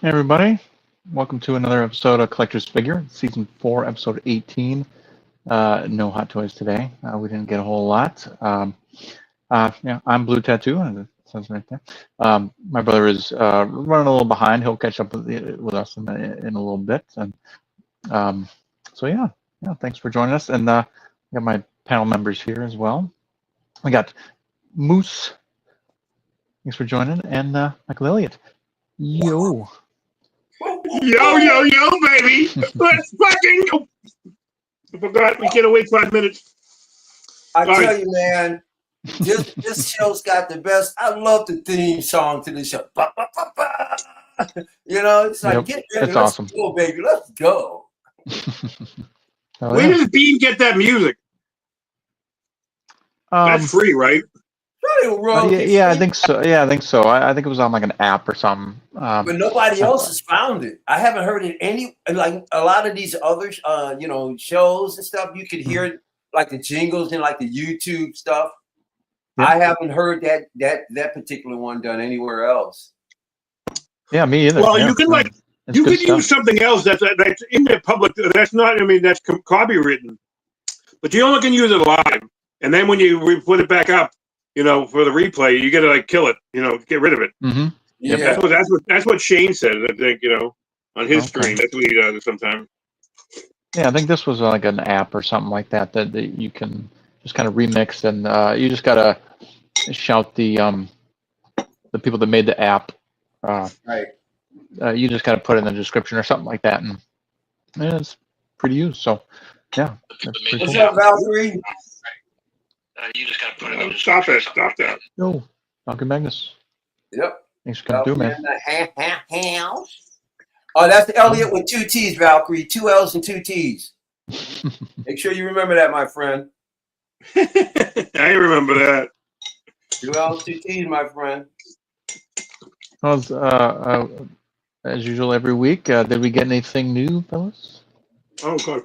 Hey everybody, welcome to another episode of Collector's Figure, Season 4, Episode 18. No hot toys today. We didn't get a whole lot. I'm Blue Tattoo, and it says right there. My brother is running a little behind. He'll catch up with us in a little bit. And um, so thanks for joining us. And we got my panel members here as well. We got Moose. Thanks for joining, and Michael Elliott. Yo. Yo, baby. Let's fucking go. I forgot we can't wait 5 minutes. I tell you, man, this show's got the best. I love the theme song to the show. Ba, ba, ba, ba. You know, it's like, get ready, it's let's awesome. go, baby, let's go. Where does Bean get that music? That's free, right? I think so. Yeah, I think so. I think it was on like an app or something. But nobody else has found it. I haven't heard it like a lot of these other, shows and stuff. You could hear it, like the jingles and like the YouTube stuff. Yeah. I haven't heard that particular one done anywhere else. Yeah, me either. Well, yeah, you can you could use something else that's in the public. That's not. I mean, that's copywritten, but you only can use it live. And then when you put it back up, for the replay, you got to kill it. Get rid of it. Mm-hmm. Yeah, that's what Shane said. I think on his stream. That's what he does sometimes. Yeah, I think this was like an app or something like that you can just kind of remix, and you just gotta shout the people that made the app. Right. You just gotta put it in the description or something like that, and it's pretty used. So yeah. What's up, Valkyrie? You just gotta put it in. Stop that. Yo, Falcon Magnus. Yep. Thanks for coming through, man. Oh, that's Elliot with 2 T's, Valkyrie. 2 L's and 2 T's. Make sure you remember that, my friend. I remember that. 2 L's, 2 T's, my friend. How's as usual every week? Did we get anything new, fellas? Oh, God.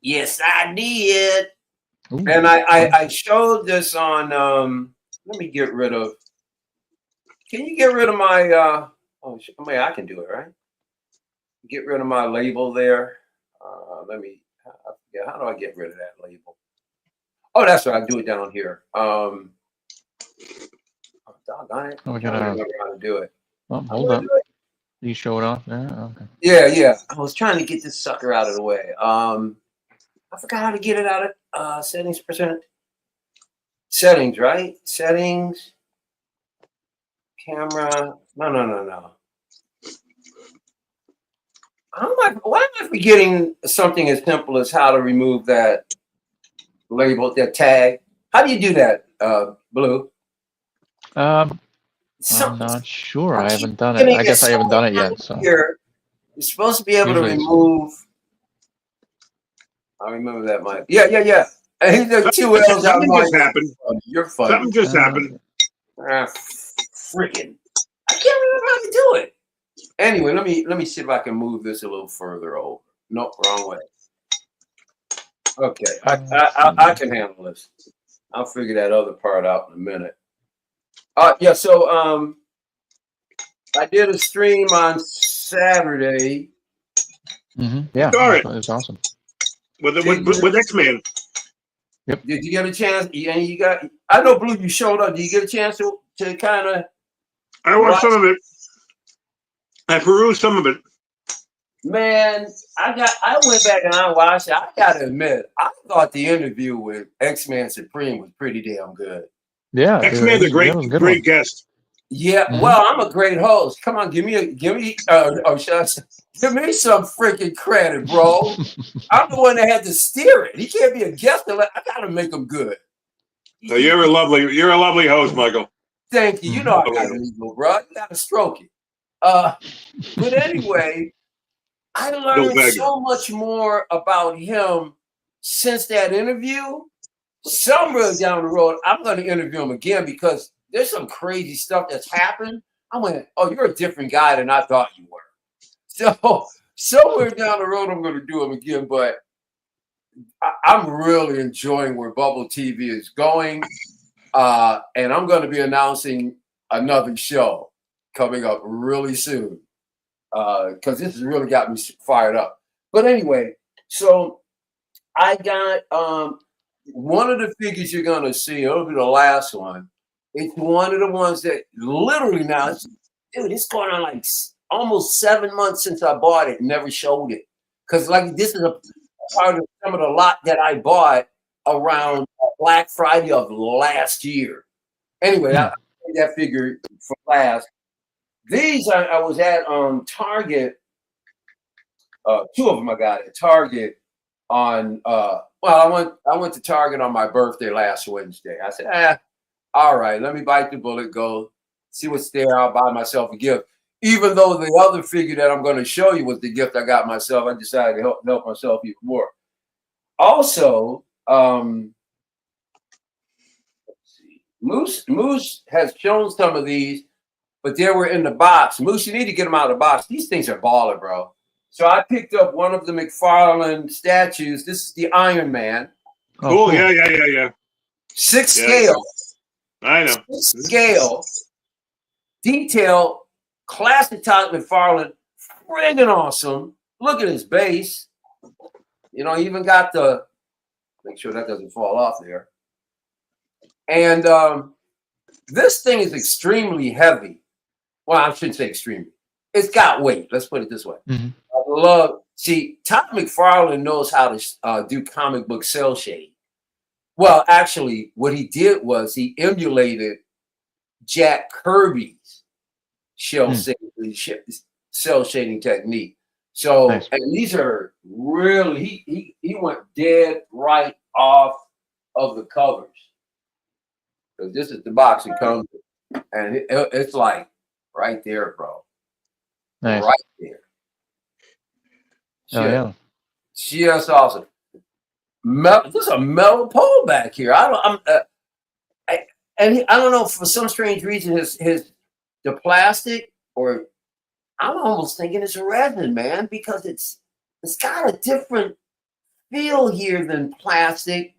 Yes, I did. Ooh. And I showed this on. Let me get rid of. Can you get rid of my? I can do it, right? Get rid of my label there. Let me. I forget, how do I get rid of that label? Oh, that's right. I do it down here. Doggone it. I don't remember how to do it. Oh, hold up. You show it off there? Okay. Yeah. I was trying to get this sucker out of the way. I forgot how to get it out of settings percent. Settings, right? Settings. Camera. No. Why am I forgetting something as simple as how to remove that label, that tag? How do you do that, Blue? I'm not sure. I haven't done it. I guess I haven't done it yet. So you're supposed to be able to remove. I remember that, Mike. Yeah. I think there are 2 L's out. Something just happened. You're funny. Something just happened. Freaking! I can't remember how to do it. Anyway, let me see if I can move this a little further over. No, wrong way. Okay, I can handle this. I'll figure that other part out in a minute. So I did a stream on Saturday. Mm-hmm. Yeah, it's awesome. With X-Men. Yep. Did you get a chance? And you got? I know, Blue, you showed up. Did you get a chance to kind of? I watched some of it. I perused some of it. Man, I went back and I watched it. I gotta admit, I thought the interview with X-Man Supreme was pretty damn good. Yeah, X-Man's a great guest. Yeah, well, I'm a great host. Come on, give me some freaking credit, bro. I'm the one that had to steer it. He can't be a guest. I gotta make him good. So you're a lovely host, Michael. Thank you. You know I got an ego, bro. You gotta stroke it. But anyway, I learned so much more about him since that interview. Somewhere down the road, I'm going to interview him again because there's some crazy stuff that's happened. I went, oh, you're a different guy than I thought you were. So somewhere down the road, I'm going to do him again. But I'm really enjoying where Bubble TV is going. And I'm going to be announcing another show coming up really soon. because this has really got me fired up. But anyway, so I got one of the figures you're gonna see. It'll be the last one. It's one of the ones that literally now, dude, it's going on like almost 7 months since I bought it. Never showed it because like this is a part of some of the lot that I bought around Black Friday of last year. Anyway, I made that figure for last. These I was at Target. Two of them I got at Target on. Well, I went to Target on my birthday last Wednesday. I said, all right, let me bite the bullet, go see what's there. I'll buy myself a gift. Even though the other figure that I'm going to show you was the gift I got myself, I decided to help myself even more. Also, let's see. Moose has shown some of these, but they were in the box. Moose, you need to get them out of the box. These things are baller, bro. So I picked up one of the McFarlane statues. This is the Iron Man. Oh, cool. Yeah. 6 scale. I know. 6 scale. Detail. Classic Todd McFarlane. Friggin' awesome. Look at his base. You know, even got the, make sure that doesn't fall off there. And this thing is extremely heavy. Well, I shouldn't say extremely. It's got weight. Let's put it this way. See, Todd McFarlane knows how to do comic book cell shading. Well, actually, what he did was he emulated Jack Kirby's cell shading technique. So, nice. And these are really, he went dead right off of the covers. So this is the box it comes with. And it's like right there, bro. Nice. Right there. Yeah. Just awesome. There's a metal pole back here. I don't know, for some strange reason, the plastic, or I'm almost thinking it's resin, man, because it's got a different feel here than plastic,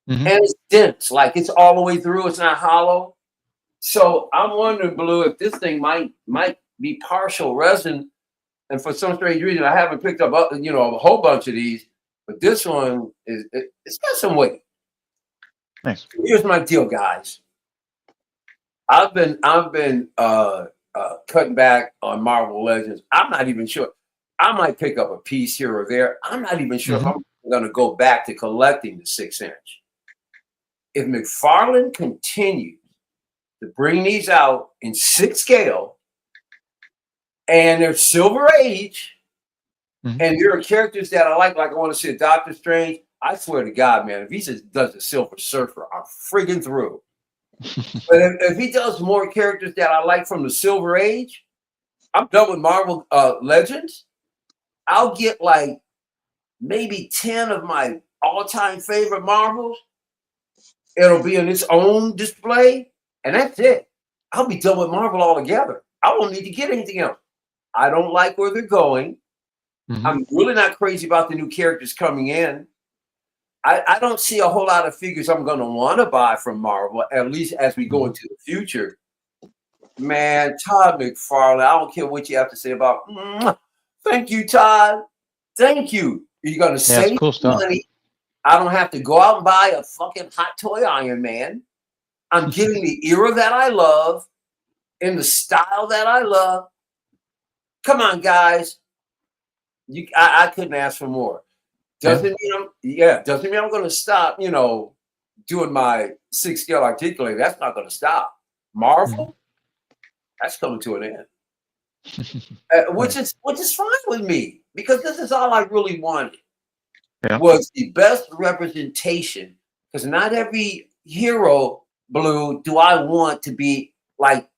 and it's dense, like it's all the way through. It's not hollow. So I'm wondering, Blue, if this thing might be partial resin, and for some strange reason, I haven't picked up a whole bunch of these, but this one it's got some weight. Nice. Here's my deal, guys. I've been cutting back on Marvel Legends. I'm not even sure. I might pick up a piece here or there. I'm not even sure if I'm going to go back to collecting the 6-inch. If McFarlane continues to bring these out in 6 scale, and they're Silver Age, and there are characters that I like I want to see a Doctor Strange. I swear to God, man, if he just does a Silver Surfer, I'm friggin' through. But if he does more characters that I like from the Silver Age, I'm done with Marvel Legends. I'll get like maybe 10 of my all-time favorite Marvels. It'll be in its own display, and that's it. I'll be done with Marvel altogether. I won't need to get anything else. I don't like where they're going. I'm really not crazy about the new characters coming in. I don't see a whole lot of figures I'm going to want to buy from Marvel, at least as we go into the future. Man, Todd McFarlane, I don't care what you have to say about. Thank you, Todd. Thank you. You're going to save cool stuff. money. I don't have to go out and buy a fucking hot toy Iron Man. I'm getting the era that I love in the style that I love. Come on, guys. I couldn't ask for more. Doesn't mean I'm going to stop, doing my 6 scale articulator. That's not going to stop. Marvel, that's coming to an end, which is fine with me, because this is all I really wanted. Was the best representation, because not every hero, Blue, do I want to be like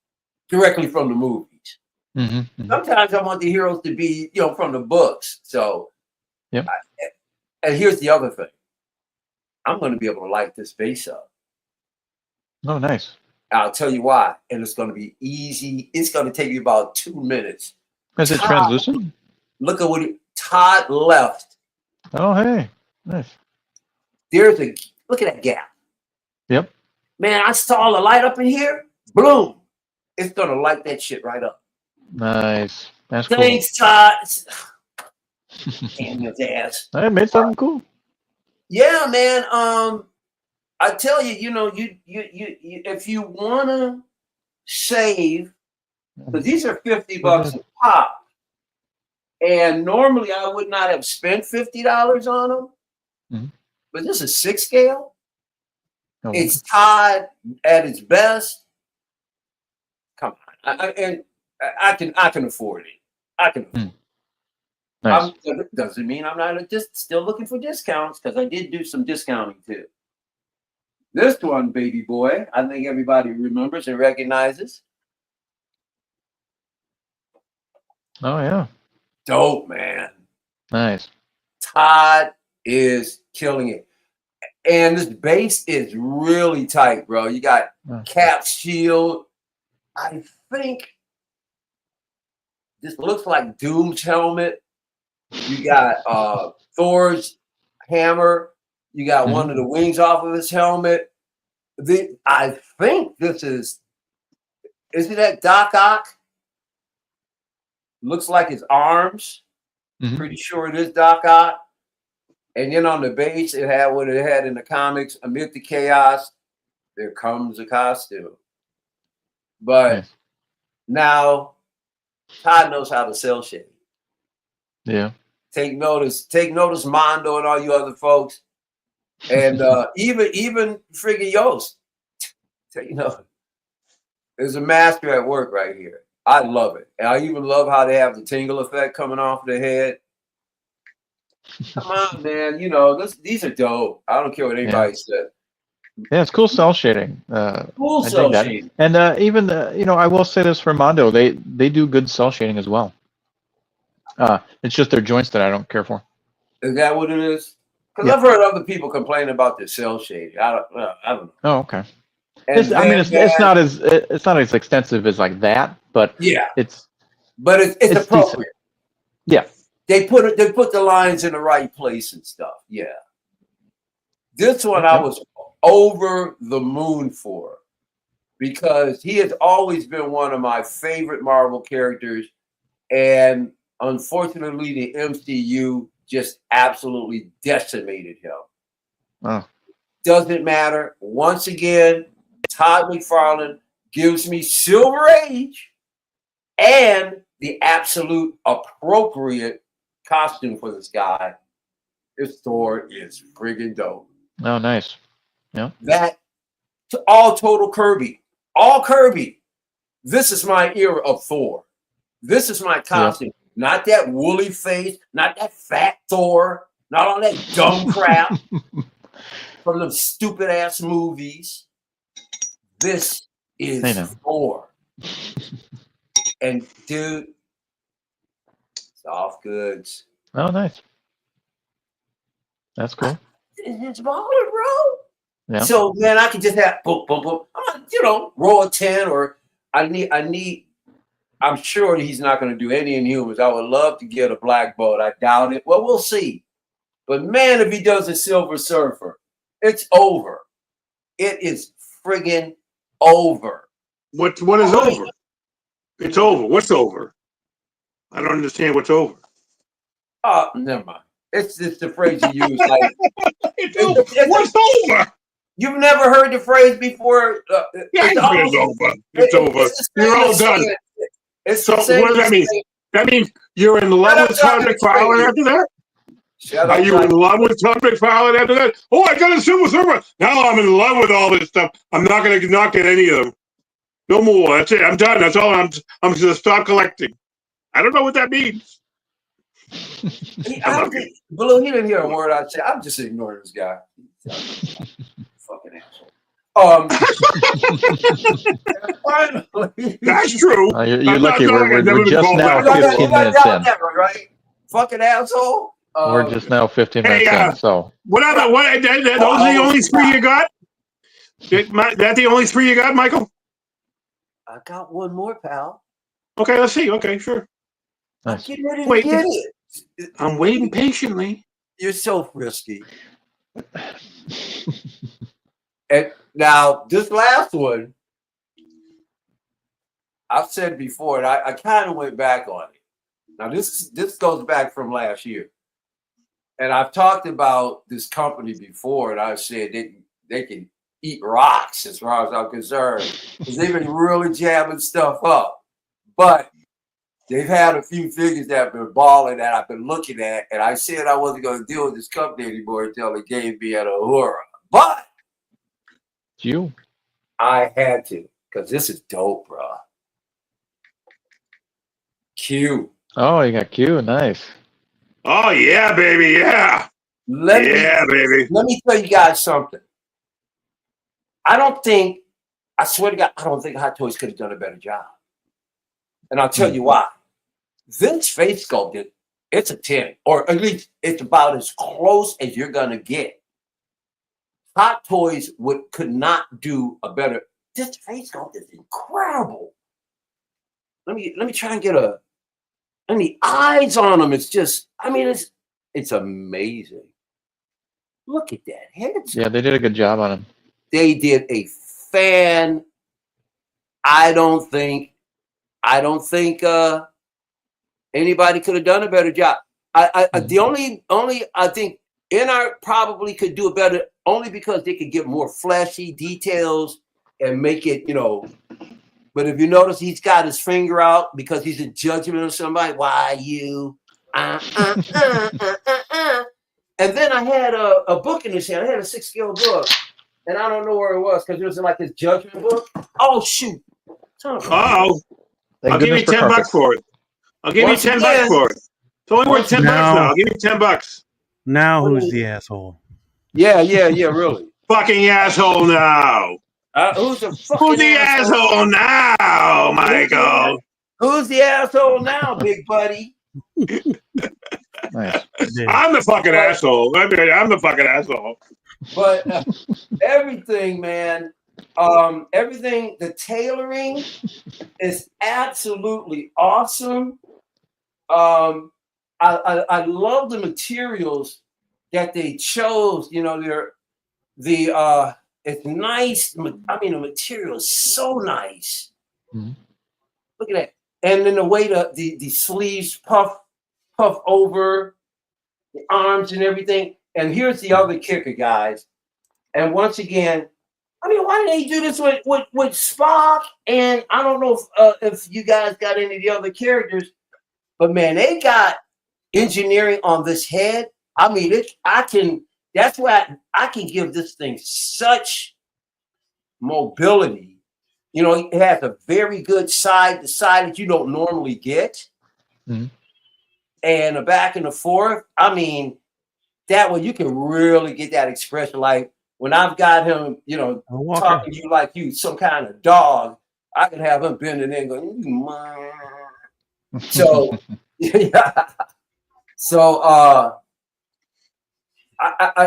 directly from the movies. Sometimes I want the heroes to be, from the books. So, and here's the other thing. I'm going to be able to light this base up. Oh, nice. I'll tell you why. And it's going to be easy. It's going to take you about 2 minutes. Is it translucent? Look at Todd left. Oh, hey. Nice. Look at that gap. Yep. Man, I saw the light up in here. Boom. It's going to light that shit right up. Nice. That's Thanks, Todd. Damn his ass. I made something cool. Yeah, man. I tell you, you if you wanna save, because these are $50 a pop, and normally I would not have spent $50 on them, but this is 6 scale. Oh. It's Todd at its best. Come on, I can afford it. I can. Nice. Doesn't mean I'm not just still looking for discounts, because I did do some discounting too. This one, baby boy, I think everybody remembers and recognizes. Oh yeah. Dope, man. Nice. Todd is killing it. And this base is really tight, bro. You got Cap's shield. I think this looks like Doom's helmet. You got Thor's hammer. You got one of the wings off of his helmet. I think this is it that Doc Ock? Looks like his arms. Pretty sure it is Doc Ock. And then on the base, it had what it had in the comics. Amid the chaos, there comes a costume. But now Todd knows how to sell shit. Yeah. Take notice, Mondo and all you other folks. And even friggin' Yost. There's a master at work right here. I love it. And I even love how they have the tingle effect coming off the head. Come on, man. These are dope. I don't care what anybody said. Yeah, it's cool cell shading. Cool cell shading. And even, I will say this for Mondo, they do good cell shading as well. It's just their joints that I don't care for. Is that what it is? Because I've heard other people complain about the cell shading. I don't know. Oh, okay. It's not as extensive as like that, but it's appropriate. Decent. Yeah. They put the lines in the right place and stuff. Yeah. This one I was over the moon for, because he has always been one of my favorite Marvel characters, and unfortunately the MCU just absolutely decimated him. Oh. Doesn't matter. Once again, Todd McFarlane gives me Silver Age and the absolute appropriate costume for this guy. This Thor is friggin' dope. Oh, nice. Yeah. That all total Kirby. All Kirby. This is my era of Thor. This is my costume. Yeah. Not that woolly face, not that fat Thor, not all that dumb crap from them stupid ass movies. This is Thor. And dude, soft goods. Oh, nice. That's cool. It's baller, bro. Yeah. So man, I can just have boom, boom, boom. Roll a 10, or I'm sure he's not going to do any Inhumans. I would love to get a Black Bolt. I doubt it. Well, we'll see. But man, if he does a Silver Surfer, it's over. It is friggin' over. What is over? It's over. What's over? I don't understand what's over. Never mind. It's just the phrase you use. Like, what's over? You've never heard the phrase before? It's over. It's over. You're all done. So what does that mean? That means you're in love with Todd McFarlane after that? Are you in love with Todd McFarlane after that? Oh, I got a Silver Surfer. Now I'm in love with all this stuff. I'm not going to knock at any of them. No more. That's it. I'm done. That's all. I'm going to stop collecting. I don't know what that means. Blue, he didn't hear a word I said. I'm just ignoring this guy. Fucking asshole. Finally. That's true. You're lucky. We're just now 15 minutes in. Right? Fucking asshole. We're just now 15 minutes in. So whatever. Those are the only 3 you got? That the only 3 you got, Michael? I got one more, pal. Okay, let's see. Okay, sure. Nice. I'm getting ready to get it. I'm waiting patiently. You're so frisky. And now this last one, I've said before, and I kind of went back on it. Now this goes back from last year, and I've talked about this company before, and I said they can eat rocks as far as I'm concerned, because they've been really jamming stuff up. But they've had a few figures that have been balling that I've been looking at, and I said I wasn't going to deal with this company anymore until they gave me an Uhura. But I had to, because this is dope, bro. Q. Oh, you got Q. Nice. Oh, yeah, baby. Yeah. Baby. Let me tell you guys something. I swear to God, I don't think Hot Toys could have done a better job. And I'll tell you why. This face sculpted, it's a 10, or at least it's about as close as you're going to get. Hot Toys could not do a better. This face sculpt is incredible. Let me try and get and the eyes on them. It's just, I mean, it's amazing. Look at that head. Yeah, they did a good job on him. They did a fan. I don't think anybody could have done a better job. The only I think NR probably could do a better, only because they could get more flashy details and make it, But if you notice, he's got his finger out because he's in judgment of somebody. Why you? And then I had a book in his hand. I had a 6-scale book, and I don't know where it was because it was like his judgment book. Oh shoot! I'll give you $10 for it. I'll give you $10 for it. It's only worth $10 now. I'll give you $10. Now who's the asshole? Yeah, really. Fucking asshole now. Who's the asshole now, Michael? Who's the asshole now, big buddy? Nice. I'm the fucking asshole. I'm the fucking asshole. But everything, man. Everything, the tailoring is absolutely awesome. I love the materials that they chose. It's nice. I mean, the material is so nice. Mm-hmm. Look at that. And then the way the sleeves puff over the arms and everything. And here's the other kicker, guys. And once again, I mean, why did they do this with Spock? And I don't know if you guys got any of the other characters, but man, they got engineering on this head. I mean, that's why I can give this thing such mobility. It has a very good side to side that you don't normally get. Mm-hmm. And the back and the forth. I mean, that way you can really get that expression. Like when I've got him, talking to you like you some kind of dog, I can have him bending in going, so yeah. So I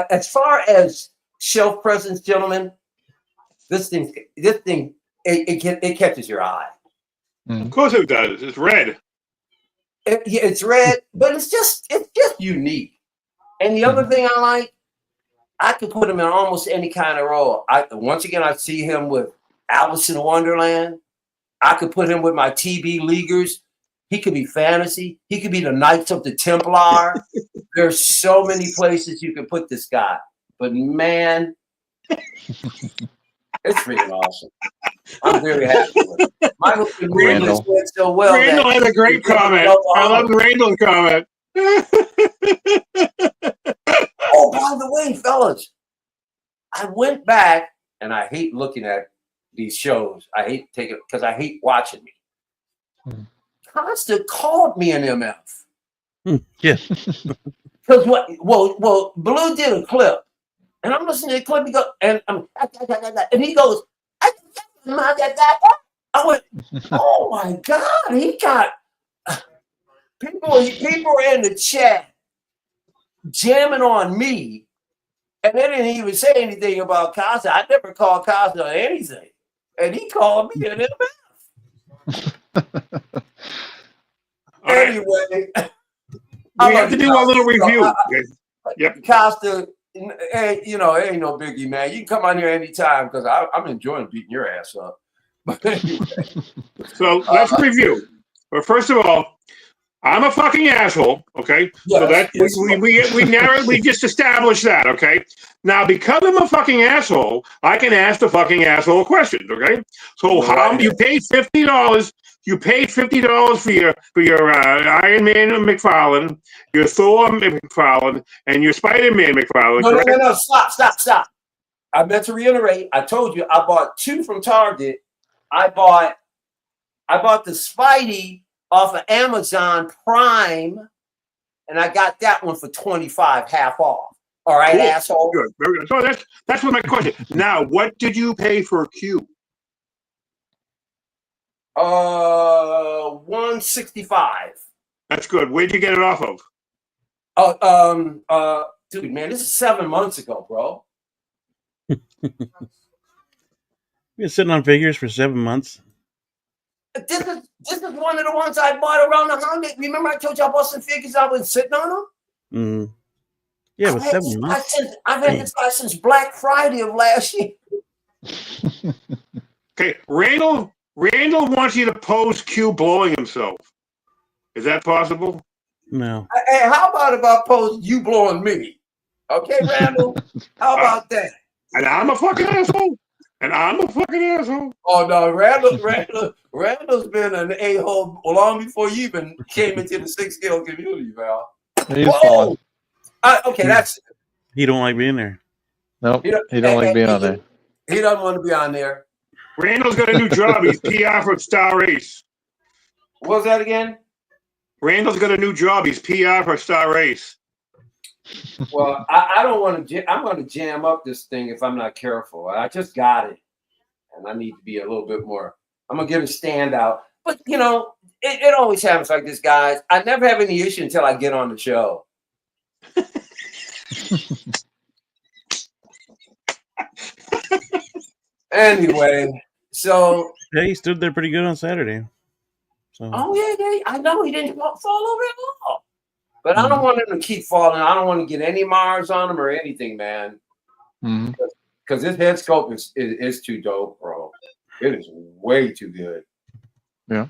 as far as shelf presence, gentlemen, this thing it catches your eye. Of course it does. It's red. It's red, but it's just unique. And the other thing I like, I could put him in almost any kind of role. Once again, I see him with Alice in Wonderland. I could put him with my TB Leaguers. He could be fantasy. He could be the Knights of the Templar. There's so many places you can put this guy. But man, it's freaking awesome. I'm very happy with it. Michael can read this so well. Randall had a great comment. I love Randall's comment. Oh, by the way, fellas, I went back, and I hate looking at these shows. I hate taking because I hate watching me. Costa called me an MF. Yeah. Because what? Well, Blue did a clip, and I'm listening to the clip. He goes, and he goes, I went, oh my God, he got people are in the chat jamming on me, and they didn't even say anything about Costa. I never called Costa anything, and he called me an MF. Anyway, we have to do a little review. Yep. Costa, ain't no biggie, man. You can come on here anytime because I'm enjoying beating your ass up. But anyway. So let's review. But first of all, I'm a fucking asshole, okay? Yes, so that yes, we just established that, okay? Now, because I'm a fucking asshole, I can ask the fucking asshole questions, okay? So how you paid $50? You paid $50 for your Iron Man McFarlane, your Thor McFarlane, and your Spider-Man McFarlane. No! Stop! I meant to reiterate. I told you I bought 2 from Target. I bought the Spidey off of Amazon Prime, and I got that one for $25, half off. All right, cool. Asshole. Good, very good. So that's what my question. Now, what did you pay for Q? $165. That's good. Where'd you get it off of? Dude, man, this is 7 months ago, bro. You've been sitting on figures for 7 months. This is one of the ones I bought around the holiday. Remember I told you I bought some figures, I was sitting on them? Mm-hmm. Yeah, but 7 months. I've had this guy since Black Friday of last year. Okay, Randall wants you to pose Q blowing himself. Is that possible? No. Hey, how about if I pose you blowing me? Okay, Randall? How about that? And I'm a fucking asshole. Oh no, Randall's been an a-hole long before you even came into the 6-scale community, Val. Whoa! Okay, that's it. He don't like being there. Nope, he don't like being on there. He doesn't want to be on there. Randall's got a new job. He's PR for Star Ace. What was that again? Randall's got a new job. He's PR for Star Ace. Well, I don't want to. I'm going to jam up this thing if I'm not careful. I just got it, and I need to be a little bit more. I'm going to give it a standout. But, you know, it always happens like this, guys. I never have any issue until I get on the show. Anyway, so. Yeah, he stood there pretty good on Saturday. So. Oh, yeah. I know he didn't fall over at all. But I don't want him to keep falling. I don't want to get any Mars on him or anything, man. Because this head sculpt is too dope, bro. It is way too good. Yeah.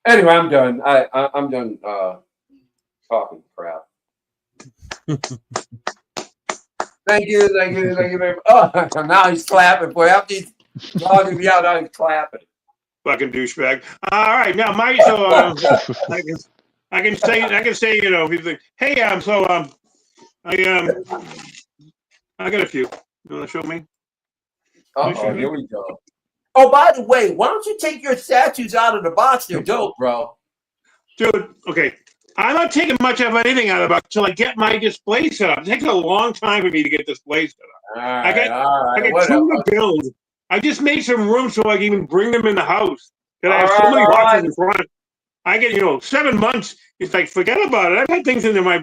Anyway, I'm done. I'm done talking crap. Thank you very much. Oh, now he's clapping. Boy, after he's talking me out, now he's clapping. Fucking douchebag. All right, now I can say, you know, he's like, hey, I got a few. You want to show me? Here we go. Oh, by the way, why don't you take your statues out of the box? They're dope, bro. Dude, okay. I'm not taking much of anything out of the box until I get my display set up. It takes a long time for me to get display set up. I got 2 to build. I just made some room so I can even bring them in the house. Because I have so many boxes in front. I get, 7 months. It's like, forget about it. I've had things in my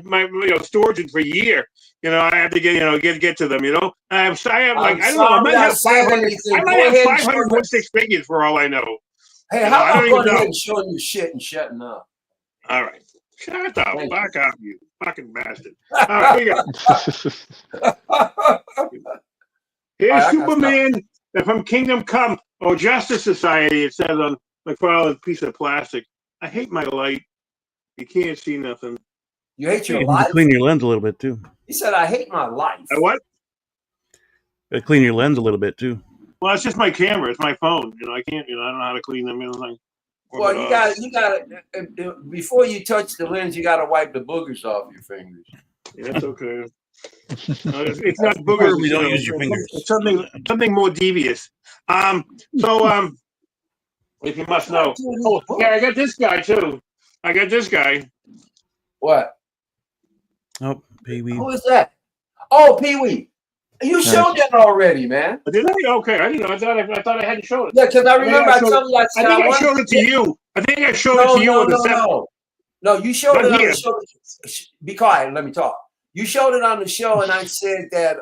storage for a year. I have to get to them. I have like, I don't know. I might have 506 figures for all I know. Hey, how about going ahead and showing you shit and shutting up? All right. Shut the fuck up, you fucking bastard. All right, here you go. Here's Superman from Kingdom Come or Justice Society. It says on McFarlane's piece of plastic. I hate my light. You can't see nothing. You hate your life? life? You clean your lens a little bit, too. He said, I hate my life. What? You clean your lens a little bit, too. Well, it's just my camera. It's my phone. I can't, I don't know how to clean them. Well, you got to, before you touch the lens, you got to wipe the boogers off your fingers. Yeah, that's okay. It's not boogers. We don't use your fingers. It's something more devious. If you must know. Oh, yeah, I got this guy, too. What? Oh, Pee-wee. Who is that? Oh, Pee-wee. You showed that already, man. Did I? Okay, I didn't know. I thought I had to show it. Yeah, because I remember I told you. I think I showed it to you. I think I showed it to you. No, you showed it on the show. Be quiet. Let me talk. You showed it on the show, and I said that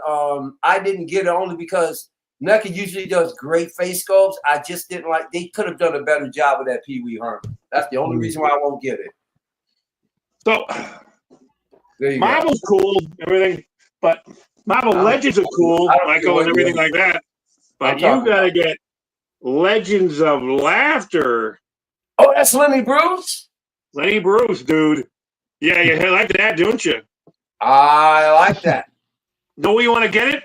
I didn't get it only because NECA usually does great face sculpts. I just didn't like. They could have done a better job of that Pee-wee Herman. That's the only reason why I won't get it. So, Marvel's cool, everything, but Marvel Legends are cool, Michael, and everything like that. But you gotta get Legends of Laughter. Oh, that's Lenny Bruce? Lenny Bruce, dude. Yeah, you like that, don't you? I like that. Know where you want to get it?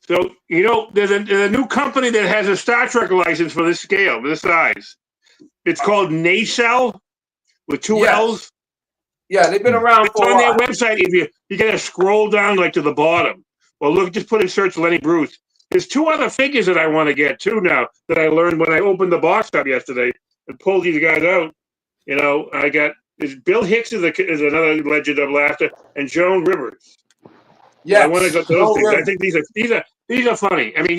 So, there's a new company that has a Star Trek license for this scale, this size. It's called Nacelle with two L's. Yeah, they've been around for a while. On their website, if you got to scroll down like to the bottom. Well, look, just put in search Lenny Bruce. There's two other figures that I want to get too now that I learned when I opened the box up yesterday and pulled these guys out. I got Bill Hicks is another legend of laughter, and Joan Rivers. Yeah, I want to go those things. I think these are funny. I mean,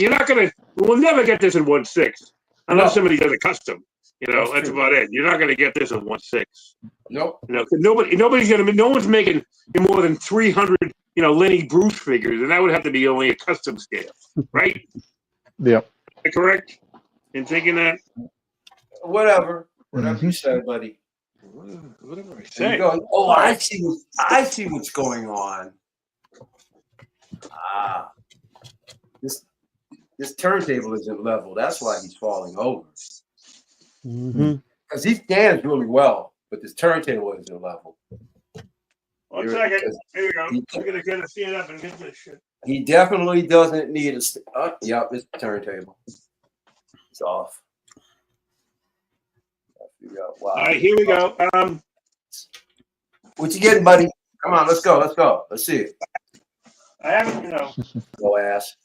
we'll never get this in 1/6 unless somebody does a custom. That's about it. You're not gonna get this in 1/6. Nope. No one's making more than 300, Lenny Bruce figures, and that would have to be only a custom scale, right? Yep. Correct? In thinking that. Whatever you said, buddy. Whatever I say. Oh, I see what's going on. This turntable isn't level. That's why he's falling over. Because he stands really well, but this turntable isn't level. 1 second. Here we go. We're going to stand up and get this shit. He definitely doesn't need a... yep, it's the turntable. It's off. Wow. All right, here we go. What you getting, buddy? Come on, let's go. Let's see it. I haven't, Go ass.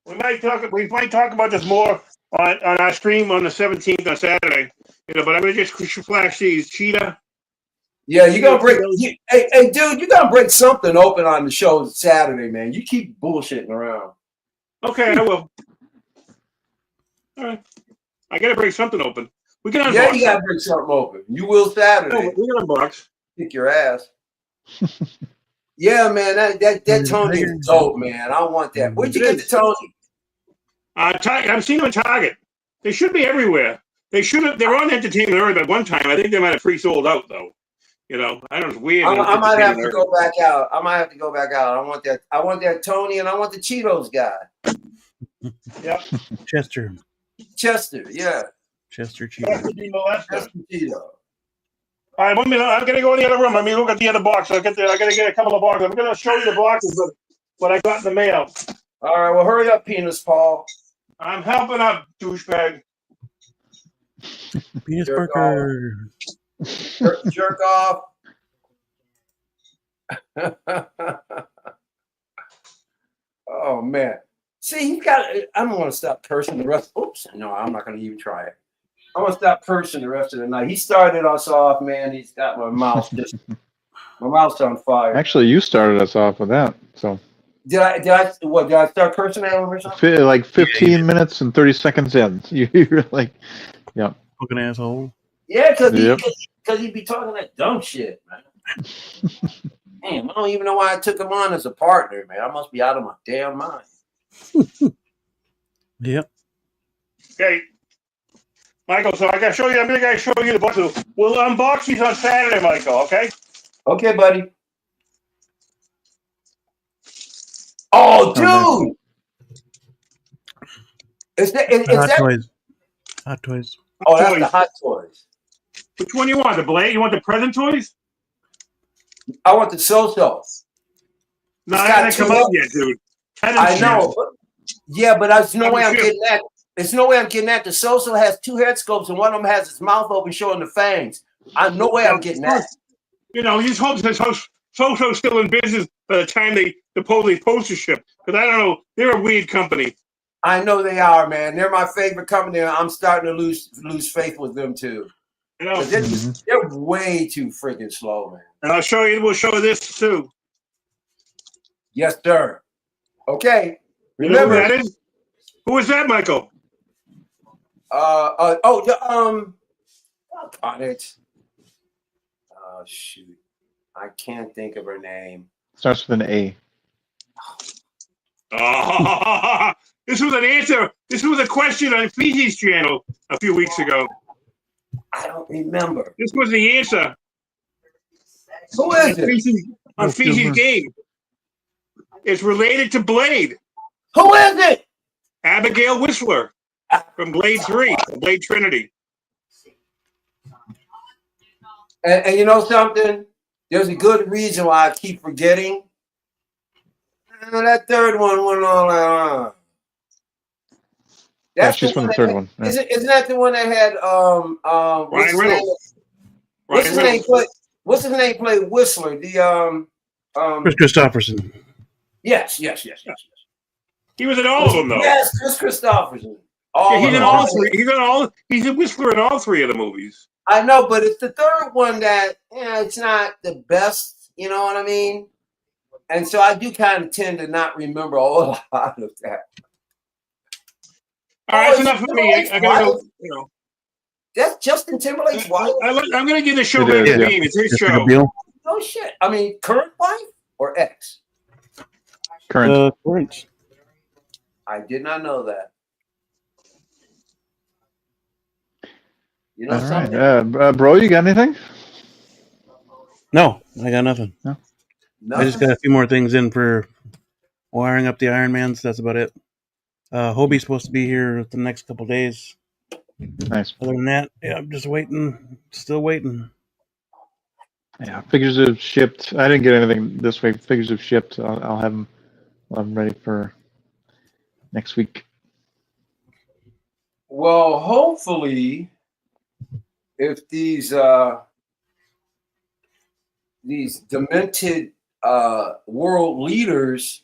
We might talk about this more on our stream on the 17th on Saturday. But I'm gonna just flash these Cheetah. Yeah, you gonna break. Hey, dude, you gotta break something open on the show Saturday, man. You keep bullshitting around. Okay, I will. All right, I gotta break something open. We can unbox. Yeah, you gotta break something open. You will Saturday. No, we can unbox. Kick your ass. Yeah, man, that Tony is dope, man. I want that. Where'd you get the Tony? I've seen them in Target. They should be everywhere. They were on Entertainment Earth at one time. I think they might have pre-sold out though. I don't know. It's weird. I might have to go back out. I want that. I want that Tony, and I want the Cheetos guy. Yep. Chester, yeah. Chester Cheeto. Chester Cheeto. All right, 1 minute. I'm gonna go in the other room. Look at the other box. I gotta get a couple of boxes. I'm gonna show you the boxes of what I got in the mail. All right, well, hurry up, Penis Paul. I'm helping up, douchebag. Penis Parker. Jerk off. Oh man. See, I'm gonna stop cursing the rest. Oops, no, I'm not gonna even try it. I'm gonna stop cursing the rest of the night. He started us off, man. He's got my mouth my mouth's on fire. Actually, you started us off with that. So did I start cursing at him or something? Like 15 minutes and 30 seconds in. You're like, yeah. Fucking asshole. Yeah, because he'd be talking that dumb shit, man. Damn, I don't even know why I took him on as a partner, man. I must be out of my damn mind. Yep. Okay. Michael, so I'm gonna show you the boxes. We'll unbox these on Saturday, Michael, okay? Okay, buddy. Oh, dude! Hot Toys. Hot Toys. Oh, that's the Hot Toys. Which one you want? The Blade? You want the present toys? I want the So-Sos. No, I haven't come out yet, dude. I know. Yeah, but there's no way I'm getting that. There's no way I'm getting that. The So-So has 2 head sculpts, and one of them has its mouth open showing the fangs. No way I'm getting that. You just hope that So-So's still in business by the time they supposedly poster ship. Because I don't know, they're a weird company. I know they are, man. They're my favorite company, and I'm starting to lose faith with them too. They're way too freaking slow, man. And we'll show this too. Yes, sir. Okay. Remember who that is? Who is that, Michael? On it. Oh shoot. I can't think of her name. Starts with an A. Oh, this was an answer. This was a question on Feezys channel a few weeks ago. I don't remember. This was the answer. Who is it? On Feezys game. It's related to Blade. Who is it? Abigail Whistler from Blade 3, Blade Trinity. And you know something? There's a good reason why I keep forgetting. That third one went on. That's she's from the third one. Yeah. Isn't that the one that had Ryan Reynolds? What's his name? What's his name? Played Whistler. The Chris Christopherson. Yes. He was in all of them, though. Yes, Chris Christopherson. He's in all three. He's a Whistler in all three of the movies. I know, but it's the third one that it's not the best. You know what I mean? And so I do kind of tend to not remember a whole lot of that. All right, that's enough for me. I gotta go. You know, that's Justin Timberlake's wife. I'm gonna give the show back to Beam. It's his show. No shit. I mean, current wife or ex? Current. Current. I did not know that. You know all something? right, bro, you got anything? No, I got nothing. No. I just got a few more things in for wiring up the Ironmans. That's about it. Hobie's supposed to be here the next couple days. Nice. Other than that, yeah, I'm just waiting. Still waiting. Yeah, figures have shipped. I didn't get anything this week. Figures have shipped. I'll have them ready for next week. Well, hopefully, if these demented world leaders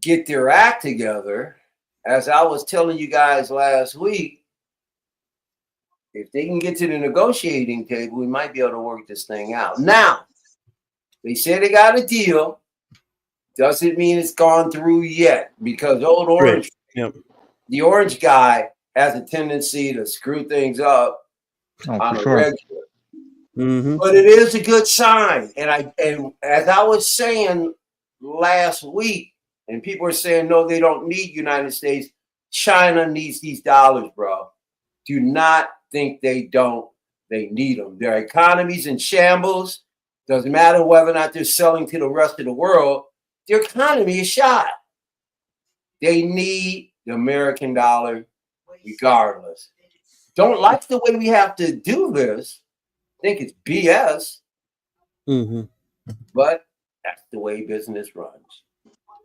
get their act together, as I was telling you guys last week, if they can get to the negotiating table, we might be able to work this thing out. Now, they say they got a deal. Doesn't mean it's gone through yet, because old Orange, the Orange guy, has a tendency to screw things up on a regular. Mm-hmm. But it is a good sign. And as I was saying last week, and people are saying, no, they don't need United States. China needs these dollars, bro. Do not think they don't. They need them. Their economy's in shambles. Doesn't matter whether or not they're selling to the rest of the world. Their economy is shot. They need the American dollar regardless. Don't like the way we have to do this. Think it's BS. Mm-hmm. But that's the way business runs.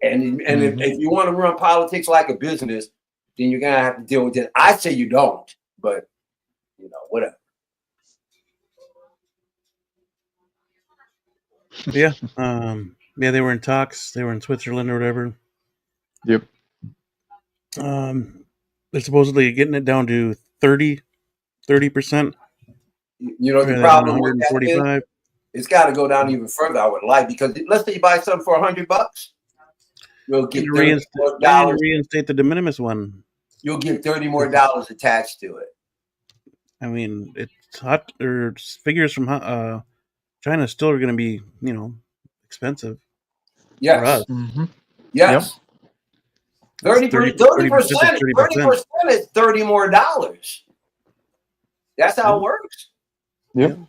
And if you want to run politics like a business, then you're gonna have to deal with it. I say you don't, but whatever. Yeah. Yeah, they were in talks. They were in Switzerland or whatever. Yep. They're supposedly getting it down to 30%. You know the problem with that is, it's got to go down even further. I would like, because let's say you buy something for $100, you'll get $30 more. Reinstate the de minimis one. You'll get $30 more attached to it. I mean, it's hot. Or figures from China still are going to be, expensive. Yes. For us. Mm-hmm. Yes. 30% is $30 more. That's how it works. Yep.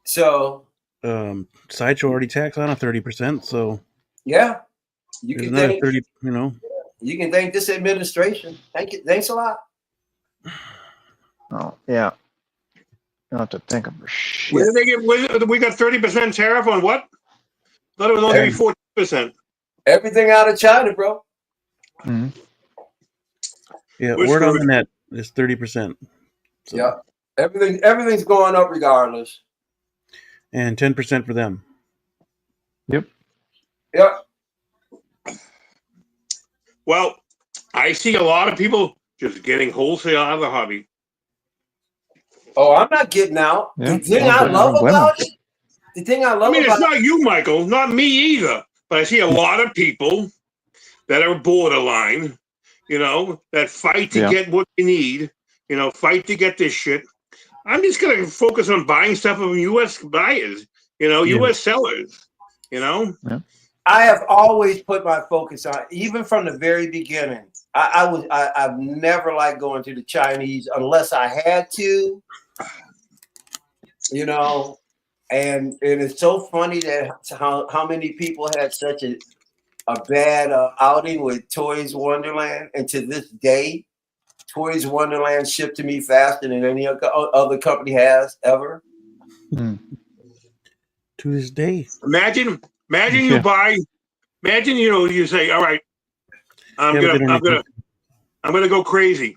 So Sideshow already taxed on a 30%. So yeah, you can thank 30. You can thank this administration. Thank you. Thanks a lot. Oh yeah. You don't have to thank them for shit. Where did they get? We got 30% tariff on what? I thought it was only 14%. Everything out of China, bro. Mm-hmm. Yeah, word on the net is 30%. So. Yeah, everything's going up regardless. And 10% for them. Yep. Yep. Well, I see a lot of people just getting wholesale out of the hobby. Oh, I'm not getting out. Yeah. The thing I love about it. It's not you, Michael, not me either. But I see a lot of people that are borderline, that fight to get what they need, fight to get this shit. I'm just going to focus on buying stuff from U.S. buyers, U.S. sellers, Yeah. I have always put my focus on, even from the very beginning. I've never liked going to the Chinese unless I had to, and it's so funny that how many people had such a bad outing with Toys Wonderland, and to this day, Toys Wonderland shipped to me faster than any other company has ever. Mm. To this day. Imagine you buy. Imagine you say, all right, I'm gonna go crazy.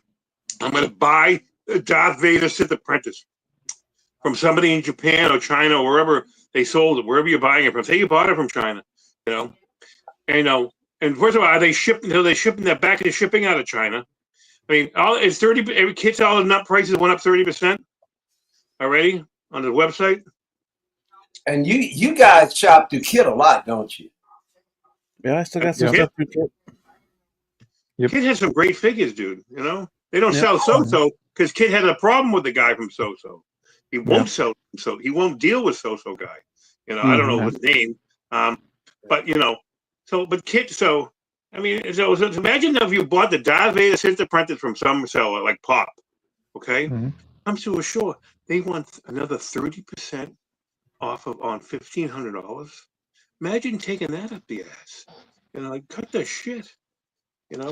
I'm gonna buy a Darth Vader Sith Apprentice from somebody in Japan or China or wherever they sold it, wherever you're buying it from. Say you bought it from China, and and first of all, are they shipping that back into shipping out of China? I mean, it's 30. Every kit's all the nut prices went up 30% already on the website. And you guys shop through Kit a lot, don't you? Yeah, I still got some stuff through Kit. Yep. Kit has some great figures, dude. They don't sell So-So because Kit had a problem with the guy from So-So. He won't sell So. He won't deal with So-So guy. I don't know his name. But but Kit. So I mean, so imagine if you bought the Darth Vader Sith Apprentice from some seller like Pop. Okay, I'm sure they want another 30% off on $1,500. Imagine taking that up the ass. Like cut the shit.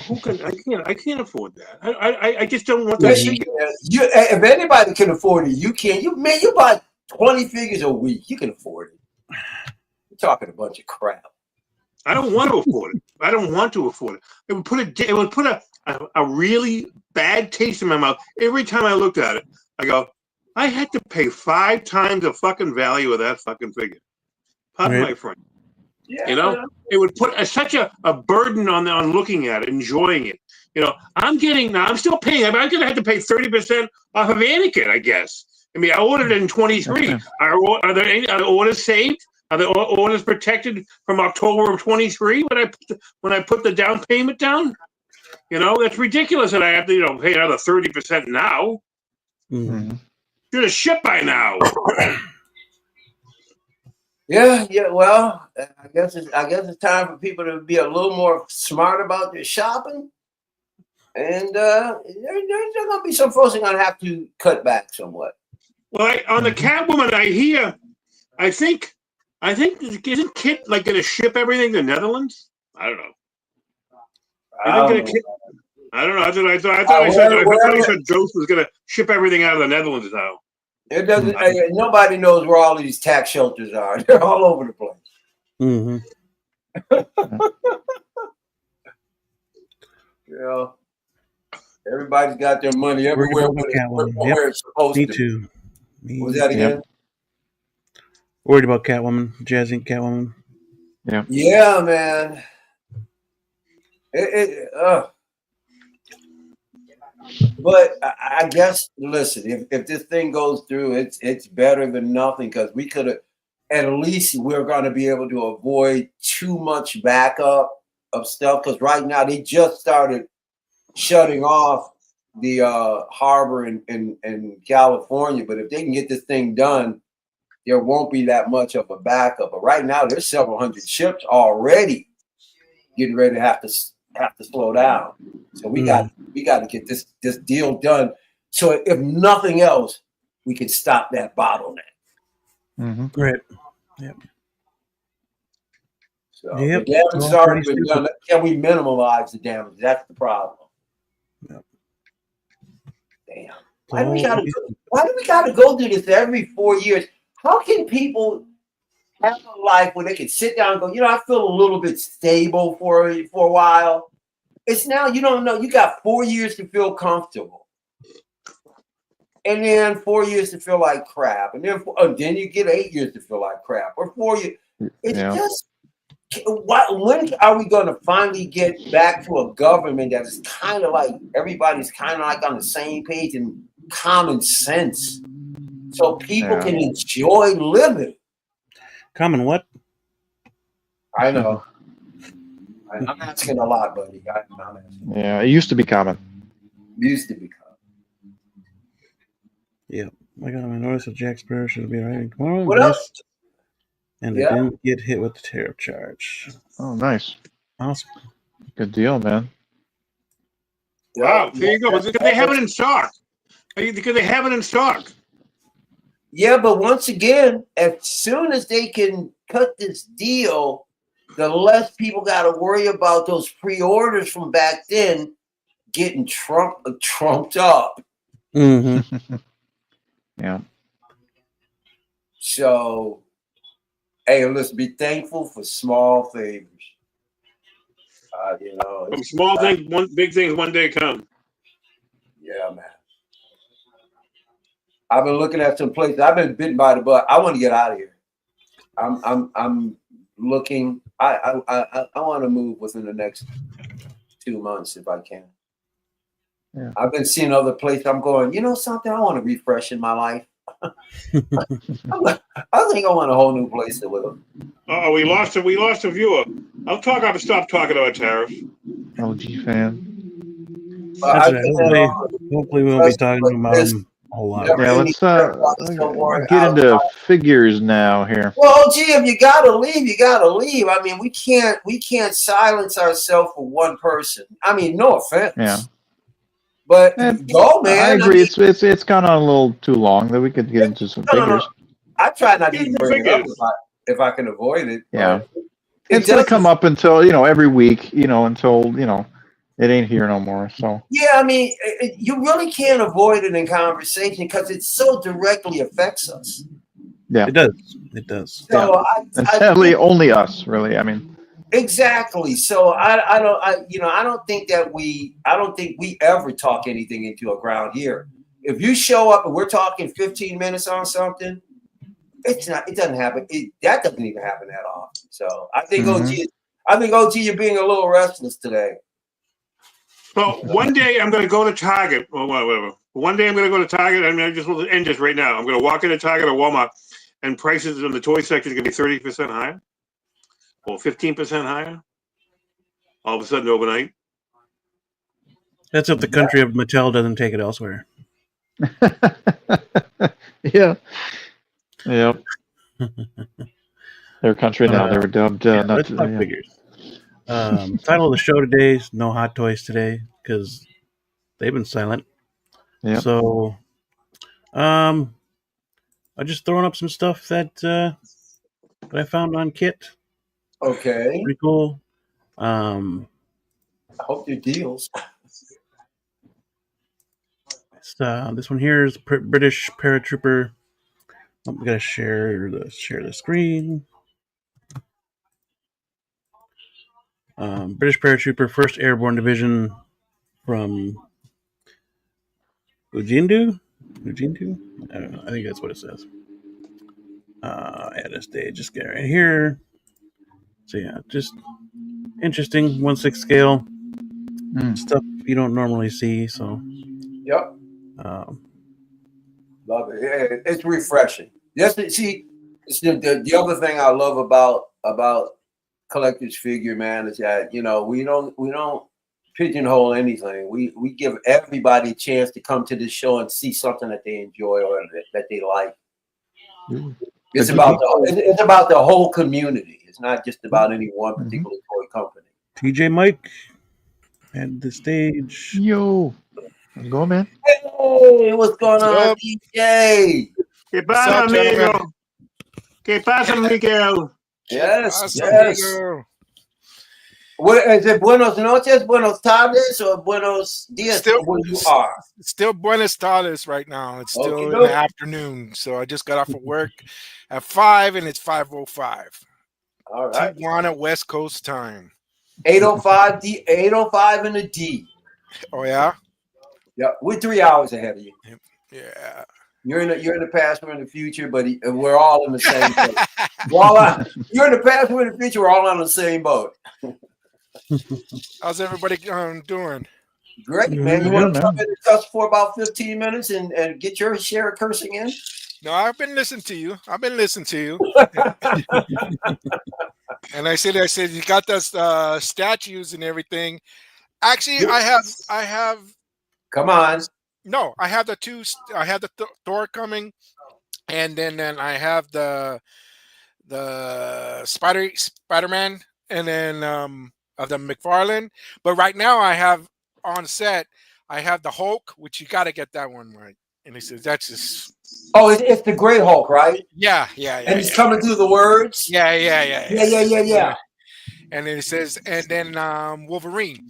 Who can? I can't afford that. I just don't want that. If anybody can afford it, you can. You buy 20 figures a week. You can afford it. You're talking a bunch of crap. I don't want to afford it. I don't want to afford it. It would put a really bad taste in my mouth every time I looked at it. I go, I had to pay 5 times the fucking value of that fucking figure. Pardon my friend. Yeah, it would put such a burden on looking at it, enjoying it. I'm still paying. I'm going to have to pay 30% off of Anakin, I guess. I mean, I ordered it in 23. Are there any orders saved? Are the orders protected from October of 23 when I put the down payment down? That's ridiculous that I have to pay another 30% now. Should have shipped by now. Yeah. Well, I guess it's time for people to be a little more smart about their shopping, and there's going to be some folks that are going to have to cut back somewhat. Well, on the Catwoman, I think isn't Kit going to ship everything to Netherlands? I don't know. I don't know. I thought he said Ghost was going to ship everything out of the Netherlands now. It doesn't. Nobody knows where all these tax shelters are. They're all over the place. Everybody's got their money everywhere where it's supposed to. Me was that again? Worried about Catwoman, Jazzy Catwoman. Yeah, man. But I guess, listen, if this thing goes through, it's better than nothing, because we could have, at least we're going to be able to avoid too much backup of stuff, because right now they just started shutting off the harbor in California. But if they can get this thing done, there won't be that much of a backup. But right now there's several hundred ships already getting ready to have to slow down. So we got to get this deal done. So if nothing else, we can stop that bottleneck. Right. Yep. So the damage has already been done. Can we minimize the damage? That's the problem. Yep. Damn. Why do we gotta go through this every 4 years? How can people have a life where they can sit down and go, I feel a little bit stable for a while? It's now, you don't know. You got 4 years to feel comfortable, and then 4 years to feel like crap, and then you get 8 years to feel like crap, or 4 years. It's just, when are we going to finally get back to a government that is kind of like everybody's kind of like on the same page and common sense, so people can enjoy living? Common what? I know. I'm asking a lot, buddy. I'm asking. Yeah, it used to be common. Yeah, I got my notice of Jack Sparrow should be arriving tomorrow. What else? And they didn't get hit with the tariff charge. Oh, nice. Awesome. Good deal, man. Wow, there you go. Because they have it in stock. Because they have it in stock. Yeah, but once again, as soon as they can cut this deal, the less people got to worry about those pre-orders from back then getting trumped up. Mm-hmm. Yeah. So, hey, let's be thankful for small favors. You know, From small things, big things one day come. Yeah, man. I've been looking at some places. I've been bitten by the bug. I want to get out of here. I'm looking. I want to move within the next 2 months if I can. Yeah. I've been seeing other places. I'm going, you know something? I want to refresh in my life. I think I want a whole new place to live. Oh, we lost a viewer. I'll stop talking about tariffs. LG fan. That's right. Hopefully we won't be talking about them a whole lot. Yeah, let's get into figures now here. Well, gee, if you gotta leave, you gotta leave. I mean, we can't silence ourselves for one person. I mean, no offense. Yeah. But go, man. I agree. I mean, it's gone on a little too long. That we could get into some figures. I try not to even bring it up if I can avoid it. Yeah. It's gonna come up until every week. Until it ain't here no more. So yeah, I mean, you really can't avoid it in conversation because it so directly affects us. Yeah, it does. It does. So sadly, only us, really. I mean, exactly. So I don't think we ever talk anything into a ground here. If you show up and we're talking 15 minutes on something, it doesn't happen. That doesn't even happen that often. So I think OG, you're being a little restless today. Well, one day I'm going to go to Target or whatever. One day I'm going to go to Target. I mean, I just will end this right now. I'm going to walk into Target or Walmart, and prices in the toy section are going to be 30% higher or 15% higher. All of a sudden, overnight. That's if the country of Mattel doesn't take it elsewhere. Yeah. Yep. Their country now. They were dubbed. Let's talk figures. Title of the show today is No Hot Toys Today because they've been silent. Yep. So, I'm just throwing up some stuff that I found on Kit. Okay. Pretty cool. I hope your deals. This one here is British Paratrooper. I'm gonna share the screen. British Paratrooper, 1st Airborne Division from Ujindu? I don't know. I think that's what it says. Add a stage. Just get right here. So yeah, just interesting 1/6 scale stuff you don't normally see. So yep, love it. It's refreshing. Yes, see, it's the other thing I love about collector's figure, man, is that we don't pigeonhole anything. We give everybody a chance to come to this show and see something that they enjoy or that they like. It's about the whole community. It's not just about any one particular toy company. TJ Mike at the stage. Yo, how's it going, man? Hey, what's going on, TJ? ¿Qué pasa, amigo? ¿Qué pasa, Miguel? Yes. What is it? Buenos noches, buenos tardes, or buenos dias? Where you are? Still buenos tardes right now. It's still in the afternoon. So I just got off of work at 5, and it's 5:05. All right. Tijuana West Coast time. 8:05 D. 8:05 in the D. Oh yeah. Yeah, we're 3 hours ahead of you. Yeah. You're in the past, we're in the future, but we're all in the same boat. You're in the past, we're in the future, we're all on the same boat. How's everybody doing? Great, man. You want to come in and cuss for about 15 minutes and get your share of cursing in? No, I've been listening to you. And I said, you got those statues and everything. Actually, I have. Come on. No, I have the two. I have the Thor coming, and then I have the Spider-Man, and then of the McFarlane. But right now, I have on set. I have the Hulk, which you got to get that one right. And he says that's just. Oh, it's the Great Hulk, right? Yeah. And he's coming through the words. Yeah. And then it says, and then Wolverine.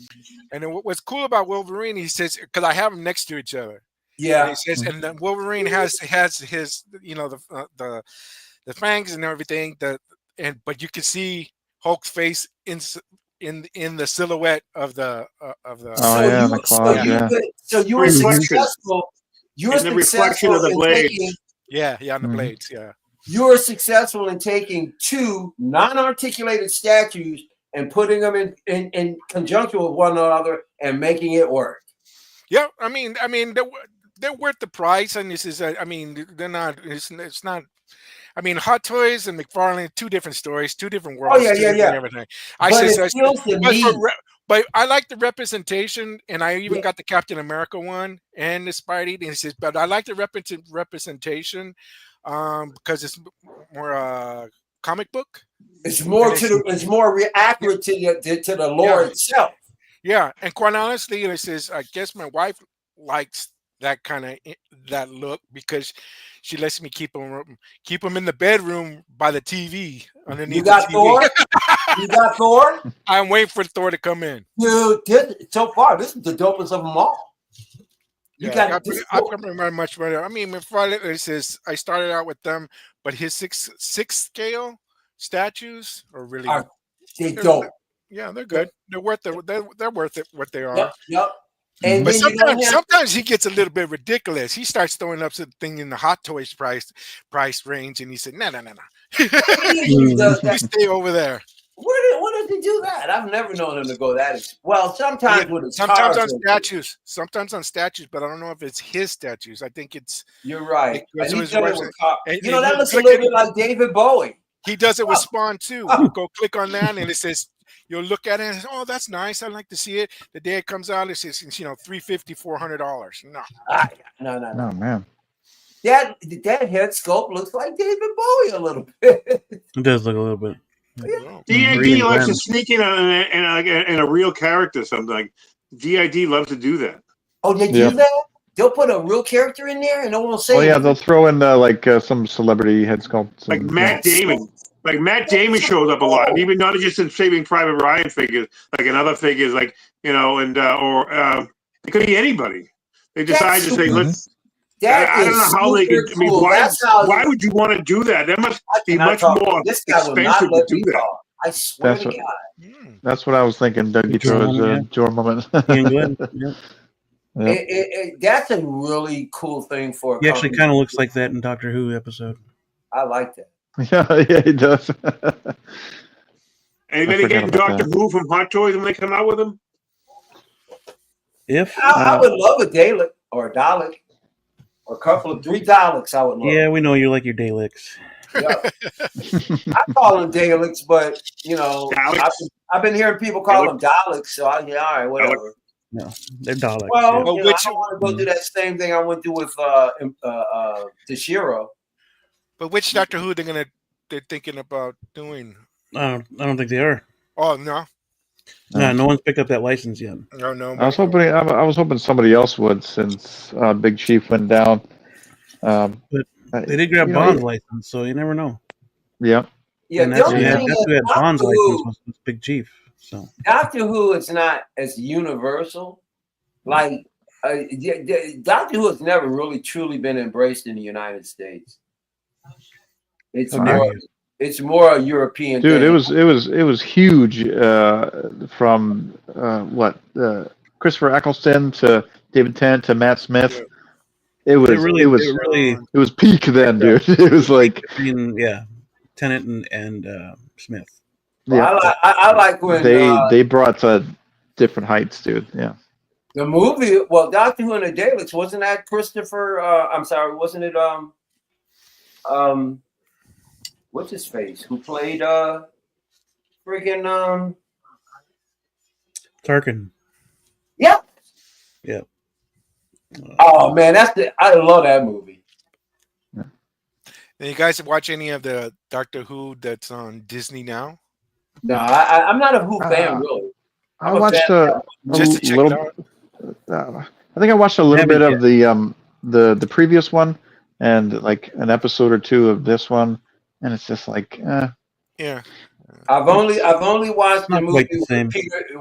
And then what's cool about Wolverine, he says, because I have them next to each other. Yeah. And he says, and then Wolverine has his, the fangs and everything. But you can see Hulk's face in the silhouette of the the claws, so you were successful. You were the reflection of the blades. On the blades. Yeah. You were successful in taking two non-articulated statues and putting them in conjunction with one another and making it work. Yeah, I mean, they're worth the price, and this is, they're not. It's not. I mean, Hot Toys and McFarlane, two different stories, two different worlds. Oh yeah. Everything. But I like the representation, and I even got the Captain America one and the Spidey. And he says, but I like the representation because it's more comic book. It's more accurate to the lore itself. Yeah, and quite honestly, it says, I guess my wife likes that kind of that look because she lets me keep them in the bedroom by the TV underneath. You got the TV. Thor. You got Thor. I'm waiting for Thor to come in. Dude, so far this is the dopest of them all. I remember much better. I mean, it says I started out with them, but his six scale statues are really they're dope. Yeah, they're good. They're worth it. They're worth it. What they are. Yep. But sometimes he gets a little bit ridiculous. He starts throwing up something in the Hot Toys price range, and he said, "No." He does that. You stay over there. What does he do that? I've never known him to go that. Sometimes with his sometimes on statues, but I don't know if it's his statues. I think it's. You're right. That looks a little bit like David Bowie. He does it with Spawn too. You go click on that, and it says. You'll look at it and say, oh, that's nice. I'd like to see it. The day it comes out, it says, $350, $400. No. No, man. That head sculpt looks like David Bowie a little bit. It does look a little bit. DID likes to sneak in a real character something. DID loves to do that. Oh, they do that? They'll put a real character in there and no one will say anything. They'll throw in some celebrity head sculpts. Like Matt Damon. Like Matt Damon shows up a lot, and even not just in Saving Private Ryan figures, like in other figures, like it could be anybody. They decide to say, "Let's." I don't know how they could. Cool. Why would you want to do that? That must be much more expensive to do that. I swear to God. That's what I was thinking. Dougie throws Joe moment. That's a really cool thing for. He actually kind of looks like that in Doctor Who episode. I like that. Yeah, he does. Anybody getting Doctor Who from Hot Toys when they come out with them? I would love a Dalek or a Dalek or a couple of 3 Daleks. I would love. Yeah, we know you like your Daleks. Yeah. I call them Daleks, but I've been hearing people call them Daleks. So all right, whatever. No, they're Daleks. Well, I don't want to go do that same thing I went through with Toshiro. But which Doctor Who they're thinking about doing? I don't think they are. Oh no. No one's picked up that license yet. No. I was hoping somebody else would since Big Chief went down. But they did grab Bond's license, so you never know. Yeah. Yeah. And that's who had Bond's license was Big Chief. So Doctor Who is not as universal. Like Doctor Who has never really truly been embraced in the United States. It's more a European dude thing. it was huge from Christopher Eccleston to David Tennant to Matt Smith. It was peak then, dude. It was like Tennant and Smith. Well, I like when they brought different heights, dude. Yeah. The movie, Doctor Who and the Daleks, wasn't that Christopher? I'm sorry, wasn't it? What's his face? Who played friggin' Tarkin? Yeah. Yeah. Oh man, I love that movie. Yeah. And you guys watch any of the Doctor Who that's on Disney now? No, I'm not a Who fan really. I watched just to check it out. I think I watched a little bit of the previous one and like an episode or two of this one. And it's just like, yeah. I've only watched the Not movie quite the same.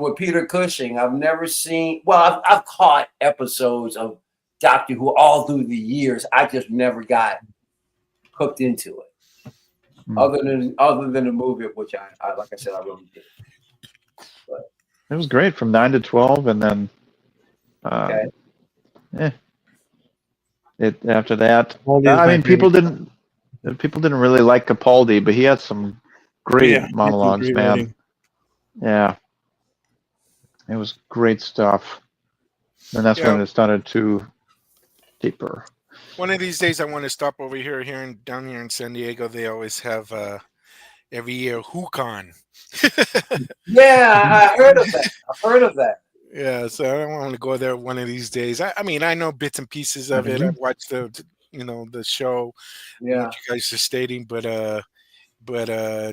with Peter Cushing. I've never seen. Well, I've caught episodes of Doctor Who all through the years. I just never got hooked into it. Other than the movie, which I like I said, I really did. But, it was great from 9 to 12, and then after that. I mean, people didn't really like Capaldi, but he had some great monologues, man. Writing. Yeah, it was great stuff. And that's when it started to deeper. One of these days, I want to stop over down here in San Diego. They always have every year WhoCon. Yeah, I heard of that. I've heard of that. Yeah, so I want to go there one of these days. I mean, I know bits and pieces of it. I've watched the show, what you guys are stating, but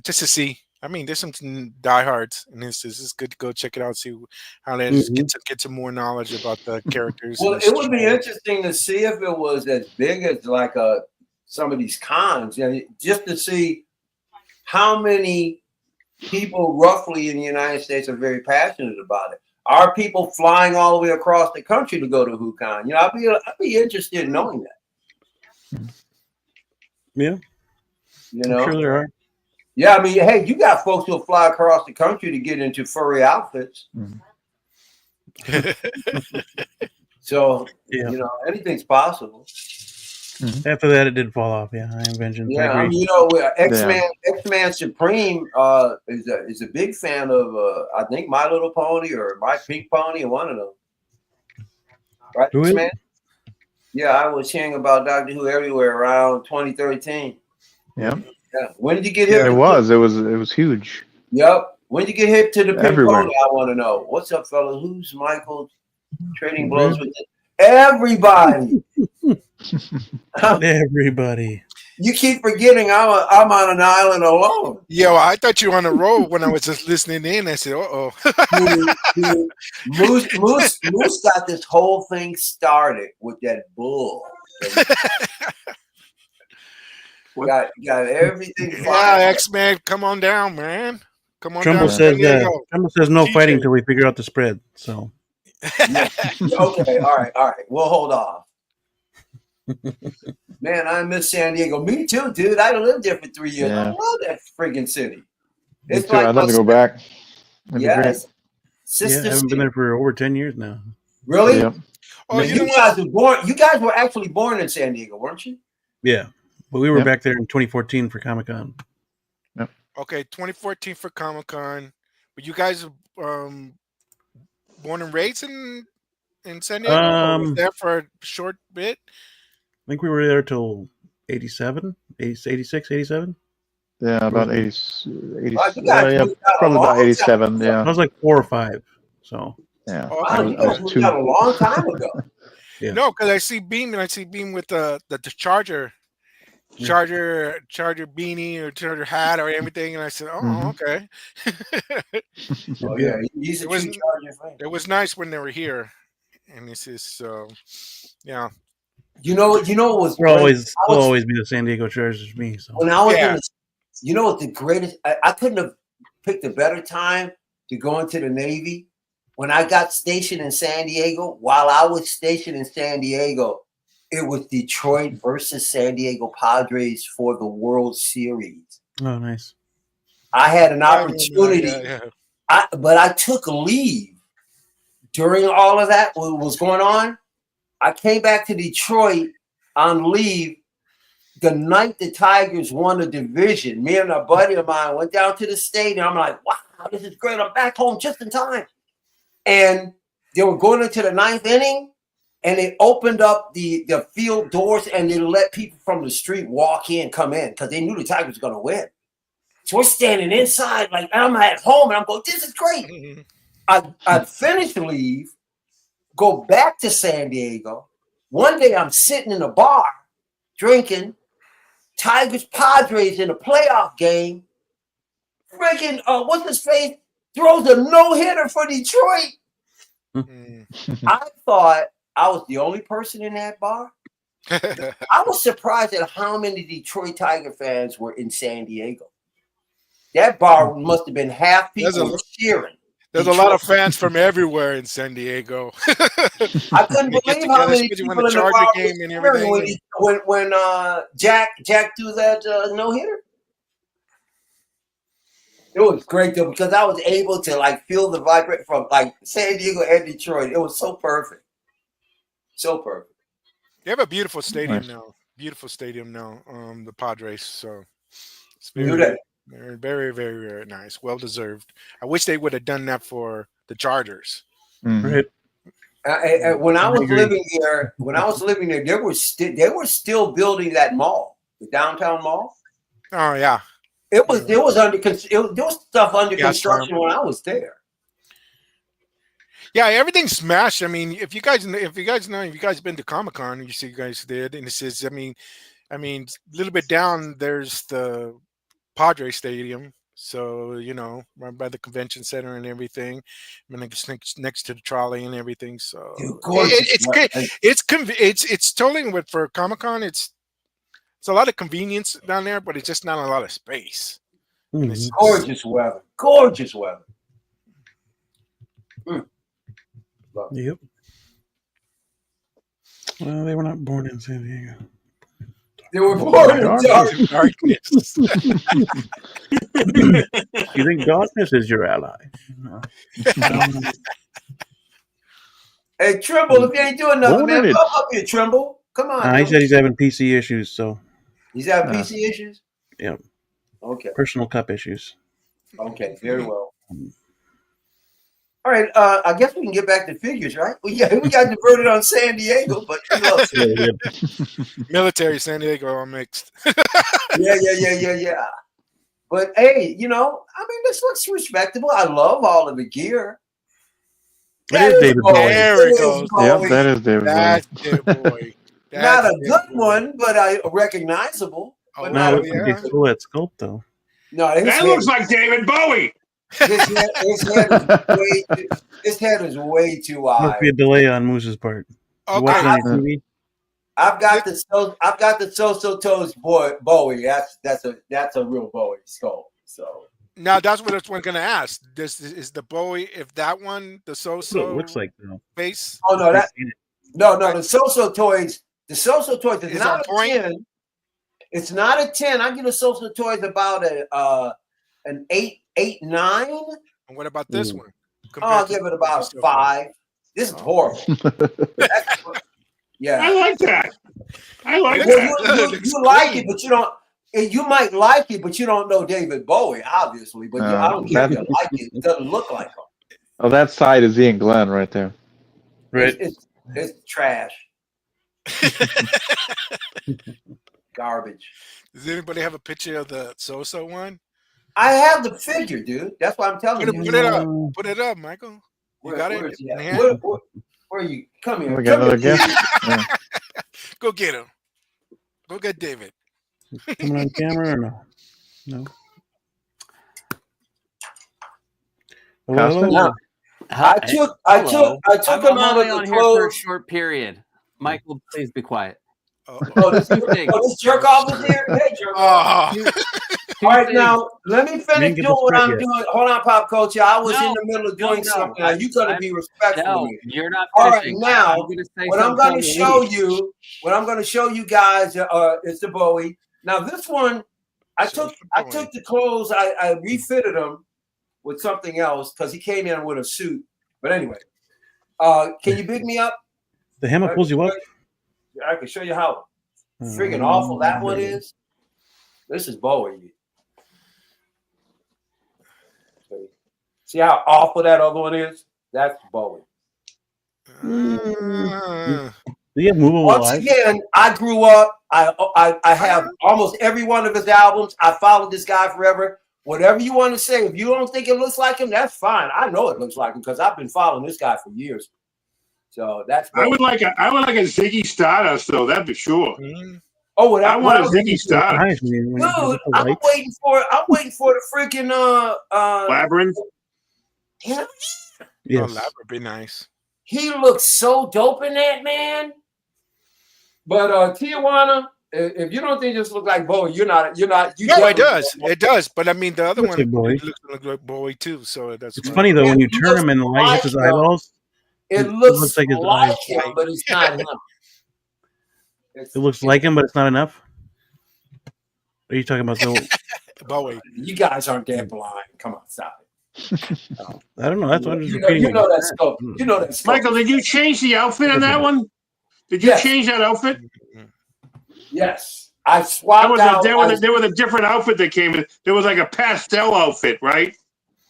just to see. I mean, there's some diehards, and this is good to go check it out, see how they get some more knowledge about the characters. Well, it would be interesting to see if it was as big as like some of these cons, just to see how many people roughly in the United States are very passionate about it. Are people flying all the way across the country to go to WhoCon? I'd be interested in knowing that. Yeah, I'm sure there are. Yeah, I mean, hey, you got folks who'll fly across the country to get into furry outfits. So, anything's possible. After that, it did fall off. Yeah, I am Vengeance. Yeah, I mean, X-Man Supreme is a big fan of, I think, My Little Pony or My Pink Pony, or one of them. Right, X-Man? Yeah, I was hearing about Doctor Who everywhere around 2013. Yeah. Yeah. When did you get hip? It was huge. Yep. When did you get hip to the Pink Everywhere. Pony? I want to know. What's up, fellas? Who's Michael trading blows with it? Everybody. Everybody. You keep forgetting I'm on an island alone. Yo, I thought you were on a roll when I was just listening in. I said, Moose got this whole thing started with that bull. Got everything. Yeah, X-Man, come on down, man. Come on Trumbull down. Trumbull says no fighting until we figure out the spread. So. Yeah. Okay. All right. We'll hold off. Man, I miss San Diego. Me too, dude. I lived there for 3 years. Yeah. I love that friggin' city. It's like I'd love to go back. Yes. I haven't been there for over 10 years now. Really? Yep. Oh, you guys were born. You guys were actually born in San Diego, weren't you? Yeah, but we were back there in 2014 for Comic-Con. Yep. Okay, 2014 for Comic-Con. Were you guys born and raised in San Diego? Or was there for a short bit? I think we were there till 86, 87. Yeah, about 80 probably about 87. Yeah, I was like 4 or 5. So yeah, I was 2. A long time ago. Yeah. No, because I see Beam with the Charger beanie or Charger hat or everything, and I said, okay. It was nice when they were here, and this is yeah. You know what was we'll always be the San Diego Chargers, me. So when I was you know what the greatest, I couldn't have picked a better time to go into the Navy. When I got stationed in San Diego, while I was stationed in San Diego, it was Detroit versus San Diego Padres for the World Series. Oh, nice. I had an opportunity, but I took leave during all of that, what was going on. I came back to Detroit on leave the night the Tigers won the division. Me and a buddy of mine went down to the stadium. I'm like, wow, this is great. I'm back home just in time. And they were going into the 9th inning, and they opened up the field doors, and they let people from the street come in, because they knew the Tigers were going to win. So we're standing inside, like I'm at home, and I'm going, this is great. I'd finish leave, go back to San Diego. One day I'm sitting in a bar drinking. Tigers Padres in a playoff game. Freaking what's his face throws a no-hitter for Detroit. I thought I was the only person in that bar. I was surprised at how many Detroit Tiger fans were in San Diego. That bar must have been half people cheering. There's a lot of fans from everywhere in San Diego. I couldn't believe how many people in the bar game and everything. When Jack threw that no hitter. It was great though because I was able to like feel the vibrate from like San Diego and Detroit. It was so perfect, so perfect. They have a beautiful stadium now. Beautiful stadium now. The Padres. So it's very, very, very nice. Well deserved. I wish they would have done that for the Chargers. Right. When I was living there, they were still building that mall, the downtown mall. Oh yeah. There was stuff under construction when I was there. Yeah, everything's smashed. I mean, if you guys been to Comic-Con, you see you guys did, and it says, I mean, a little bit down there's the Padre Stadium, so right by the convention center and everything. I mean, it's next to the trolley and everything. So it's totally for Comic-Con. It's a lot of convenience down there, but it's just not a lot of space. Mm-hmm. It's gorgeous weather. Gorgeous weather. Yep. Well, they were not born in San Diego. They were born in darkness. You think darkness is your ally? No. Hey, Trimble, if you ain't doing nothing, man, come up here, Trimble. Come on. He said he's having PC issues, so. He's having PC issues? Yeah. Okay. Personal cup issues. Okay, very well. All right, I guess we can get back to figures, right? We got diverted on San Diego, but military San Diego all mixed. Yeah. But hey, this looks respectable. I love all of the gear. That is David Bowie. There it goes. Yep, that is David Bowie. That's David Bowie. Not a good one, but recognizable. But no, it's like a silhouette sculpt, though. No, that looks like David Bowie. His head is way too high. Must be a delay on Moose's part. Okay. I've got the so toes Bowie. That's a real Bowie skull. So now that's what I was going to ask. This is the Bowie. If that one, the so looks like base. Oh no, no. The so toys. The so toys is not a 10. It's not a 10. I give the so toys about an 8, 9. And what about this one? I'll give it about a 5. This is horrible. Yeah, I like that. You like it, but you don't. You might like it, but you don't know David Bowie, obviously. But I don't care if you like it. It doesn't look like him. Oh, that side is Ian Glenn right there. Right. It's trash. Garbage. Does anybody have a picture of the so one? I have the figure, dude. That's why I'm telling you. Put it up. Put it up, Michael. You got it? Where are you? Come here. We got another guest. Yeah. Go get him. Go get David. Coming on camera or no? No. No. I took him out of the here for a short period. Michael, please be quiet. This jerk off is here. Hey, jerk off. All right, now let me finish doing what I'm doing. Hold on, Pop Culture. I was in the middle of doing something. Now you got to be respectful to me. You're not. All right, now what I'm going to show you guys is the Bowie. Now this one, I took the clothes. I refitted them with something else because he came in with a suit. But anyway, can you big me up? The hammer pulls you up. I can show you how friggin' awful that one is. This is Bowie. See how awful that other one is? That's Bowie. Do you have movable Once eyes? again, I grew up. I have almost every one of his albums. I followed this guy forever. Whatever you want to say, if you don't think it looks like him, that's fine. I know it looks like him because I've been following this guy for years. So that's. I would like a Ziggy Stardust though. That'd be sure. Oh, I want a Ziggy Stardust. Dude, I'm waiting for the freaking Labyrinth. Yeah. Yes. Oh, that would be nice. He looks so dope in that, man. But Tijuana, If you don't think this looks like Bowie, you're not. You No, it does. It does. But I mean, the other Looks one like Bowie. looks like Bowie too. So that's It's funny though when you turn him and the light hits his eyeballs. It looks like his like eyes. him, but it's not him. It looks like him, but it's not enough. Are you talking about the Bowie? You guys aren't that blind. Come on, stop it. I don't know. That's what I'm just You repeating. know that scope. You know that scope. Michael, did you change the outfit on that one? Did you change that outfit? Yes, I swapped out. There was a different outfit that came in. There was like a pastel outfit, right?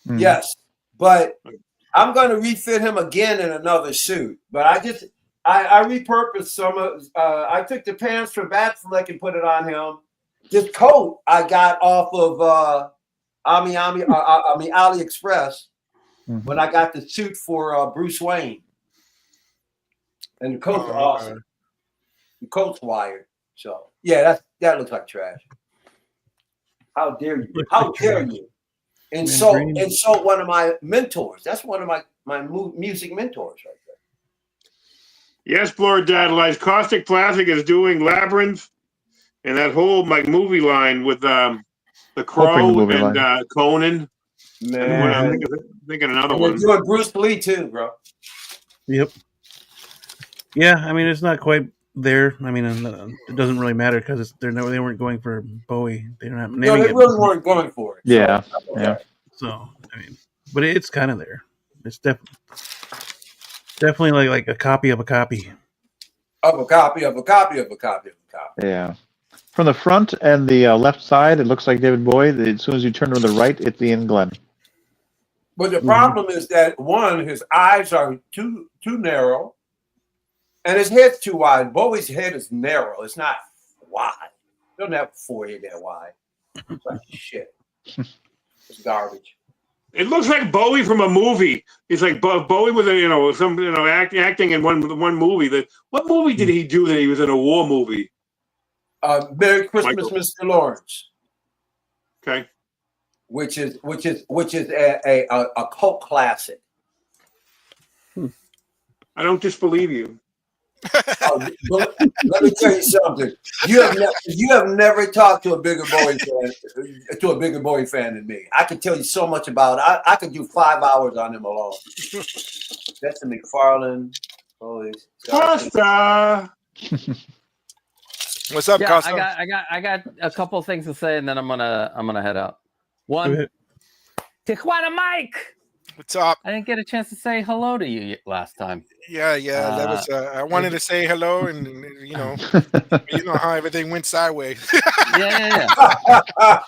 Yes, but I'm going to refit him again in another suit. But I repurposed some of. I took the pants from Batfleck and put it on him. This coat I got off of AliExpress when I got the suit for Bruce Wayne, and the coat's awesome. The coat's wired, so yeah, that looks like trash. How dare you? How dare you? Insult one of my mentors. That's one of my music mentors right there. Yes, Blur Dadlize. Caustic Plastic is doing Labyrinth and that whole movie line with the Crow and Conan. Man, I'm thinking another one. They're doing Bruce Lee too, bro. Yep. Yeah, I mean it's not quite there. I mean it doesn't really matter because they weren't going for Bowie. They don't have naming they really weren't going for it. Yeah, so, yeah. So I mean, but it's kind of there. It's definitely like a copy of a copy. Of a copy of a copy of a copy of a copy. Yeah. From the front and the left side, it looks like David Bowie. As soon as you turn to the right, it's Ian Glenn. But the problem is that one, his eyes are too narrow, and his head's too wide. Bowie's head is narrow; it's not wide. He doesn't have a forehead that wide. It's like shit. It's garbage. It looks like Bowie from a movie. It's like Bowie with acting in one movie. What movie did he do that he was in a war movie? Merry Christmas, Mr. Lawrence. Okay. Which is a cult classic. I don't disbelieve you. Let me tell you something. You have never talked to a bigger Bowie fan than me. I can tell you so much about it. I could do 5 hours on him alone. That's the McFarlane. Costa. What's up, Costa? I got a couple things to say, and then I'm gonna head out. One, Tijuana Mike. What's up? I didn't get a chance to say hello to you last time. Yeah. That was. I wanted to say hello, and you know how everything went sideways. Yeah.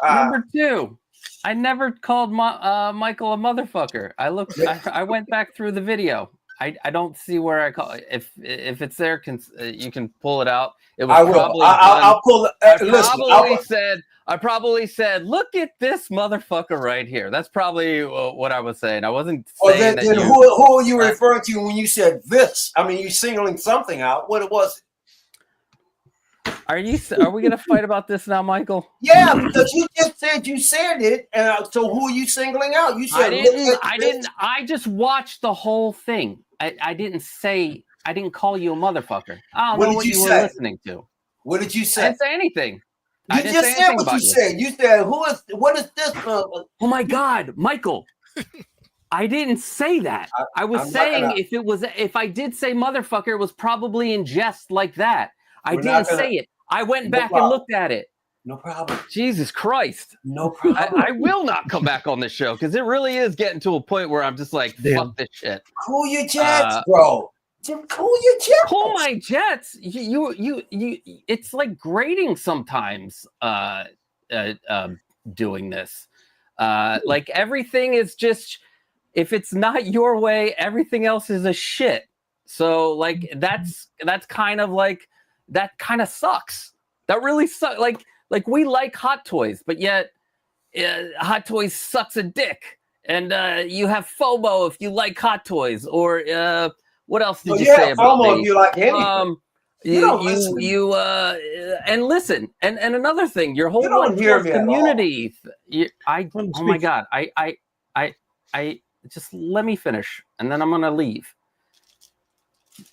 Number two, I never called Michael a motherfucker. I went back through the video. I don't see where I call it. If it's there, you can pull it out. It was I'll pull it. I probably said, look at this motherfucker right here. That's probably what I was saying. I wasn't saying that. Who are you referring to when you said this? I mean, you're singling something out. What it was? Are we gonna fight about this now, Michael? Yeah, because you just said you said it, and so who are you singling out? You said I didn't. I just watched the whole thing. I didn't call you a motherfucker. I don't know what you were listening to. What did you say? I didn't say anything. You just said what you said. You said, what is this? Oh my God, Michael. I didn't say that. I was saying if I did say motherfucker, it was probably in jest like that. I didn't say it. I went back and looked at it. No problem. Jesus Christ. No problem. I will not come back on this show because it really is getting to a point where I'm just like, fuck this shit. Cool your jets, bro. Cool your jets. Cool my jets. You. It's like grading sometimes. Doing this, like everything is just. If it's not your way, everything else is a shit. So like that's kind of like that kind of sucks. That really sucks. Like we like Hot Toys, but yet Hot Toys sucks a dick. And you have FOMO if you like Hot Toys, or what else did you say about FOMO me? if you like anything. And listen, and another thing, your whole community. Oh my God, I just let me finish, and then I'm gonna leave.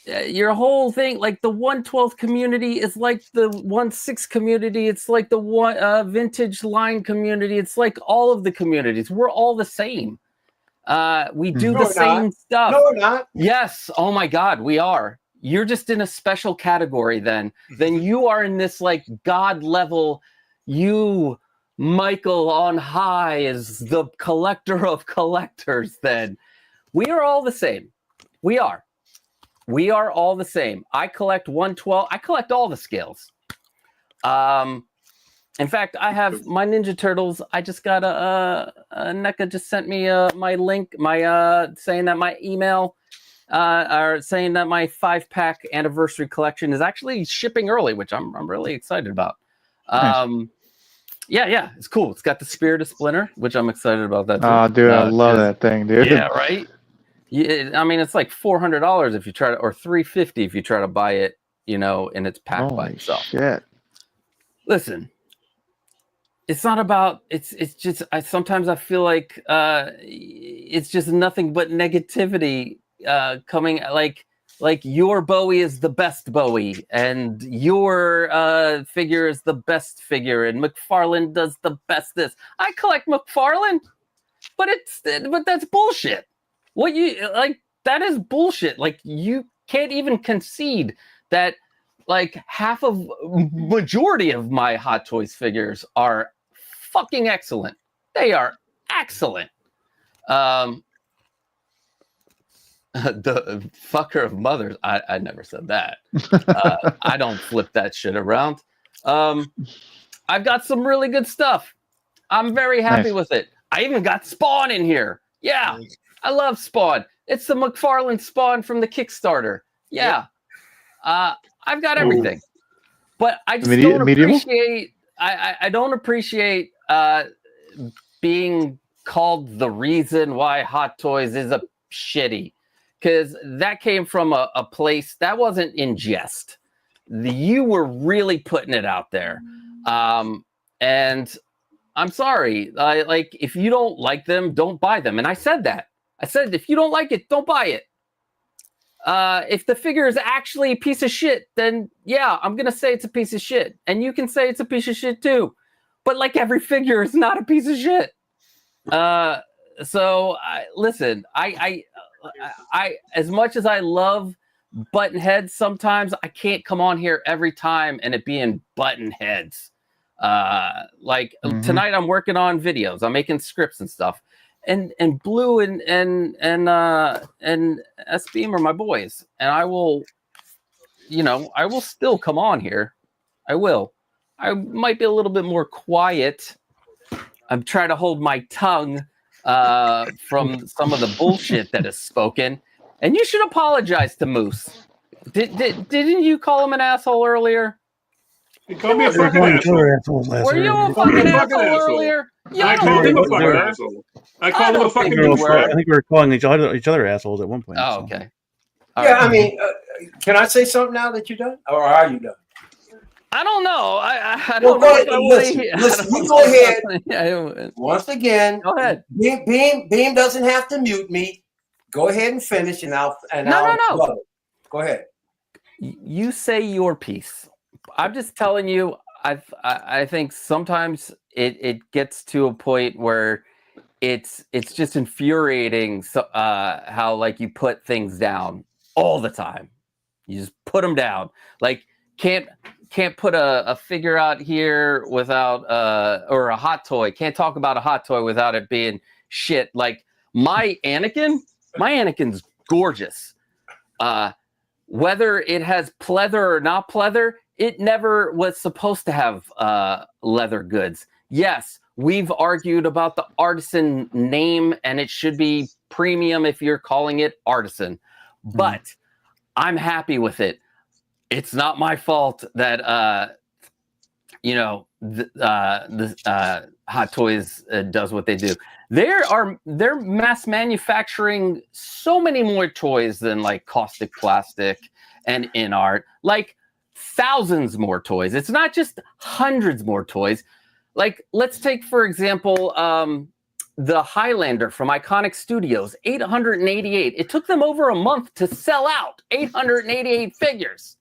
your whole thing, like the 1/12 community is like the 1/6 community. It's like the one vintage line community. It's like all of the communities. We're all the same. We do the same stuff. No, we're not. Yes. Oh my God, we are. You're just in a special category then. Then you are in this like God level. You, Michael on high, is the collector of collectors then. We are all the same. We are. We are all the same. I collect 1/12. I collect all the scales. In fact, I have my Ninja Turtles. I just got NECA just sent me my link, saying that my email, or saying that my 5-pack anniversary collection is actually shipping early, which I'm really excited about. Nice. Yeah, it's cool. It's got the Spirit of Splinter, which I'm excited about that too. Oh, dude, I love that thing, dude. Yeah, right. I mean, it's like $400 if you try to, or $350 if you try to buy it, in its pack by itself. Shit. Listen, it's not about. It's just. Sometimes I feel like it's just nothing but negativity coming. Like your Bowie is the best Bowie, and your figure is the best figure, and McFarlane does the best this. I collect McFarlane, but that's bullshit. What you like? That is bullshit. Like you can't even concede that. Like majority of my Hot Toys figures are fucking excellent. They are excellent. The fucker of mothers. I never said that. I don't flip that shit around. I've got some really good stuff. I'm very happy with it. I even got Spawn in here. Yeah, I love Spawn. It's the McFarlane Spawn from the Kickstarter. Yeah. I've got everything, but I just don't appreciate. I don't appreciate being called the reason why Hot Toys is a shitty, because that came from a place that wasn't in jest. You were really putting it out there, and I'm sorry. Like if you don't like them, don't buy them. And I said that. I said if you don't like it, don't buy it. If the figure is actually a piece of shit, then yeah, I'm gonna say it's a piece of shit, and you can say it's a piece of shit too. But like every figure is not a piece of shit. So listen, I as much as I love button heads, sometimes I can't come on here every time and it being button heads. Tonight I'm working on videos. I'm making scripts and stuff. And Blue and S-Beam are my boys, and I will still come on here. I will. I might be a little bit more quiet. I'm trying to hold my tongue from some of the bullshit that is spoken. And you should apologize to Moose. Didn't you call him an asshole earlier? You called me a fucking asshole. Were you a fucking asshole earlier? I called him a fucking asshole. I called him a fucking douchebag. I think we were calling each other assholes at one point. Oh, okay. Yeah, I mean, can I say something now that you're done, or are you done? I don't know. I don't know. Listen, you go ahead. Once again, go ahead. Beam doesn't have to mute me. Go ahead and finish, and I'll. No. Go ahead. You say your piece. I'm just telling you. I think sometimes it gets to a point where it's just infuriating. So how like you put things down all the time. You just put them down. Like can't put a figure out here without or a hot toy. Can't talk about a hot toy without it being shit. Like my Anakin's gorgeous. Whether it has pleather or not pleather, it never was supposed to have leather goods. Yes, we've argued about the artisan name, and it should be premium if you're calling it artisan. But I'm happy with it. It's not my fault that Hot Toys does what they do. They're mass manufacturing so many more toys than like Caustic Plastic and InArt. Like thousands more toys. It's not just hundreds more toys. Like let's take for example the Highlander from Iconic Studios, 888. It took them over a month to sell out 888 figures.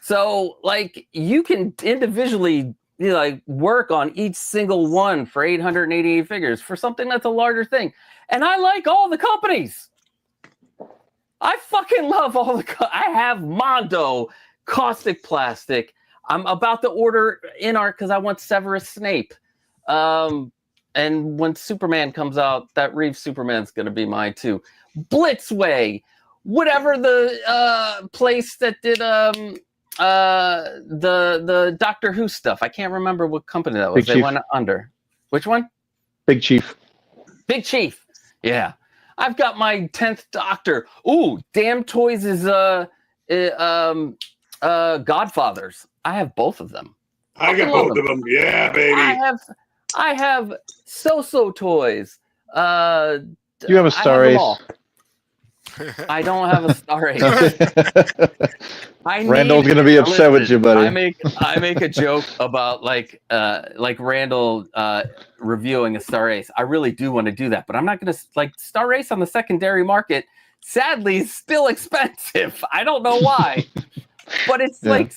So, like, you can individually like work on each single one for 888 figures for something that's a larger thing. And I like all the companies. I fucking love all the. I have Mondo, Caustic Plastic. I'm about to order InArt because I want Severus Snape. And when Superman comes out, that Reeves Superman's going to be mine too. Blitzway, whatever the place that did the Doctor Who stuff. I can't remember what company that was. They went under. Which one? Big Chief. Big Chief. Yeah. I've got my 10th Doctor. Ooh, Damn Toys is Godfathers. I have both of them. I got both of them. Yeah, baby. I have So Toys. You have a Star Ace. I don't have a Star Ace. Randall's gonna be upset with you, buddy. I make a joke about like Randall reviewing a Star Ace. I really do want to do that, but I'm not gonna like Star Ace on the secondary market. Sadly, is still expensive. I don't know why, but it's like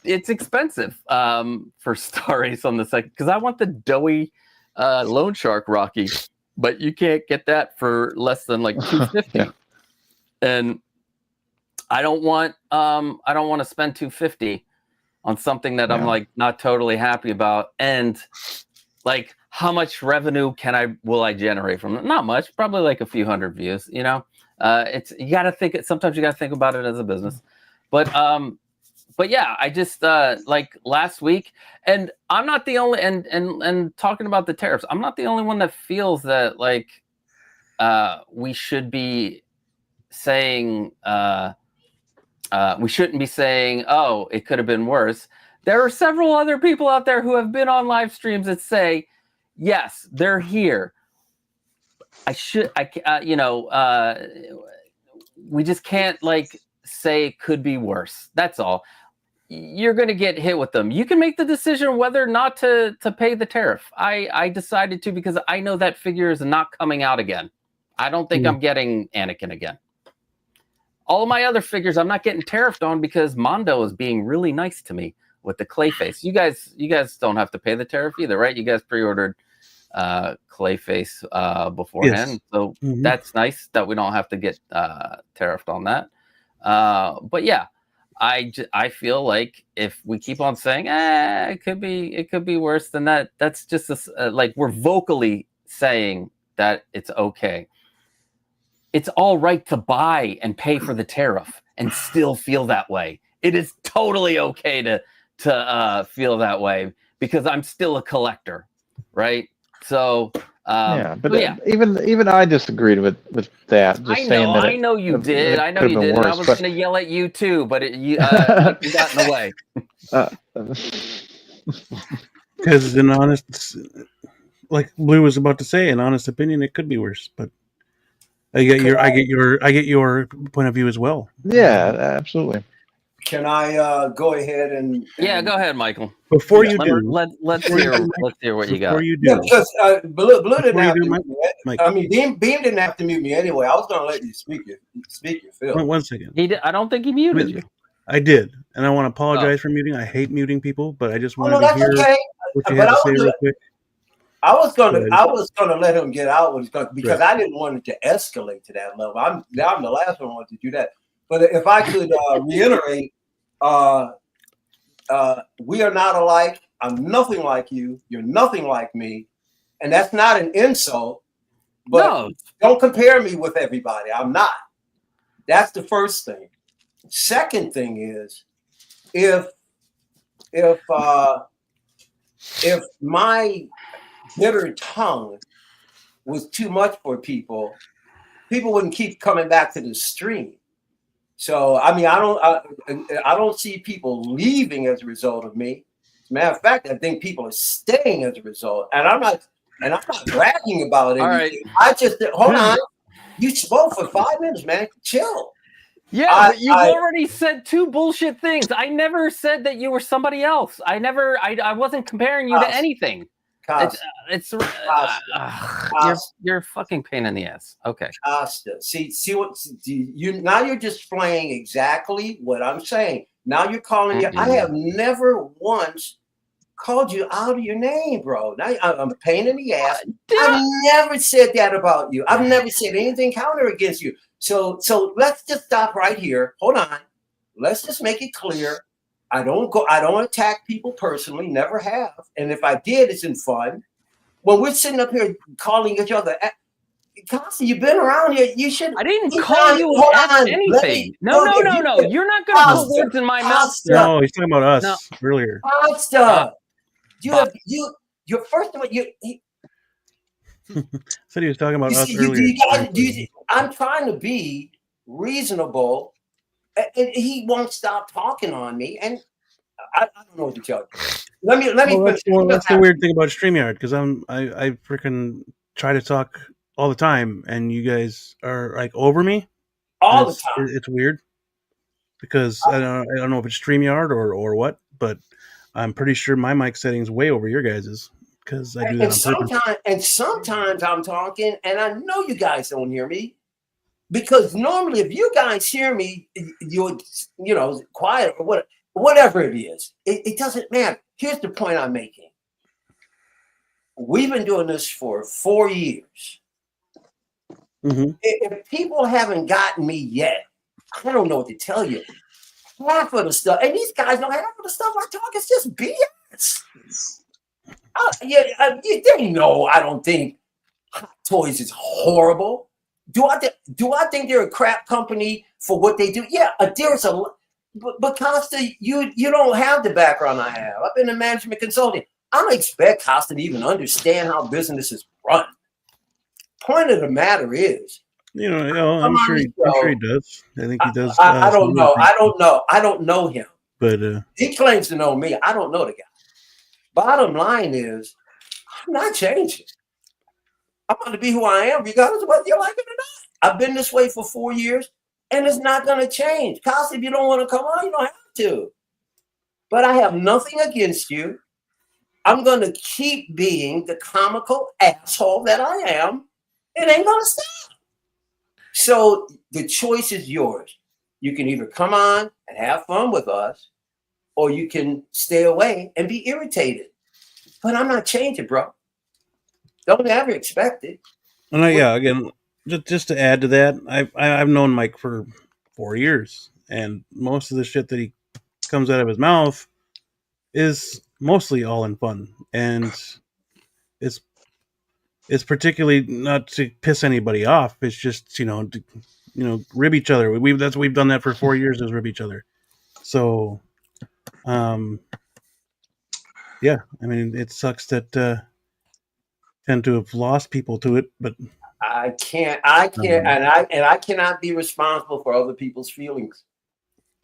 it's expensive for Star Ace on the second because I want the doughy Loan Shark Rocky, but you can't get that for less than like $250. And I don't want to spend $250 on something that I'm like not totally happy about. And like, how much revenue will I generate from it? Not much, probably like a few hundred views. You know, you got to think. Sometimes you got to think about it as a business. But yeah, I just like last week, and I'm not the only. And talking about the tariffs, I'm not the only one that feels that like we should be saying we shouldn't be saying, oh, it could have been worse. There are several other people out there who have been on live streams that say, yes, they're here. We just can't like say it could be worse. That's all. You're going to get hit with them. You can make the decision whether or not to pay the tariff. I decided to because I know that figure is not coming out again. I don't think I'm getting Anakin again. All of my other figures, I'm not getting tariffed on because Mondo is being really nice to me with the Clayface. You guys don't have to pay the tariff either, right? You guys pre-ordered Clayface beforehand, yes. So that's nice that we don't have to get tariffed on that. But yeah, I feel like if we keep on saying, it could be worse than that. That's just like we're vocally saying that it's okay. It's all right to buy and pay for the tariff and still feel that way. It is totally okay to feel that way because I'm still a collector, right? So even I disagreed with that. I know you did. I know you did. And I was going to yell at you too, but you got in the way. Because an honest, like Blue was about to say, an honest opinion, it could be worse, but. I get your point of view as well. Yeah, absolutely. Can I go ahead and go ahead, Michael. Before you do, let's hear what you got. Before you do, because Blue didn't have to mute me. I mean, Beam didn't have to mute me anyway. I was going to let you speak your Phil. One second. I don't think he muted you. I did, and I want to apologize for muting. I hate muting people, but I just wanted to hear what you had to say real quick. I was gonna let him get out because I didn't want it to escalate to that level. I'm the last one to do that. But if I could reiterate, we are not alike. I'm nothing like you. You're nothing like me, and that's not an insult. But don't compare me with everybody. I'm not. That's the first thing. Second thing is, if my bitter tongue was too much for people wouldn't keep coming back to the stream. So I mean, I don't see people leaving as a result of me. As a matter of fact, I think people are staying as a result. And I'm not bragging about it. Right. I just hold on. You spoke for 5 minutes, man. Chill. Yeah, but you've already said 2 bullshit things. I never said that you were somebody else. I wasn't comparing you to anything. You're a fucking pain in the ass. Okay. Costa. See what you now you're just playing exactly what I'm saying. Now you're calling you. I have never once called you out of your name, bro. Now I'm a pain in the ass. I've never said that about you. I've never said anything counter against you. So let's just stop right here. Hold on. Let's just make it clear. I don't attack people personally, never have. And if I did, it's in fun. When we're sitting up here calling each other, Costa, you've been around here. You should. I didn't call you anything. No. You're not going to put words in my mouth. No, he's talking about us earlier. Costa, you're first of all, said he was talking about us earlier. I'm trying to be reasonable. And he won't stop talking on me, and I don't know what to tell you. Let me. That's the weird thing about StreamYard, because I freaking try to talk all the time, and you guys are like over me all the time. It's weird because I don't know if it's StreamYard or what, but I'm pretty sure my mic setting's way over your guys's because I do that on purpose. And sometimes I'm talking, and I know you guys don't hear me. Because normally, if you guys hear me, you're quiet or whatever it is. It doesn't matter. Here's the point I'm making. We've been doing this for 4 years. Mm-hmm. If people haven't gotten me yet, I don't know what to tell you. Half of the stuff, and these guys know half of the stuff I talk is just BS. They know I don't think Hot Toys is horrible. Do I think they're a crap company for what they do? Yeah, there's a, but Costa, you don't have the background I have. I've been in management consulting. I don't expect Costa to even understand how business is run. Point of the matter is, I'm sure he does. I think he does. I don't know. I don't know him. But he claims to know me. I don't know the guy. Bottom line is, I'm not changing. I'm going to be who I am, regardless of whether you like it or not. I've been this way for 4 years, and it's not going to change. Costa, if you don't want to come on, you don't have to. But I have nothing against you. I'm going to keep being the comical asshole that I am. It ain't going to stop. So the choice is yours. You can either come on and have fun with us, or you can stay away and be irritated. But I'm not changing, bro. Don't ever expect it. And again, just to add to that, I've known Mike for 4 years, and most of the shit that he comes out of his mouth is mostly all in fun, and it's particularly not to piss anybody off. It's just to rib each other. We've done that for 4 years, is rib each other. So, yeah, I mean, it sucks that. Tend to have lost people to it, but I can't, and I cannot be responsible for other people's feelings.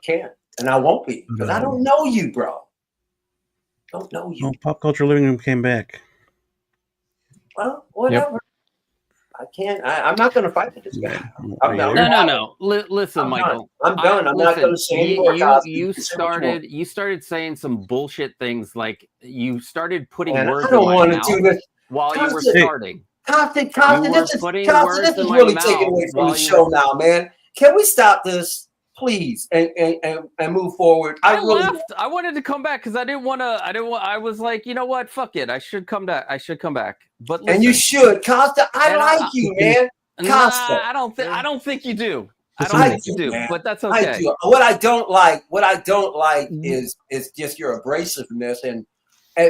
Can't, and I won't be, because I don't know you, bro. Don't know you. Well, Pop Culture Living Room came back. Well, whatever. Yep. I can't. I'm not going to fight with this guy. No. Listen, Michael. I'm done. I'm not going to say any more. You started saying some bullshit things, like you started putting words. I don't want to do this. While you were starting. Constant, this is really taken away from the show now, man. Can we stop this, please, and move forward? I left. I wanted to come back because I didn't want to. I was like, you know what? Fuck it. I should come back. But listen, and you should, Costa. I like you, man. Costa. I don't think you do. I don't think you do. Man. But that's okay. I do. What I don't like is just your abrasiveness and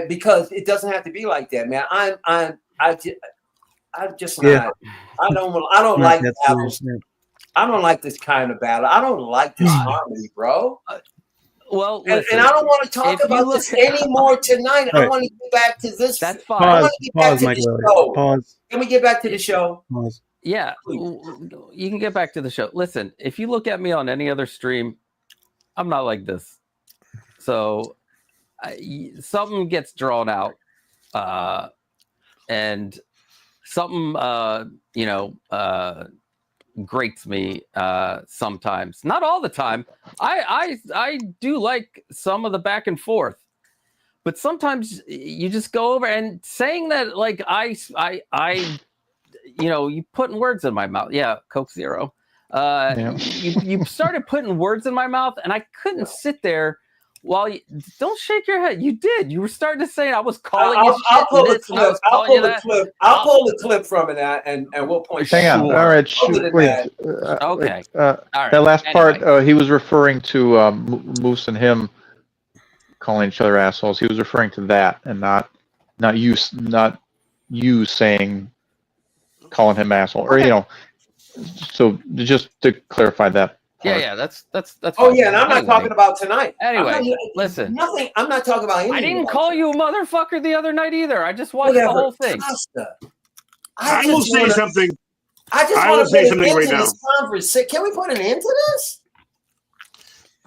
because it doesn't have to be like that, man. I'm just not. I don't like battles. I don't like this kind of battle. I don't like this harmony, bro. Well, and I don't want to talk about this anymore tonight. I want to get back to this. That's fine. Pause, Michael. Pause. Can we get back to the show? Pause. Yeah, you can get back to the show. Listen, if you look at me on any other stream, I'm not like this. So something gets drawn out, and something grates me sometimes. Not all the time. I do like some of the back and forth, But sometimes you just go over and saying that, like, you putting words in my mouth. Yeah, Coke Zero. You started putting words in my mouth, and I couldn't sit there while you don't shake your head. You did. You were starting to say I was calling you shit. I'll pull the clip. I'll pull the clip from it, and we'll point. Hang on. All right. Okay. All right. That last part, he was referring to Moose and him calling each other assholes. He was referring to that, and not you saying calling him asshole, or So just to clarify that. Yeah, that's. Oh yeah, and I'm not talking about tonight. Anyway, listen. Nothing. I'm not talking about anything. I didn't call you a motherfucker the other night either. I just watched the whole thing. I will say something. I just want to say something right now. Can we put an end to this?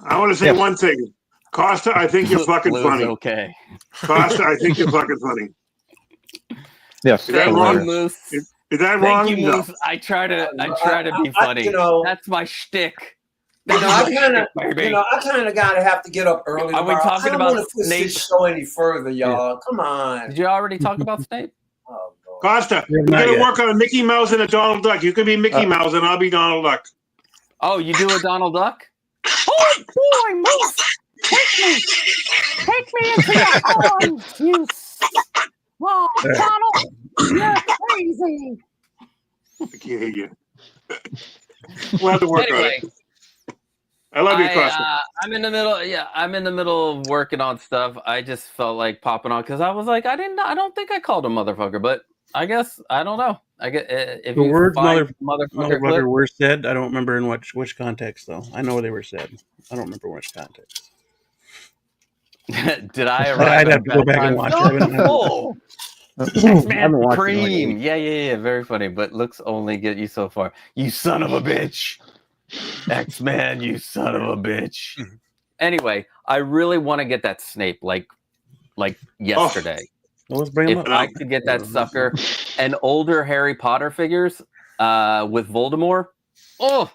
I want to say one thing. Costa, I think you're fucking funny. Okay. Costa, I think you're fucking funny. Yes. Is that wrong? Is that wrong? Thank you, Moose. I try to be funny. That's my shtick. I kind of gotta have to get up early. Are we talking about Snape? This show any further, y'all? Come on. Did you already talk about Snape? Oh, Costa, we're gonna work on a Mickey Mouse and a Donald Duck. You can be Mickey Mouse and I'll be Donald Duck. Oh, you do a Donald Duck? Oh boy, Moose! Take me into your arms, you. Whoa, Donald, you're crazy. I can't hear you. We'll have to work on it. I love you, Costa. I'm in the middle. Yeah, I'm in the middle of working on stuff. I just felt like popping on because I was like, I don't think I called him motherfucker, but I guess I don't know. I get if the words motherfucker were said. I don't remember in which context though. I know they were said. I don't remember which context. Did I? I'd have to go back and watch it. X-Man Supreme. Yeah. Very funny, but looks only get you so far. You son of a bitch. X-Man, you son of a bitch. Anyway, I really want to get that Snape like yesterday. Let's bring him if up. I could get that sucker and older Harry Potter figures with Voldemort. Oh,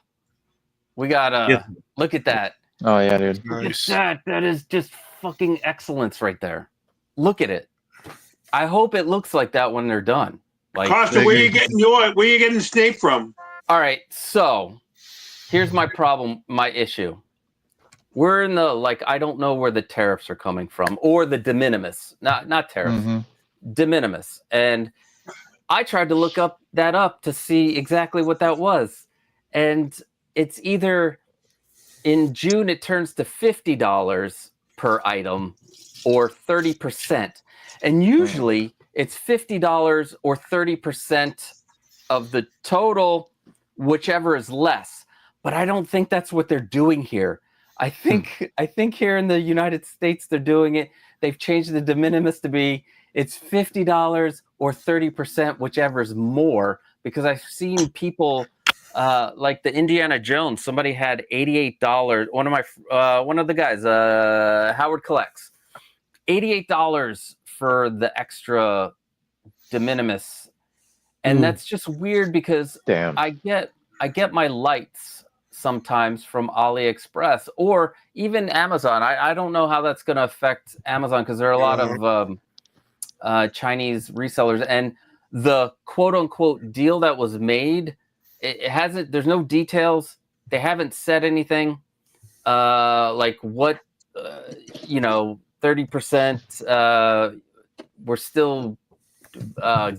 we gotta look at that. Oh yeah, dude. Nice. That is just fucking excellence right there. Look at it. I hope it looks like that when they're done. Like, Costa, where you getting Snape from? All right, so here's my problem, my issue. We're in the I don't know where the tariffs are coming from, or the de minimis, not tariffs, de minimis. And I tried to look that up to see exactly what that was, and it's either in June it turns to $50 per item, or 30%, and usually it's $50 or 30% of the total, whichever is less. But I don't think that's what they're doing here. I think here in the United States they're doing it. They've changed the de minimis to be it's $50 or 30%, whichever is more. Because I've seen people like the Indiana Jones. Somebody had $88. One of the guys, Howard Collects, $88 for the extra de minimis, and that's just weird because I get my lights sometimes from AliExpress or even Amazon. I don't know how that's going to affect Amazon because there are a lot of Chinese resellers, and the quote unquote deal that was made, it hasn't. There's no details. They haven't said anything like what 30%. We're still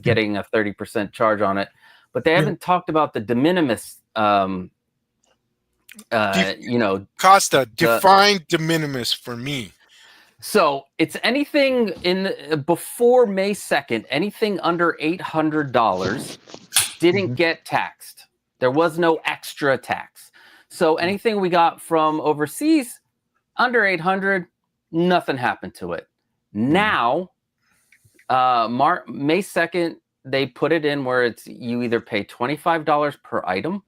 getting a 30% charge on it, but they haven't talked about the de minimis. Costa, define de minimis for me. So it's anything before May 2nd, anything under $800 didn't get taxed. There was no extra tax. So anything we got from overseas under 800, nothing happened to it. Now, May 2nd, they put it in where it's you either pay $25 per item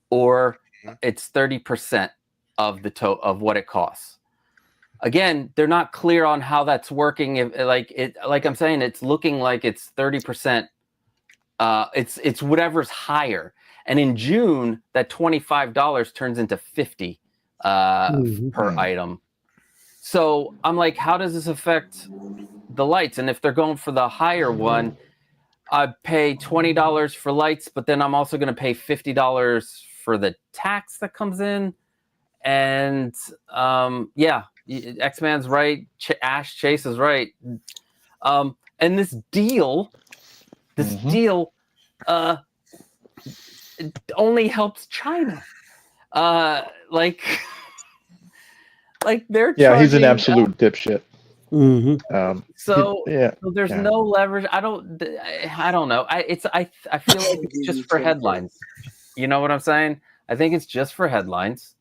or it's 30% of of what it costs. Again, they're not clear on how that's working. Like I'm saying, it's looking like it's 30%. It's whatever's higher. And in June, that $25 turns into $50 per item. So I'm like, how does this affect the lights? And if they're going for the higher one, I pay $20 for lights, but then I'm also going to pay $50 for the tax that comes in. And yeah, X-Man's right. Ash Chase is right. And this deal it only helps China. Like they're Yeah, he's an charging, absolute dipshit. So yeah, there's no leverage. I don't know. I feel like it's just for headlines. You know what I'm saying? I think it's just for headlines,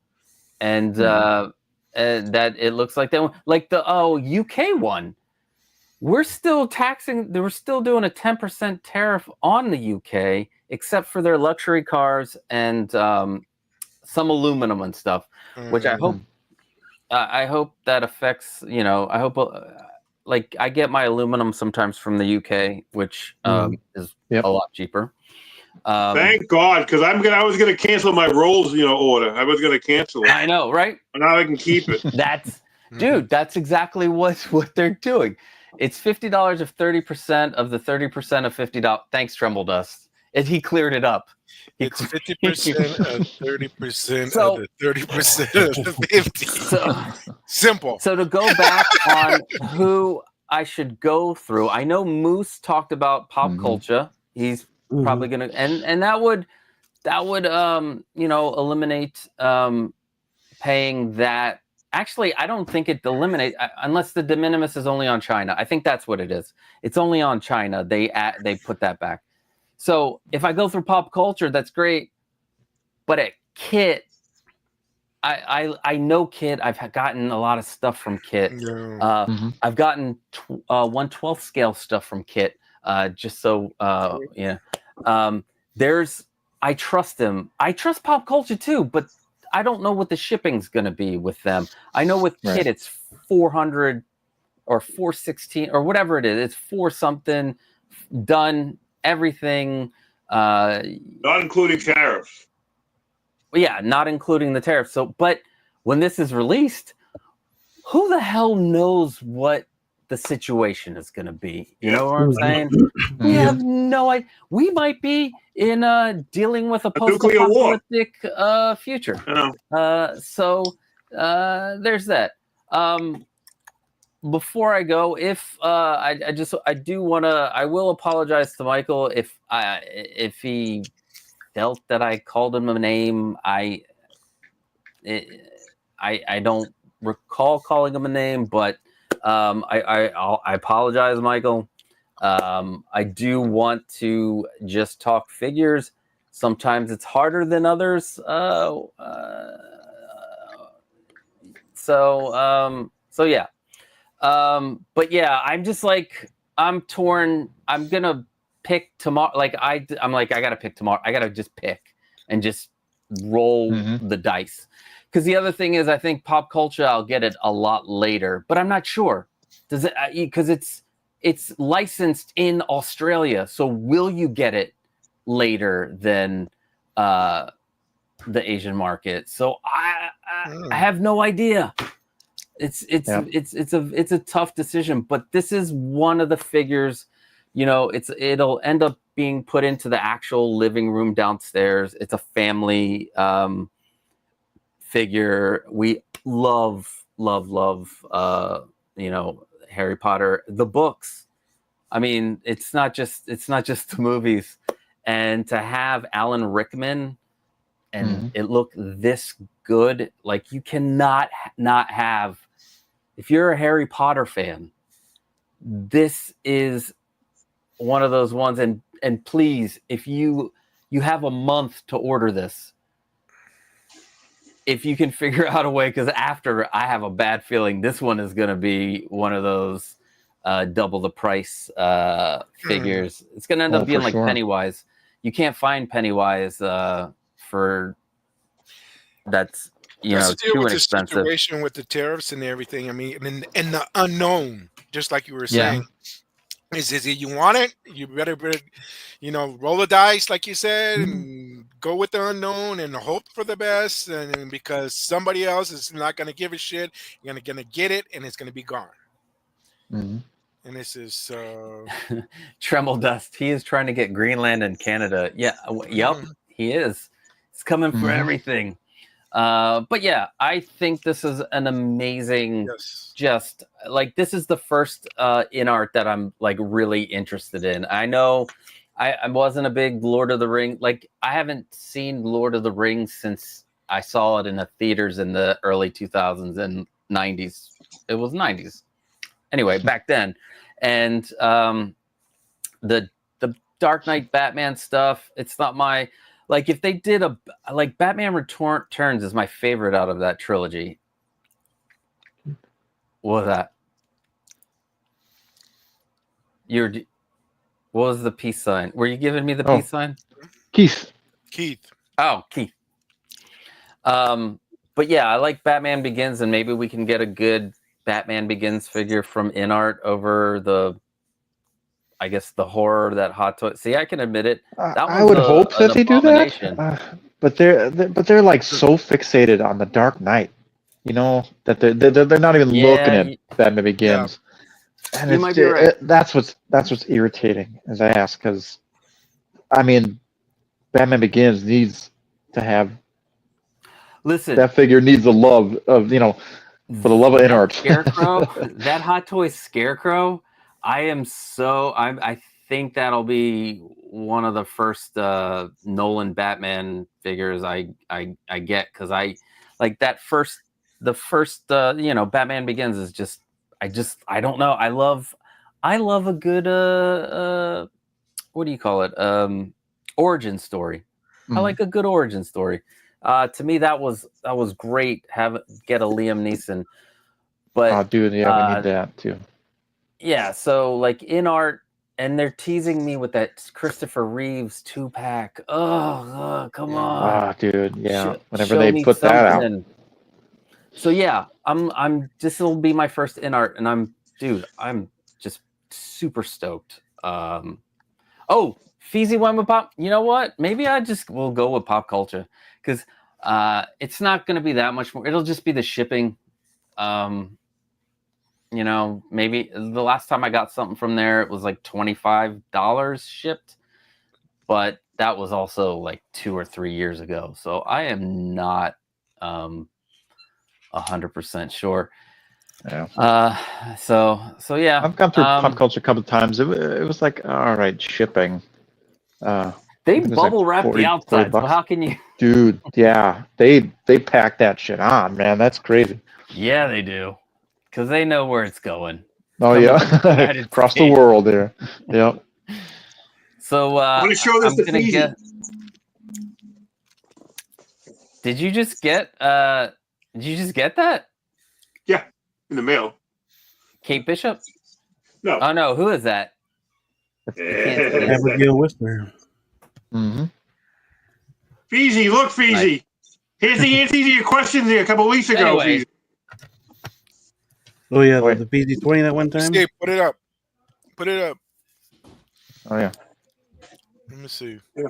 and that it looks like that one, like the UK one. We're still taxing. We're still doing a 10% tariff on the UK, except for their luxury cars and some aluminum and stuff, which I hope. I hope that affects. I hope. Like I get my aluminum sometimes from the UK, which is a lot cheaper. Thank God, because I was gonna cancel my Rolls, order. I was gonna cancel it. I know, right? And now I can keep it. Dude, that's exactly what they're doing. It's $50 of 30% of the 30% of $50. Thanks, Tremble Dust. And he cleared it up. It's 50% of 30% of the 30% of the 50. Simple. So to go back on who I should go through, I know Moose talked about pop culture. He's probably gonna, and that would eliminate paying that. Actually, I don't think it eliminates unless the de minimis is only on China. I think that's what it is. It's only on China. They put that back. So if I go through pop culture, that's great. But at Kit, I know Kit. I've gotten a lot of stuff from Kit. I've gotten 1/12 scale stuff from Kit. Just so yeah. I trust him. I trust pop culture too, but I don't know what the shipping's going to be with them. I know with Kit it's 400 or 416 or whatever it is. It's 4 something done everything. Not including tariffs. Yeah, not including the tariffs. So, but when this is released, who the hell knows what the situation is going to be? You know what I'm saying? We have no idea. We might be in dealing with a post-apocalyptic future. So there's that. Before I go, if I will apologize to Michael if he felt that I called him a name. I don't recall calling him a name, but I apologize, Michael. I do want to just talk figures. Sometimes it's harder than others. So yeah. But yeah, I'm just like, I'm torn. I'm gonna pick tomorrow. I'm like, I gotta pick tomorrow. I gotta just pick and just roll the dice. Because the other thing is, I think pop culture, I'll get it a lot later, but I'm not sure. Does it? Because it's licensed in Australia, so will you get it later than the Asian market? So I have no idea. It's a tough decision, but this is one of the figures. It'll end up being put into the actual living room downstairs. It's a family figure. We love Harry Potter, the books. I mean, it's not just the movies. And to have Alan Rickman and it look this good, like you cannot not have. If you're a Harry Potter fan, this is one of those ones. And please, if you have a month to order this, if you can figure out a way, because after I have a bad feeling this one is going to be one of those double the price figures. It's going to end up being like Pennywise. You can't find Pennywise for that's too inexpensive. The situation with the tariffs and everything. I mean, and the unknown, just like you were saying. Is it you want it? You better, roll the dice, like you said, and go with the unknown and hope for the best. And because somebody else is not going to give a shit, you're gonna get it, and it's gonna be gone. Mm-hmm. And this is Tremble Dust. He is trying to get Greenland and Canada. Yeah, yep, he is. He's coming for everything. But yeah, I think this is an amazing. Just like this is the first in art that I'm like really interested in. I know I wasn't a big Lord of the Rings. Like I haven't seen Lord of the Rings since I saw it in the theaters in the early 2000s and 90s. It was 90s. Anyway, back then. And the Dark Knight Batman stuff, it's not my like if they did like Batman Returns is my favorite out of that trilogy. What was that? What was the peace sign? Were you giving me the peace sign? Keith. Oh, Keith. But yeah, I like Batman Begins, and maybe we can get a good Batman Begins figure from InArt over the, I guess, the horror that Hot Toys. See, I can admit it. I would hope that they do that, but they're like so fixated on the Dark Knight, that they're not even looking at Batman Begins. And you might be right. That's what's irritating, as I ask, because I mean, Batman Begins needs to have. Listen, that figure needs the love of for the love of InArt. Scarecrow, that Hot Toys Scarecrow, I think that'll be one of the first Nolan Batman figures I get, because I like that the first Batman Begins is just I don't know. I love a good what do you call it? Origin story. I like a good origin story. To me, that was great. Get a Liam Neeson, but oh, dude, yeah, we need that too. Yeah, so like InArt, and they're teasing me with that Christopher Reeves 2-pack. Oh, come on, ah, dude, yeah. Whenever they put that out. So yeah, I'm. This will be my first InArt, and I'm just super stoked. Oh, Feezy went with pop. You know what? Maybe I just will go with pop culture, because it's not going to be that much more. It'll just be the shipping. Maybe the last time I got something from there, it was like $25 shipped, but that was also like 2 or 3 years ago. So I am not 100% sure. Yeah. So yeah. I've gone through pop culture a couple of times. It was like, all right, shipping. They bubble wrap the outside. So how can you? Dude, yeah, they pack that shit on, man. That's crazy. Yeah, they do, because they know where it's going. Oh yeah, across the world there. Yep. So I'm gonna show this to Feezy. Did you just get that? Yeah, in the mail. Kate Bishop? No. Oh no, who is that? Abigail Whistler. Mm-hmm. Feezy, look, Feezy. Nice. Here's the answer to your questions a couple weeks ago, Feezy. Oh yeah, the Feezy 20 that one time. Escape, put it up. Oh yeah. Let me see. Yeah.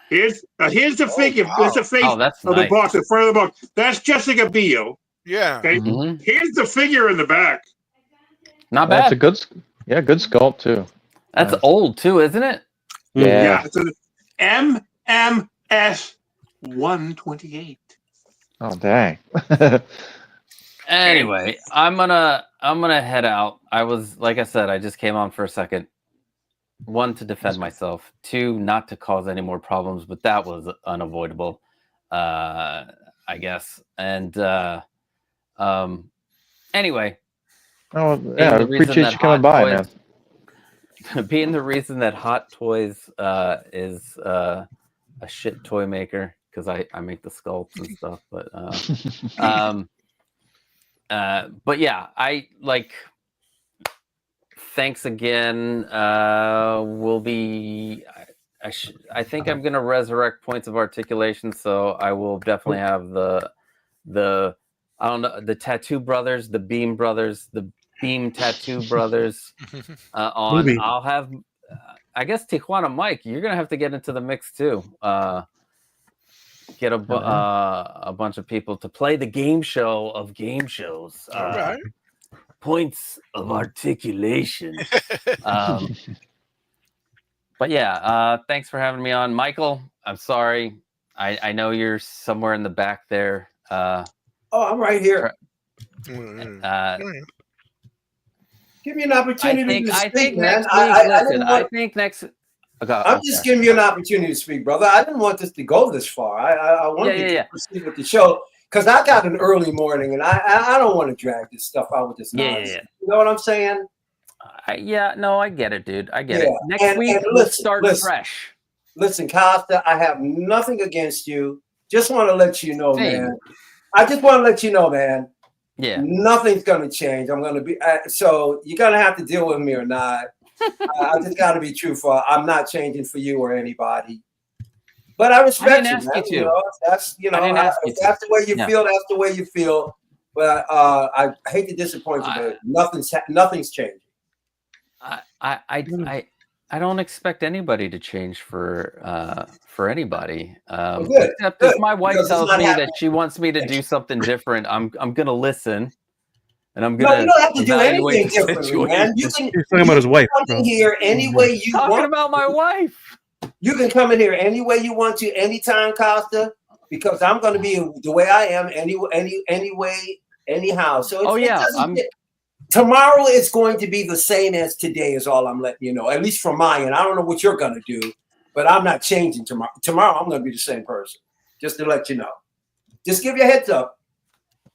Here's the figure. Wow. There's the face of the box, the front of the box. That's Jessica Biel. Yeah. Okay. Mm-hmm. Here's the figure in the back. Not bad. That's a good sculpt too. That's old too, isn't it? Yeah. It's an MMS 128. Oh dang. Anyway, I'm gonna head out. Like I said, I just came on for a second. 1, to defend myself. 2, not to cause any more problems, but that was unavoidable, I guess. And anyway. Oh yeah, I appreciate you coming by, man. Being the reason that Hot Toys is a shit toy maker, because I make the sculpts and stuff, but yeah, I like. Thanks again. We'll be. I think I'm gonna resurrect Points of Articulation, so I will definitely have the I don't know, the Tattoo Brothers, the Beam Brothers, the Beam Tattoo Brothers on. Movie. I'll have, I guess, Tijuana Mike. You're gonna have to get into the mix too. Get a bunch of people to play the game show of game shows. All right. Points of articulation. But yeah, thanks for having me on, Michael. I'm sorry. I know you're somewhere in the back there. Oh, I'm right here. Give me an opportunity to speak, man. I think next. I'm just giving you an opportunity to speak, brother. I didn't want this to go this far. I wanted to proceed with the show because I got an early morning, and I don't want to drag this stuff out with this nonsense. Yeah. You know what I'm saying? No, I get it, dude. I get it. Next week, let's start fresh. Listen, Costa, I have nothing against you. Just want to let you know, man. I just want to let you know, man. Yeah. Nothing's going to change. I'm going to be so you're going to have to deal with me or not. I just got to be truthful. I'm not changing for you or anybody. But I respect you, man. You know, that's if that's the way you feel, that's the way you feel. But I hate to disappoint you, but nothing's changing. I don't expect anybody to change for anybody. Good. Except if my wife tells me that she wants me to do something different, I'm gonna listen. And I'm gonna. No, you don't have to do anything differently, man. He's talking about his wife. Come in here any way you want. Talking about my wife. You can come in here any way you want to, anytime, Costa, because I'm going to be the way I am anyway, anyhow. So tomorrow is going to be the same as today. Is all I'm letting you know. At least from my end, I don't know what you're going to do, but I'm not changing tomorrow. Tomorrow I'm going to be the same person. Just to let you know. Just give you a heads up.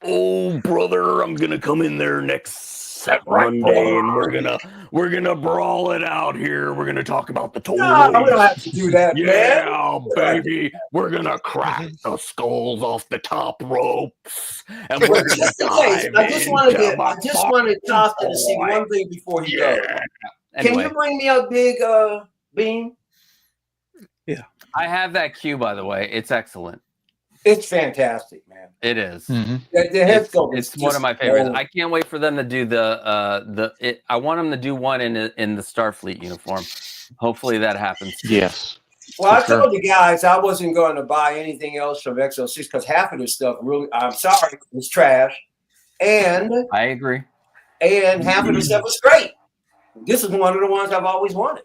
Oh, brother, I'm gonna come in there next Monday, and we're gonna brawl it out here. We're gonna talk about the toys. No, we don't have to do that, man. Yeah, baby, we're gonna crack the skulls off the top ropes, and we're gonna dive I just wanted Costa to see one thing before he goes. Anyway. Can you bring me a big beam? Yeah, I have that cue, by the way. It's excellent. It's fantastic, man. It is. Mm-hmm. The head sculpt it's one of my favorites. I can't wait for them to do I want them to do one in the Starfleet uniform. Hopefully that happens. Yes. Well, I told the guys I wasn't going to buy anything else from XO6 because half of this stuff really, I'm sorry, it's trash. And I agree. And half of the stuff is great. This is one of the ones I've always wanted.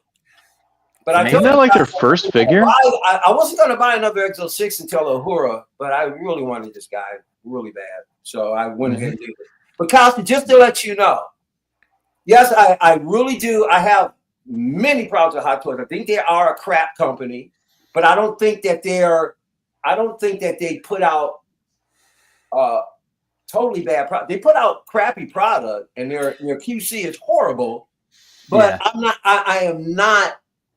But isn't that like their first figure? I wasn't going to buy another XO6 until Uhura, but I really wanted this guy really bad. So I went ahead and did it. But Costa, just to let you know, yes, I really do. I have many problems with Hot Toys. I think they are a crap company, but I don't think that they put out totally bad product. They put out crappy product, and their QC is horrible. But I am not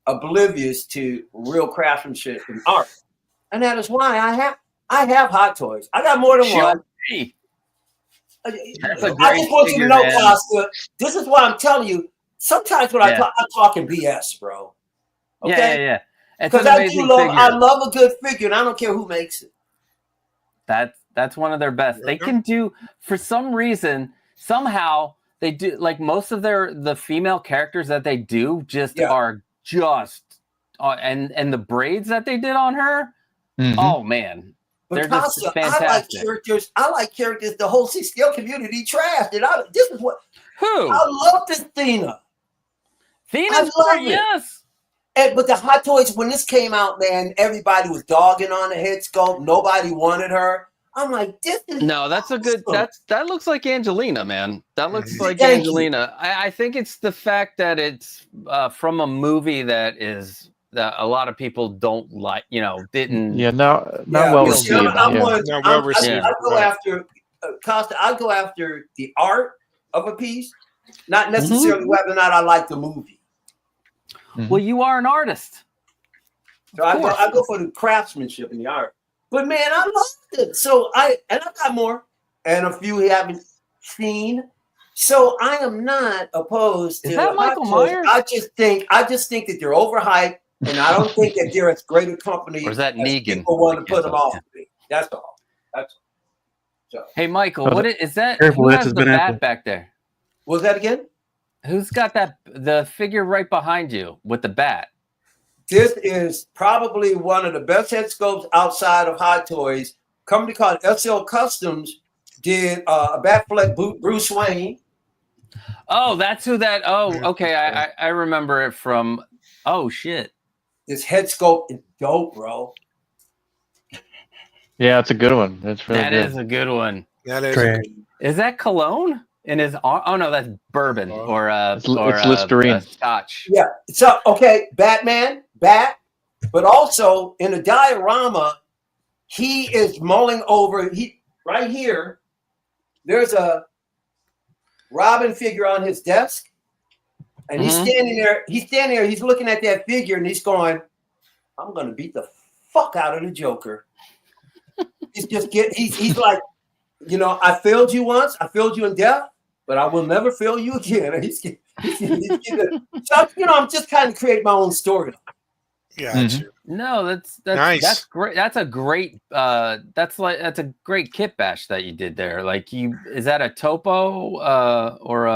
oblivious to real craftsmanship and art, and that is why I have Hot Toys. I got more than one. I just want you to know, Costa. This is why I'm telling you. Sometimes when I talk, I'm talking BS, bro. Okay? Yeah. Because I love a good figure, and I don't care who makes it. That's one of their best. They can do, for some reason, somehow they do, like most of the female characters that they do are just and the braids that they did on her. Oh man, they're just fantastic. I like characters the whole 6-scale community trashed. And this is what I love this Thena. Thena's great, yes. But the Hot Toys, when this came out, man, everybody was dogging on the head sculpt. Nobody wanted her. I'm like, this is that's a good. That looks like Angelina, man. That looks like Angelina. I think it's the fact that it's from a movie that a lot of people don't like. Didn't. Yeah, not well received. I go after Costa. I go after the art of a piece, not necessarily whether or not I like the movie. Well, you are an artist. So I go for the craftsmanship and the art. But man, I loved it. So I got more, and a few we haven't seen. So I am not opposed to. Is that Michael Myers? I just think that they're overhyped, and I don't think that they're as great a company. Or is that Negan? People want to put them off me. That's all. So. Hey, Michael, what is that? Who has the bat back there? What was that again? Who's got the figure right behind you with the bat? This is probably one of the best head sculpts outside of Hot Toys. Company called SL Customs did a Batfleck Bruce Wayne. Oh, that's who that. Oh, okay. I remember it from. Oh shit. This head sculpt is dope, bro. Yeah, it's a good one. That's really good. That is a good one. That is. Is that cologne in his arm? Oh no, that's bourbon or it's Listerine. Scotch. Yeah. So okay, Batman, Bat, but also in a diorama, he is mulling over. Right here. There's a Robin figure on his desk, and he's standing there. He's standing there. He's looking at that figure, and he's going, "I'm going to beat the fuck out of the Joker." He's like, you know, I failed you once. I failed you in death, but I will never fail you again. And so, you know, I'm just kind of creating my own story. Yeah. No, that's nice. That's great. That's a great. That's a great kit bash that you did there. Like is that a topo or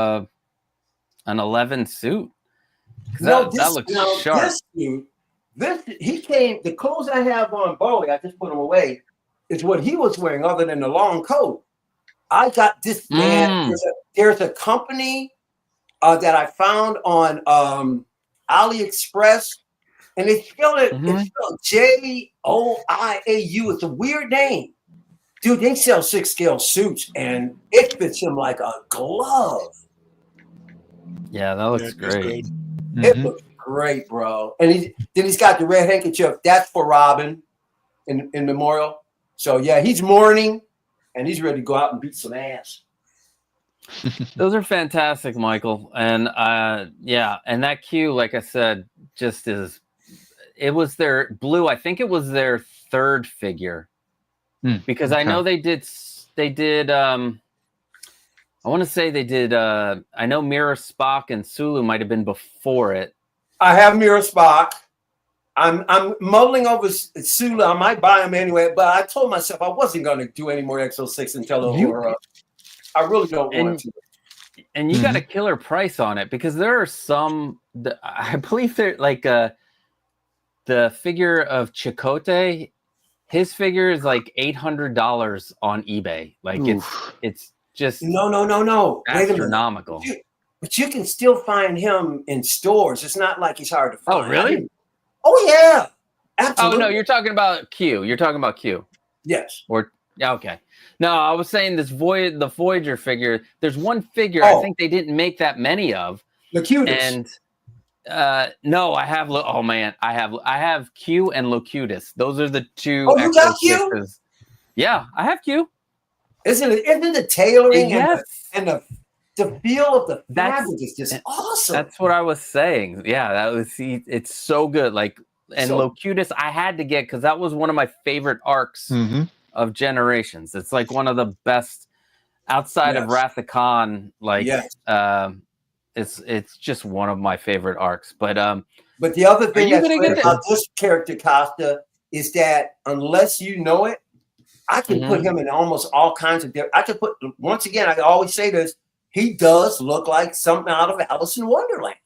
an 11 suit? No, that looks sharp. This suit, he came. The clothes I have on Bowie, I just put them away. Is what he was wearing, other than the long coat. I got this man. There's a company that I found on AliExpress. And they spelled it, it's spelled Joiau. It's a weird name. Dude, they sell 6-scale suits, and it fits him like a glove. Yeah, that looks great. It looks great, bro. And he's got the red handkerchief. That's for Robin in memorial. So, yeah, he's mourning, and he's ready to go out and beat some ass. Those are fantastic, Michael. And, and that Q, like I said, just is... It was their blue. I think it was their third figure because I know they did. I want to say they did. I know Mirror Spock and Sulu might have been before it. I have Mirror Spock. I'm mulling over Sulu. I might buy him anyway, but I told myself I wasn't going to do any more X06 until I really don't want to. And you got a killer price on it because there are some. I believe they're like the figure of Chakotay, his figure is like $800 on eBay. Like it's just no astronomical. But you can still find him in stores. It's not like he's hard to find. Oh really? Oh yeah, absolutely. Oh no, you're talking about Q. You're talking about Q. Yes. Or okay. No, I was saying the Voyager figure. There's one figure I think they didn't make that many of. Locutus. And no, I have. Oh man, I have Q and Locutus. Those are the two. Oh, you got Q? Yeah, I have Q. Isn't the tailoring yes. and the feel of the fabric is just awesome. That's what I was saying. Yeah, that was. It's so good. Like Locutus, I had to get because that was one of my favorite arcs of Generations. It's like one of the best outside of Wrath of Khan. Like, It's just one of my favorite arcs. But the other thing that's great about this character, Costa, is that unless you know it, I can put him in almost all kinds of different. I can put once again. I always say this: he does look like something out of Alice in Wonderland.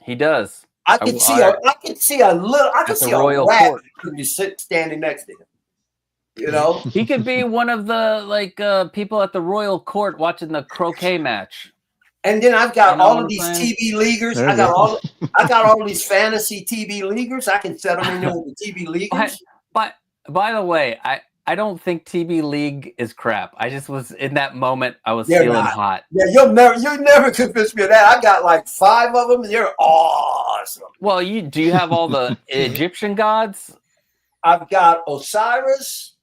He does. I can see a royal rat when you sit standing next to him. You know, he could be one of the people at the royal court watching the croquet match. And then I've got all of these TV leaguers. I got all these fantasy TV leaguers. I can set them in there with the TV leaguers. But by the way, I don't think TV League is crap. I just was in that moment. I was feeling hot. Yeah, you'll never convince me of that. I got like 5 of them, and they're awesome. Well, do you have all the Egyptian gods? I've got Osiris.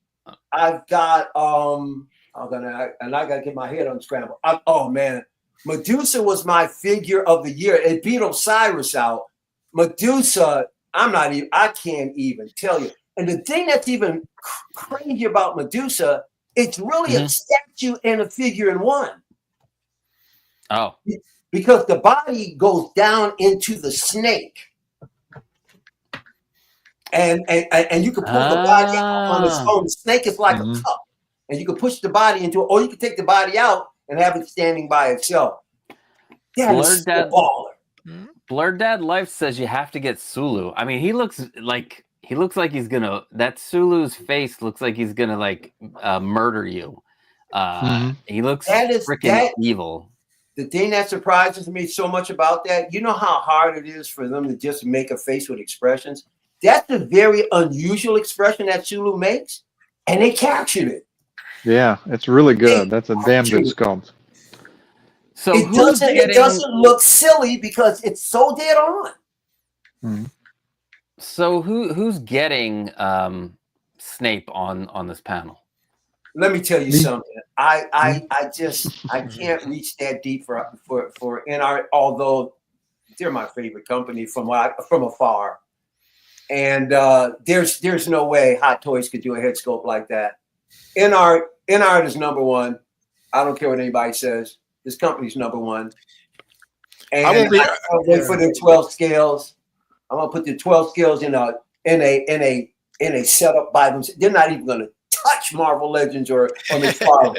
I've got I gotta get my head unscrambled. Oh man. Medusa was my figure of the year. It beat Osiris out. Medusa, I can't even tell you. And the thing that's even crazy about Medusa, it's really a statue and a figure in one. Oh. Because the body goes down into the snake. And you can pull the body out on its own. The snake is like a cup. And you can push the body into it, or you can take the body out and have it standing by itself. That is a baller. Blurred Dad Life says you have to get Sulu. I mean, he looks like he's gonna. That Sulu's face looks like he's gonna like murder you. He looks freaking evil. The thing that surprises me so much about that, you know how hard it is for them to just make a face with expressions? That's a very unusual expression that Sulu makes, and they captured it. Yeah, it's really good. That's a damn good sculpt. So it doesn't look silly because it's so dead on. So who's getting Snape on this panel? Let me tell you something. I can't reach that deep for NR, although they're my favorite company from afar. And there's no way Hot Toys could do a head sculpt like that. NR is number one. I don't care what anybody says. This company's number one. And I wait for the 12 scales. I'm gonna put the 12 scales in a setup by them. They're not even gonna touch Marvel Legends or Miss Marvel.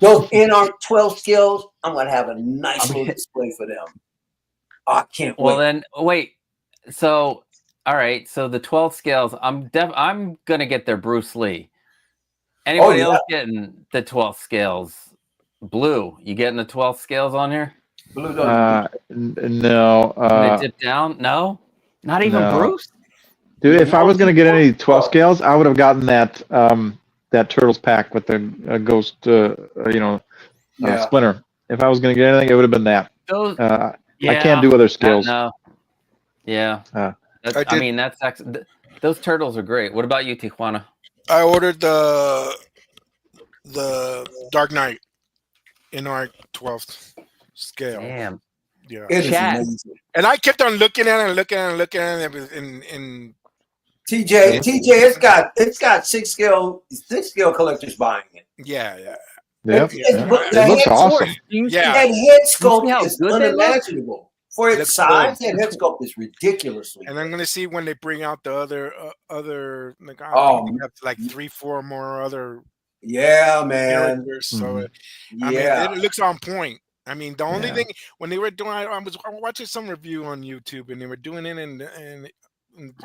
Those NR 12 scales, I'm gonna have a nice little display for them. I can't wait. Well then, wait. So, all right. So the 12 scales, I'm gonna get their Bruce Lee. Anybody else getting the 12 scales? Blue, you getting the 12 scales on here? Blue no. They dip down? No, not even Bruce. Dude, if I was gonna get any 12 scales, I would have gotten that that Turtles pack with the Ghost, Splinter. If I was gonna get anything, it would have been that. Those, I can't do other scales. No. Yeah. I mean, that's actually, those turtles are great. What about you, Tijuana? I ordered the Dark Knight in our 12th scale. Damn. Yeah. It is amazing. And I kept on looking at it and TJ, it's got six scale collectors buying it. Yeah. It looks awesome. Yeah. That head sculpt is unimaginable. For its size, that head sculpt is ridiculously. And I'm gonna see when they bring out the other like, have like 3-4 more other characters. So I mean, it looks on point. I mean, the only thing when they were doing, I was watching some review on YouTube and they were doing it and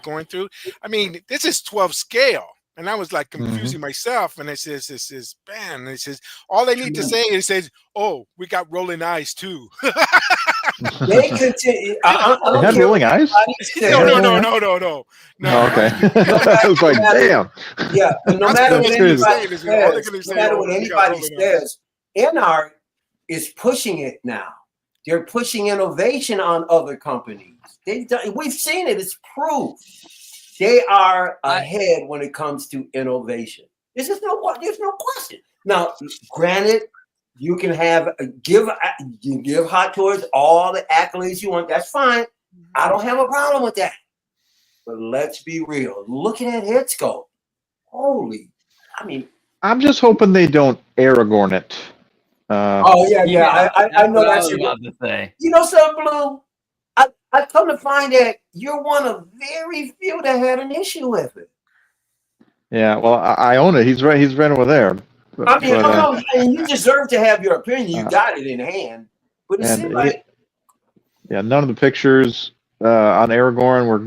going through. I mean, this is 12 scale. And I was like confusing myself, and it says this is banned. And it says all they need to say is "Oh, we got rolling eyes too." They continue. They had rolling eyes? No. Oh, okay. I was like, damn. Yeah, no matter what anybody says, NR is pushing it now. They're pushing innovation on other companies. We've seen it. It's proof. They are ahead when it comes to innovation. There's no question. Now, granted, you can give Hot Toys all the accolades you want. That's fine. I don't have a problem with that. But let's be real. Looking at head sculpt, I'm just hoping they don't Aragorn it. I know that's what about to say. You know something, Blue? I come to find that you're one of very few that had an issue with it. Yeah, well, I own it. He's right over there. And you deserve to have your opinion. You got it in hand. But it seems like none of the pictures on Aragorn were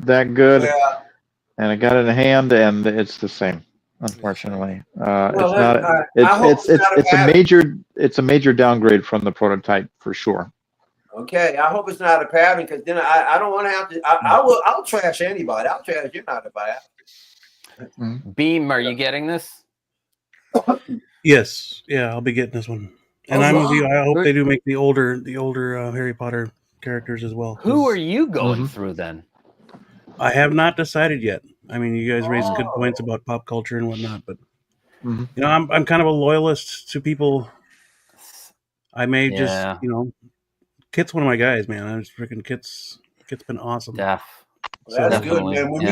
that good. Yeah. And I got it in hand, and it's the same. Unfortunately, it's a major downgrade from the prototype for sure. Okay, I hope it's not a pattern because then I don't want to have to. I'll trash anybody. I'll trash you not about it. Beam, are you getting this? Yes, yeah, I'll be getting this one, and I hope they do make the older Harry Potter characters as well. Who are you going through then? I have not decided yet. I mean, you guys raised good points about pop culture and whatnot, but I'm kind of a loyalist to people. I may just Kit's one of my guys, man. I was freaking Kit's been awesome. That's good, man. When you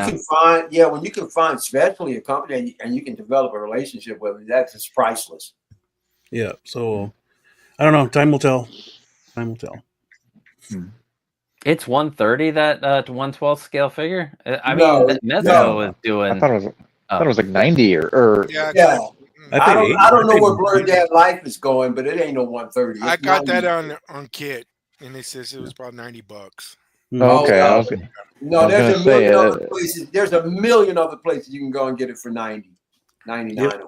can find especially a company and you can develop a relationship with it, that's just priceless. Yeah. So I don't know. Time will tell. It's 130 that 112 scale figure. I mean, that Mezco is doing. I thought it was like 90 or yeah. I don't know where Blurred Dad Life is going, but it ain't no 130. I got that on Kit. And it says it was about $90. Okay, I was no, gonna there's a say, million other places. There's a million other places you can go and get it for 90, 99 or whatever.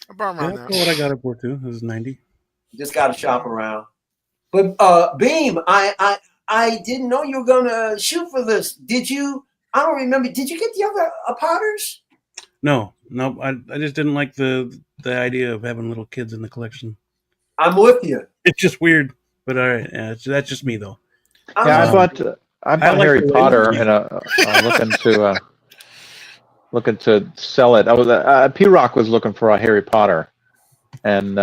About Yeah, around that's that. what I got it for too. It was 90. Just got to shop around. But Beam, I didn't know you were gonna shoot for this. Did you? I don't remember. Did you get the other Potters? No, I just didn't like the idea of having little kids in the collection. I'm with you. It's just weird, but all right, that's just me though. yeah, I bought like Harry the way Potter you- and looking to sell it. I was P Rock was looking for a Harry Potter, and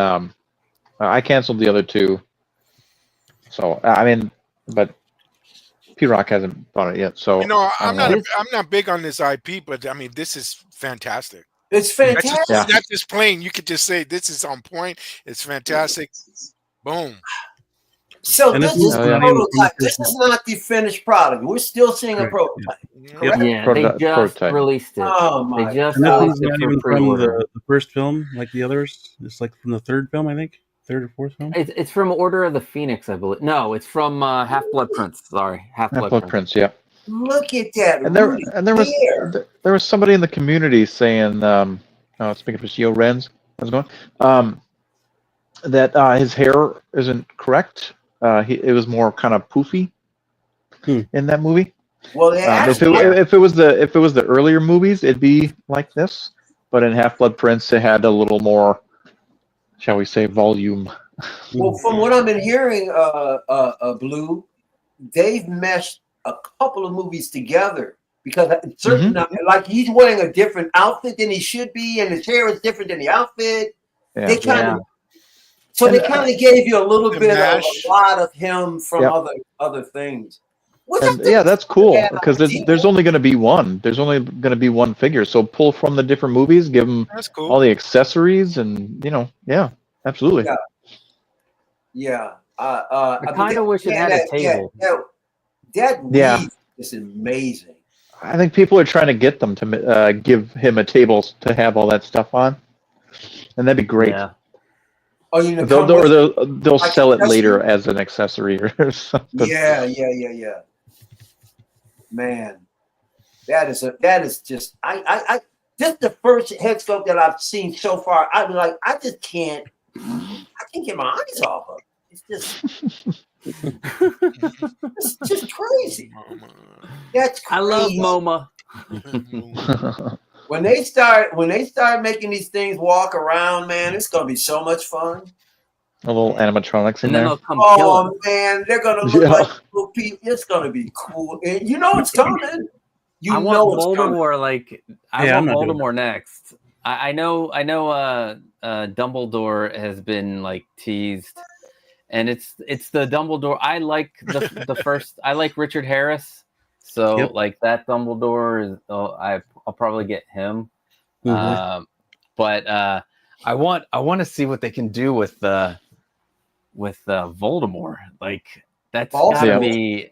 I canceled the other two. So I mean, but P Rock hasn't bought it yet. So You know, I I'm don't know. I'm not big on this IP, but I mean, this is fantastic. It's fantastic. That's just plain. You could just say this is on point. It's fantastic. Boom. So And this this is is the not even prototype. This is not the finished product. We're still seeing a Correct, prototype. Yep. Correct? Yeah, Prototype- they just prototype. released it. Oh my They just And this God. one's released it not for even from pre-order. the first film like the others. It's like from the third film, I think. Third or fourth film. It's from Order of the Phoenix, I believe. No, it's from Half Blood Prince. Sorry, Half Blood Half-Blood Prince. Prince, yeah. Look at that. And there Rudy there was somebody in the community saying, speaking for CO Renz, how's it going? That his hair isn't correct. It was more kind of poofy in that movie. Well, if it was the earlier movies, it'd be like this. But in Half Blood Prince, it had a little more, shall we say, volume. Well, from what I've been hearing, Blue, they've meshed a couple of movies together because certain, like he's wearing a different outfit than he should be, and his hair is different than the outfit. Yeah. They kind of, so they kind of gave you a little bit of a lot of him from other things. That's cool because there's only going to be one. There's only going to be one figure. So pull from the different movies, give them all the accessories, and absolutely. Yeah. I kind of wish it had a table. That weave is amazing. I think people are trying to get them to give him a table to have all that stuff on, and that'd be great. Yeah. Oh, you know, they'll sell it later as an accessory or something. Yeah. Man, that is just this is the first head sculpt that I've seen so far. I just can't get my eyes off of it. It's just crazy. That's crazy. I love MoMA. When they start making these things walk around, man, it's gonna be so much fun. A little animatronics in there. Oh man, they're gonna look like little people. It's gonna be cool. And you know it's coming. I want Voldemort. I want Voldemort next. I know. Dumbledore has been teased, and it's the Dumbledore. I like the first. I like Richard Harris, so that Dumbledore is. I'll probably get him. But I want to see what they can do with Voldemort. That's gotta be.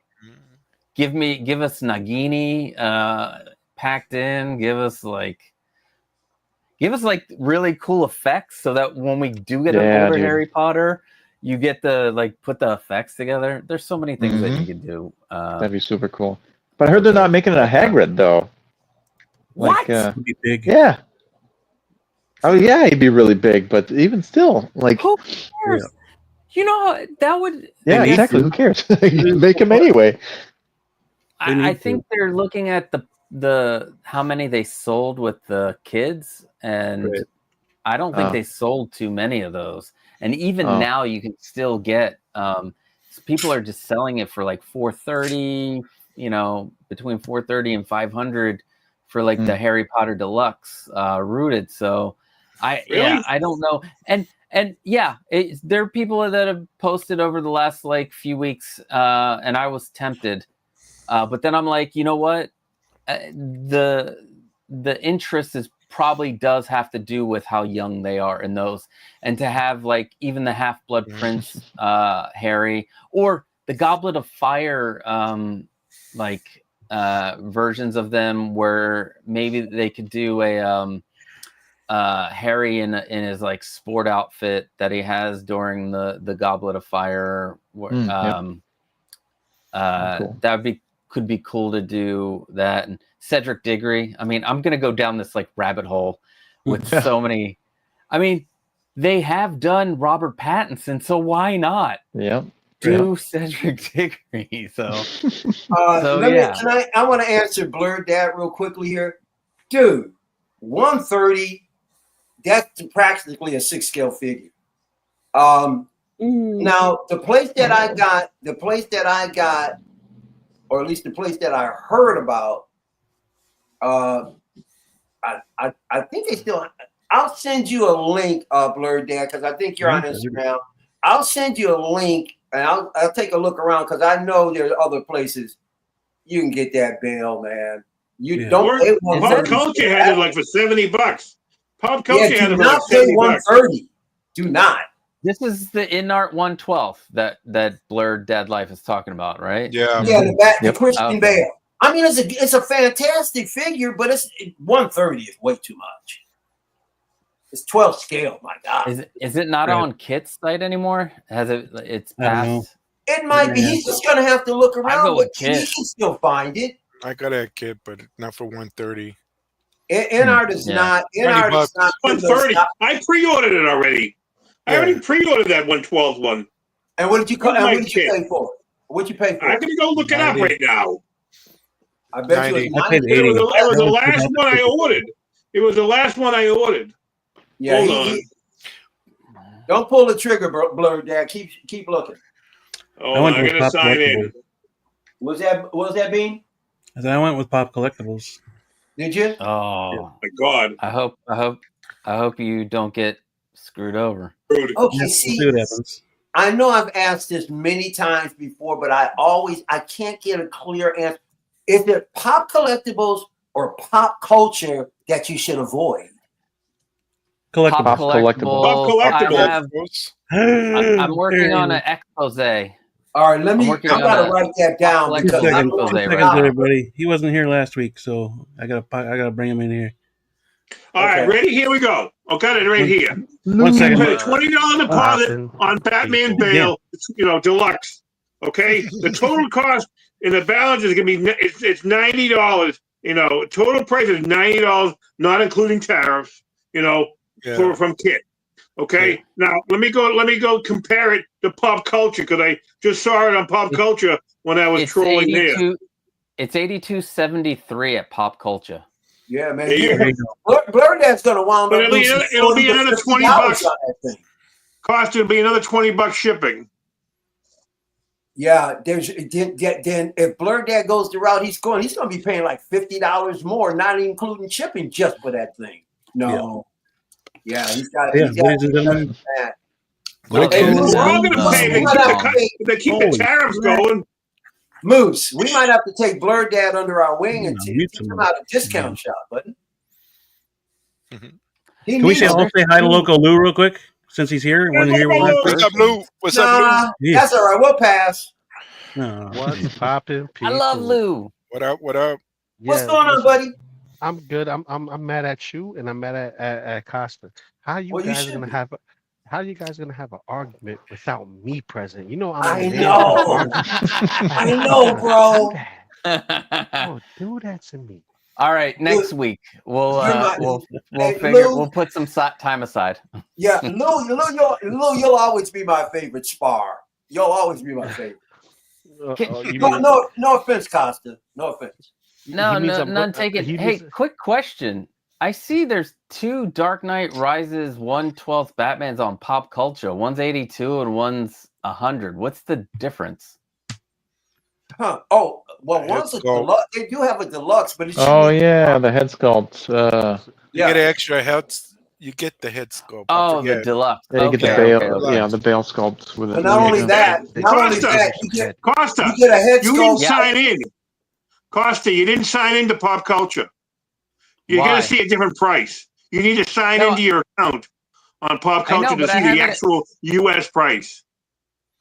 Give us Nagini packed in. Give us really cool effects so that when we do get an older Harry Potter, you get the put the effects together. There's so many things that you can do. That'd be super cool. But I heard they're not making it a Hagrid though. What? Be big. Yeah. Oh yeah, he'd be really big, but even still, who cares? Yeah. You know that would. Yeah, exactly. Who cares? You make him anyway. I think they're looking at the how many they sold with the kids, and I don't think they sold too many of those. And even now, you can still get. People are just selling it for $430. Between $430 and $500 for the Harry Potter Deluxe rooted. So I don't know. And there are people that have posted over the last few weeks, and I was tempted. But then I'm like, you know what? The interest probably does have to do with how young they are in those, and to have even the Half-Blood Prince Harry or the Goblet of Fire versions of them, where maybe they could do a Harry in his like sport outfit that he has during the Goblet of Fire. Cool. That could be cool to do that. And Cedric Diggory. I mean, I'm gonna go down this like rabbit hole with so many. I mean, they have done Robert Pattinson, so why not? Yep. Do Cedric Diggory. So, I want to answer Blurred Dad real quickly here. Dude, 130, that's practically a 6-scale figure. Now the place that I got, or at least the place that I heard about, I think they still. I'll send you a link, Blurred Dad, because I think you're on Instagram. I'll send you a link, and I'll take a look around because I know there's other places you can get that bail, man. You don't pay Pop Culture had it like for $70. Pop Culture had it do like not pay $130. Do not. This is the InArt 112 that Blurred Dead Life is talking about, right? Yeah. Yeah, the Christian Bale. I mean, it's a fantastic figure, but 130 is way too much. It's 12 scale, my God. Is it not on Kit's site anymore? It's past? It might be. He's just gonna have to look around, but he can still find it. I got a Kit, but not for 130. InArt is not. InArt is not 130. I pre-ordered it already. I already pre-ordered that 112 one. And what did you pay for? What'd you pay for? I'm gonna go look it up right now. I bet 90. You it was the last one I ordered. It was the last one I ordered. Yeah, hold on. Don't pull the trigger, Blurred Dad. Keep looking. Oh, I'm gonna sign in. What was that, Bean? I went with Pop Collectibles. Did you? Oh my God! I hope you don't get screwed over. Okay, see, I know I've asked this many times before, but I can't get a clear answer. Is it Pop Collectibles or Pop Culture that you should avoid? Collectibles. Pop Collectibles. I'm working on an expose. All right, I gotta write that down. Everybody. He wasn't here last week, so I gotta bring him in here. All right, ready? Here we go. I got it right here. 1 second. Put a $20 deposit on Batman Bale, deluxe. Okay, the total cost and the balance is gonna be it's $90. Total price is $90, not including tariffs. From Kit. Okay, now let me go compare it to Pop Culture because I just saw it on Pop Culture when I was trolling there. It's $82.73 at Pop Culture. Yeah, man. Blurred Dad's gonna wound up. It'll be another $20. Cost will be another $20 shipping. Yeah, then if Blurred Dad goes the route he's gonna be paying like $50 more, not including shipping, just for that thing. No. Yeah, he's got that. We're all gonna pay if they keep the tariffs going. Moose, we might have to take Blurred Dad under our wing and teach him how to discount shop, buddy. Can we say hi to Loco Lou real quick since he's here? What's up, Lou? What's up, Lou? That's all right. We'll pass. What's poppin'? I love Lou. What up? What up? What's going on, buddy? I'm good. I'm mad at you, and I'm mad at Costa. How you guys gonna have an argument without me present? I know, bro. Oh, do that to me. All right, next week we'll put some time aside. Yeah, Lou, you'll always be my favorite spar. You'll always be my favorite. No offense, Costa. No offense. No, none taken. Hey, quick question. I see there's 2 Dark Knight Rises 1/12 Batmans on Pop Culture. One's 82 and one's 100. What's the difference? Huh. Oh, well, one's a deluxe. They do have a deluxe, but it's the head sculpt. You get an extra head. You get the head sculpt. Oh, the deluxe. Yeah, you get the Bale. Yeah, the Bale sculpt with it. But not only that, Costa, you get a head sculpt. You didn't sign in. Costa, you didn't sign into Pop Culture. You're going to see a different price. You need to sign into your account on Pop Culture to see the actual U.S. price.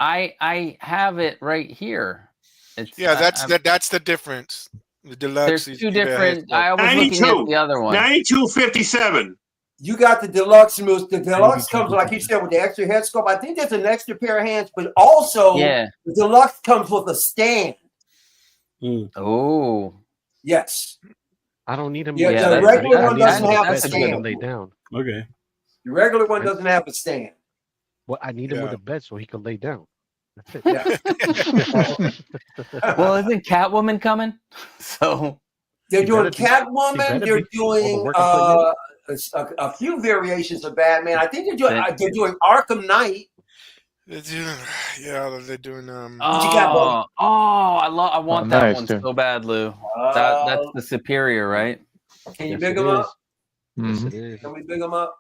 I have it right here. That's the difference. The deluxe. There's 2 different. I was looking at the other one. 92.57. You got the deluxe moose. The deluxe comes, like you said, with the extra head sculpt. I think there's an extra pair of hands, but also the deluxe comes with a stand. Oh. Yes. I don't need him. Yeah, the regular one doesn't have a stand. stand. Lay down. Okay. The regular one doesn't have a stand. Well, I need him with a bed so he can lay down. That's it. Yeah. Well, isn't Catwoman coming? So they're doing Catwoman. They're doing a few variations of Batman. I think they're doing Arkham Knight. They're doing, they're doing. I want that one so bad, Lou. That's the Superior, right? Can you big them up? Yes, it is. Can we big them up?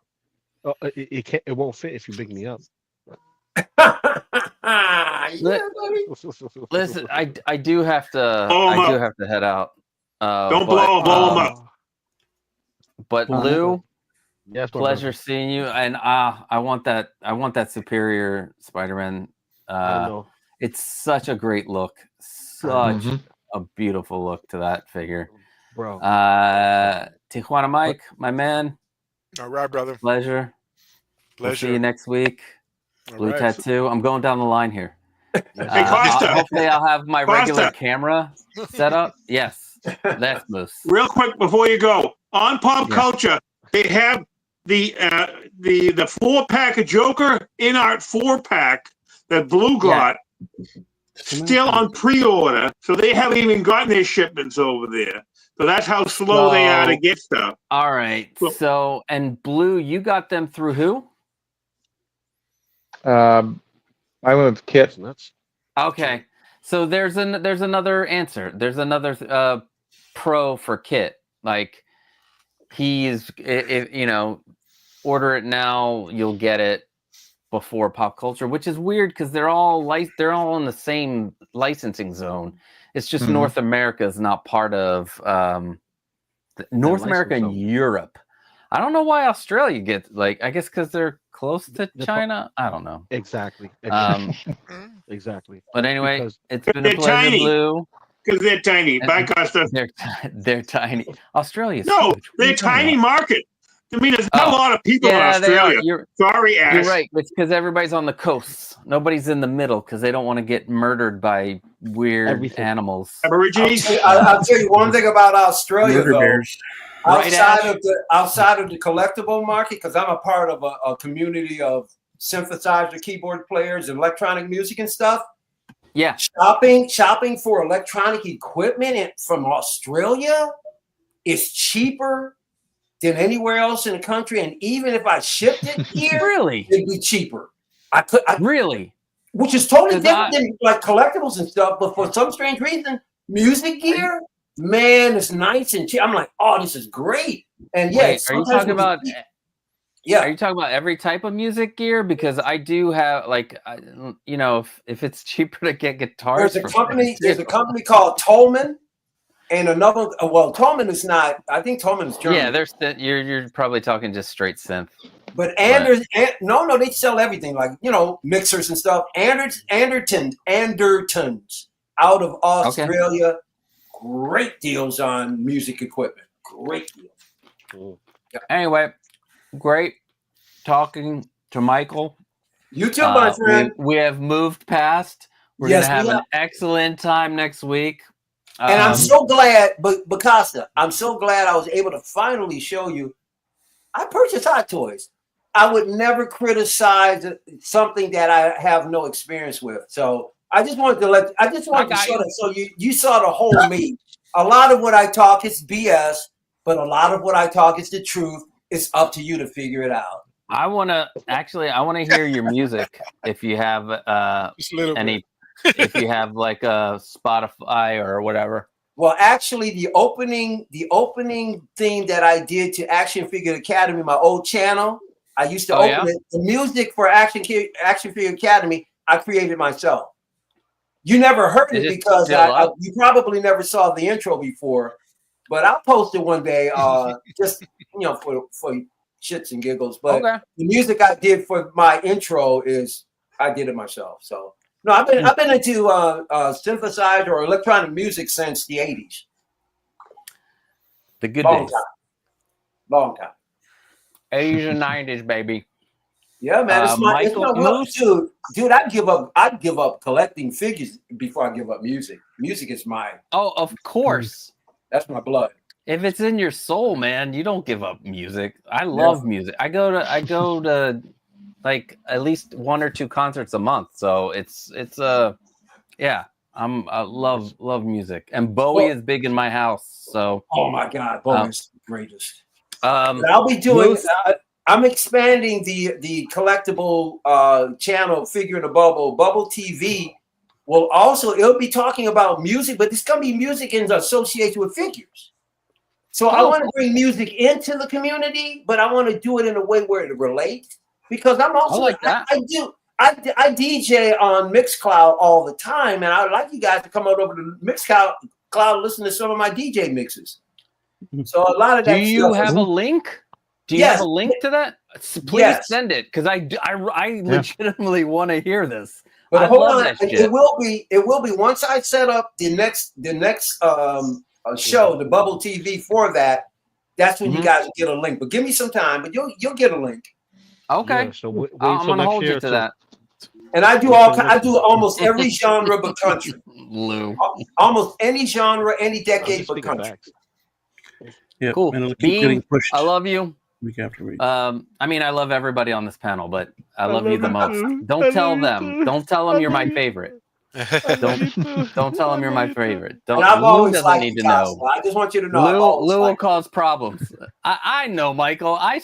Oh, it can't. It won't fit if you big me up. Listen, I do have to head out. Don't blow them up. But Lou, yes, pleasure seeing you. And I want that Superior Spider-Man. It's such a great look, such a beautiful look to that figure, bro. Tijuana Mike, my man. All right, brother. Pleasure. We'll see you next week. Blue Tattoo. I'm going down the line here. Hey, Costa. Hopefully, I'll have my regular camera set up. Yes, that's Moose. Real quick before you go, on Pop Culture, they have the 4-pack of Joker in art 4-pack that Blue got still on pre-order, so they haven't even gotten their shipments over there. So that's how slow they are to get stuff. All right. So, and Blue, you got them through who? I went with Kit. Okay. So there's another answer. There's another pro for Kit. Like if order it now, you'll get it before Pop Culture, which is weird because they're all in the same licensing zone. It's just North America is not part of North America and Europe. I don't know why Australia gets I guess because they're close to China. I don't know. Exactly. Exactly. But anyway, it's been a pleasure, Blue. Because they're tiny. Bye, Costa. They're tiny. Australia's huge. They're tiny market. I mean, there's not a lot of people in Australia. Sorry, Ash. You're right. It's because everybody's on the coasts. Nobody's in the middle because they don't want to get murdered by weird animals. Aborigines. I'll tell you one thing about Australia, though. Bears. Outside of the collectible market, because I'm a part of a community of synthesizer keyboard players and electronic music and stuff. Yeah. Shopping for electronic equipment from Australia is cheaper than anywhere else in the country. And even if I shipped it here, it'd be cheaper. Really? Which is totally different than like collectibles and stuff. But for some strange reason, music gear, man, it's nice and cheap. I'm like, oh, this is great. And are you talking about? Yeah. Are you talking about every type of music gear? Because I do have if it's cheaper to get guitars. There's a company called Tolman, and another. Well, Tolman is not. I think Tolman is German. Yeah, you're probably talking just straight synth. But no, they sell everything like mixers and stuff. Andertons out of Australia. Okay. Great deals on music equipment. Great deals. Cool. Anyway. Great talking to Michael. You too, my friend. We have moved past. We're going to have an excellent time next week. And I'm so glad, but Costa, I'm so glad I was able to finally show you. I purchased Hot Toys. I would never criticize something that I have no experience with. So I just wanted to show that. So you saw the whole me. A lot of what I talk is BS, but a lot of what I talk is the truth. It's up to you to figure it out. I want to hear your music if you have if you have like a Spotify or whatever. Well, actually, the opening theme that I did to Action Figure Academy, my old channel, I used to open it. The music for Action Figure Academy, I created myself. You never heard it because you probably never saw the intro before. But I'll post it one day, just for shits and giggles. But the music I did for my intro I did it myself. So no, I've been into synthesizer or electronic music since the 80s. The good days. Long time. 80s and 90s, baby. Yeah, man, it's my Moose? dude. I'd give up collecting figures before I give up music. Music is mine. Oh, of course. That's my blood. If it's in your soul, man, you don't give up music. I love music. I go to like at least 1 or 2 concerts a month. So it's yeah. I love music. And Bowie is big in my house. So oh my God, Bowie's the greatest. But I'll be doing I'm expanding the collectible channel, Figure in a Bubble. Bubble TV will also, it'll be talking about music, but it's going to be music in association with figures. So I want to bring music into the community, but I want to do it in a way where it relates, because I'm also, I DJ on Mixcloud all the time, and I'd like you guys to come out over to Mixcloud and listen to some of my DJ mixes. So a lot of that. Do you have a link? Do you have a link to that? Please send it, because I legitimately want to hear this. But hold on, it will be once I set up the next show, the Bubble TV for that. That's when you guys will get a link. But give me some time, but you'll get a link. Okay, yeah, so wait I'm gonna hold you to that. And I do almost every genre but country. Lou. Almost any genre, any decade but country. Yeah, cool. Bean, I love you. Week after week. I mean, I love everybody on this panel, but I love you the most. Don't tell them. Don't tell them you're my favorite. Don't tell them you're my favorite. Lou doesn't need to know. I just want you to know. Lou will cause problems. I know, Michael. I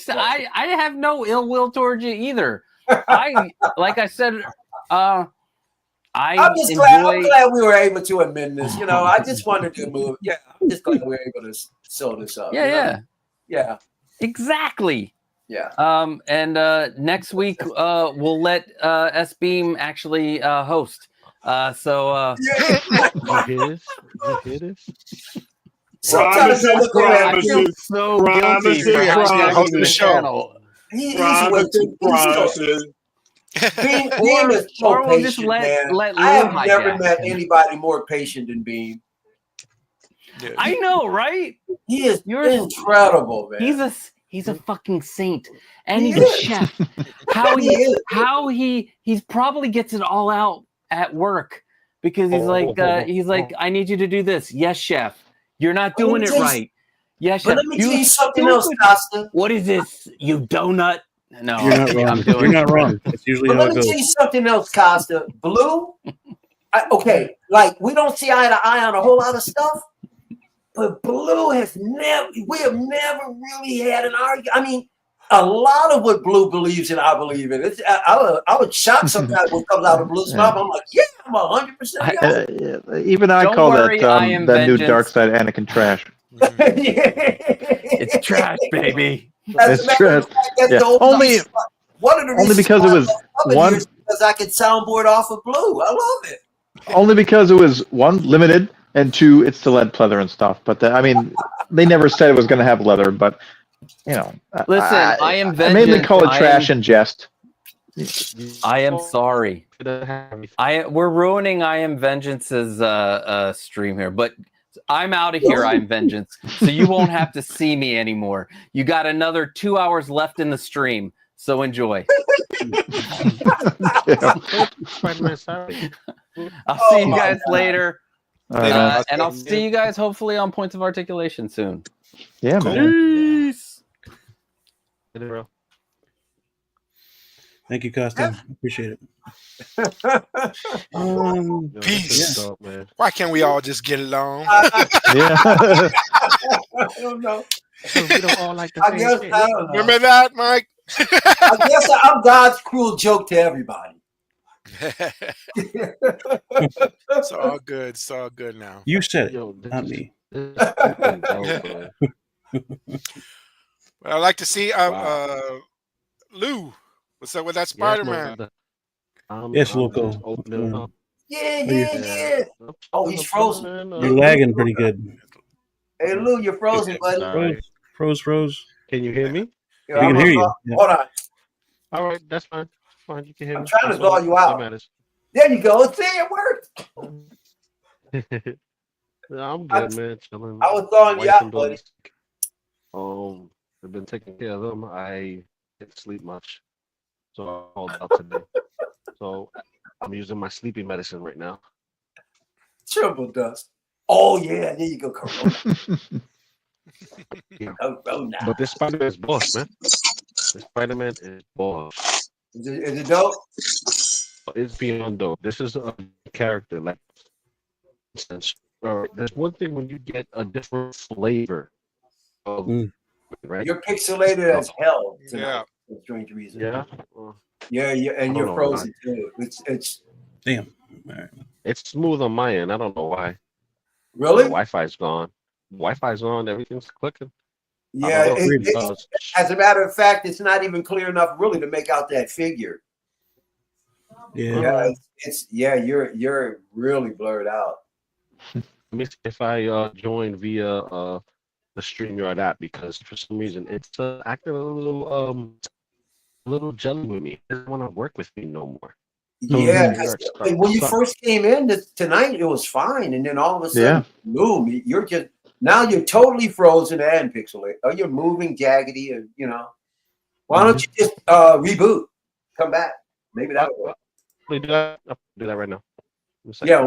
have no ill will towards you either. Like I said, I'm glad we were able to admit this. You know, I just wanted to move. Yeah, I'm just glad we were able to sew this up. Yeah. Exactly. Yeah. And next week we'll let S Beam actually host. So you hear this? Sometimes I feel so guilty for hosting the show. He's Beam is so patient, man. I have never met anybody more patient than Beam. Yeah. I know, right? He is incredible, man. He's a fucking saint, and he's a chef. How he probably gets it all out at work, because he's like, I need you to do this. Yes, chef. You're not doing it right. Yes, chef. But let me tell you something else, Costa. What is this? You donut? No, you're not wrong. You're not wrong. It's usually how it goes. Let me tell you something else, Costa. Blue. Okay, like we don't see eye to eye on a whole lot of stuff. But Blue we have never really had an argument. I mean, a lot of what Blue believes in, I believe in. I would shock sometimes what comes out of Blue's mouth. I'm like, yeah, I'm 100%. Even I call that new Dark Side Anakin trash. It's trash, baby. It's trash. Yeah. Only because it was one. Because I could soundboard off of Blue. I love it. Only because it was one, limited, and two, it's the lead pleather and stuff. But I mean, they never said it was going to have leather. But you know, listen, I am vengeance. I mainly call it trash and jest. I am sorry. We're ruining I Am Vengeance's stream here, but I'm out of here. I Am Vengeance, so you won't have to see me anymore. You got another 2 hours left in the stream, so enjoy. I'll see you guys later. And I'll see you guys hopefully on Points of Articulation soon. Yeah, man. Peace. Thank you, Costa. Appreciate it. Peace. Yeah. Why can't we all just get along? I don't know. We don't all like the same shit. I don't know. Remember that, Mike? I guess I'm God's cruel joke to everybody. It's all good. It's all good now. You said it, not me. Well, I'd like to see Lou. What's up with that Spider-Man? Yes, Loco. Yeah. Oh, he's frozen. You're lagging pretty good. Hey, Lou, you're frozen, buddy. Froze. Can you hear me? We can hear you. Hold on. All right, that's fine. Fine, you can hear me. I'm trying to draw you out. There you go. See, it worked. I'm good, man. Chilling. I was throwing you out, buddy. I've been taking care of them. I didn't sleep much, so I called out today. So I'm using my sleeping medicine right now. Triple dust. Oh yeah, there you go, Corona. Yeah. Corona. But this Spider-Man is boss, man. This Spider-Man is boss. Is it dope? It's beyond dope. This is a character like. There's one thing when you get a different flavor of right. You're pixelated as hell tonight, Yeah. for strange reason. Yeah. Yeah, and you're frozen too. It's damn. All right. It's smooth on my end. I don't know why. Really? The Wi-Fi's gone. Wi-Fi's on. Everything's clicking. Yeah. As a matter of fact, it's not even clear enough really to make out that figure. Yeah. You're really blurred out. Let me see if I join via the StreamYard app, because for some reason it's acting a little jelly with me. It doesn't want to work with me no more. Yeah, when you first came in tonight, it was fine, and then all of a sudden, boom! You're totally frozen and pixelated. Oh, you're moving jaggedy, and why don't you just reboot, come back? Maybe that will work. I'll do that right now. Yeah,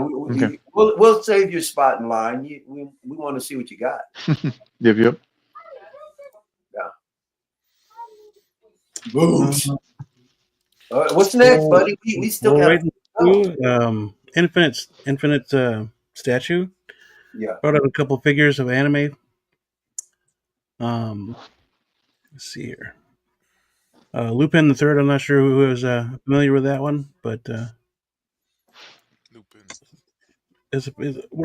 we'll save your spot in line. We want to see what you got. Yep. Yeah. Boots. What's next, buddy? We still got Infinite statue. Yeah. Brought out a couple figures of anime. Let's see here. Lupin the Third. I'm not sure who is familiar with that one, but Lupin.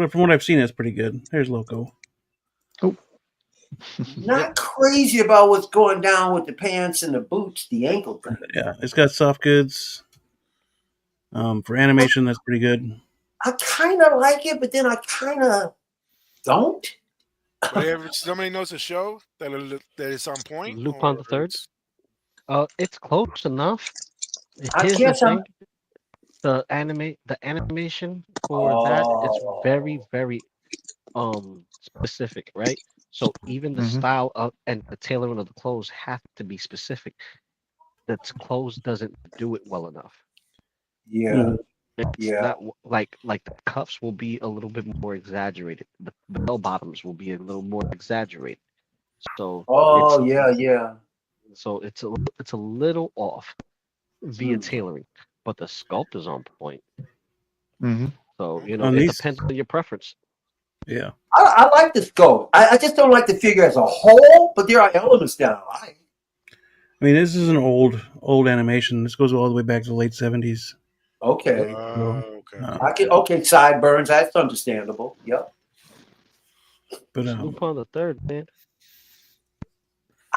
From what I've seen, it's pretty good. There's Loco. Oh. Not crazy about what's going down with the pants and the boots, the ankle thing. Yeah, it's got soft goods. For animation, that's pretty good. I kind of like it, but then I kind of don't. But if somebody knows a show that is on point, Lupin the Third. It's close enough. The animation for that is very, very specific, right? So even the style of and the tailoring of the clothes have to be specific. The clothes doesn't do it well enough. Yeah. It's not like the cuffs will be a little bit more exaggerated. The bell bottoms will be a little more exaggerated. So So it's a little off via tailoring, but the sculpt is on point. So it depends on your preference. Yeah, I like the sculpt. I just don't like the figure as a whole, but there are elements that I like. I mean, this is an old animation. This goes all the way back to the late 70s. Okay. Okay. Sideburns. That's understandable. Yep. But Lupin the Third, man.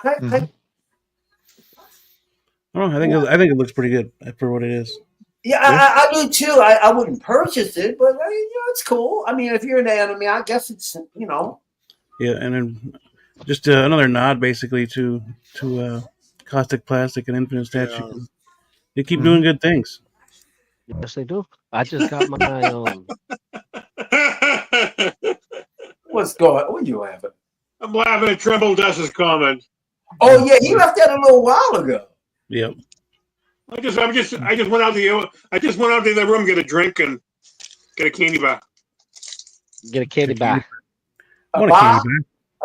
I don't know. I think it looks pretty good for what it is. Yeah, I do too. I wouldn't purchase it, but it's cool. I mean, if you're into anime, I guess it's Yeah, and then just another nod, basically, to Caustic Plastic and Infinite Statue. Yeah. They keep doing good things. Yes, they do. I just got my What's going on? What are you laughing? I'm laughing at Tremble Dust's comment. Oh yeah, he left that a little while ago. Yep. I just went out to the room, get a drink and get a candy bar. Get a candy bar. A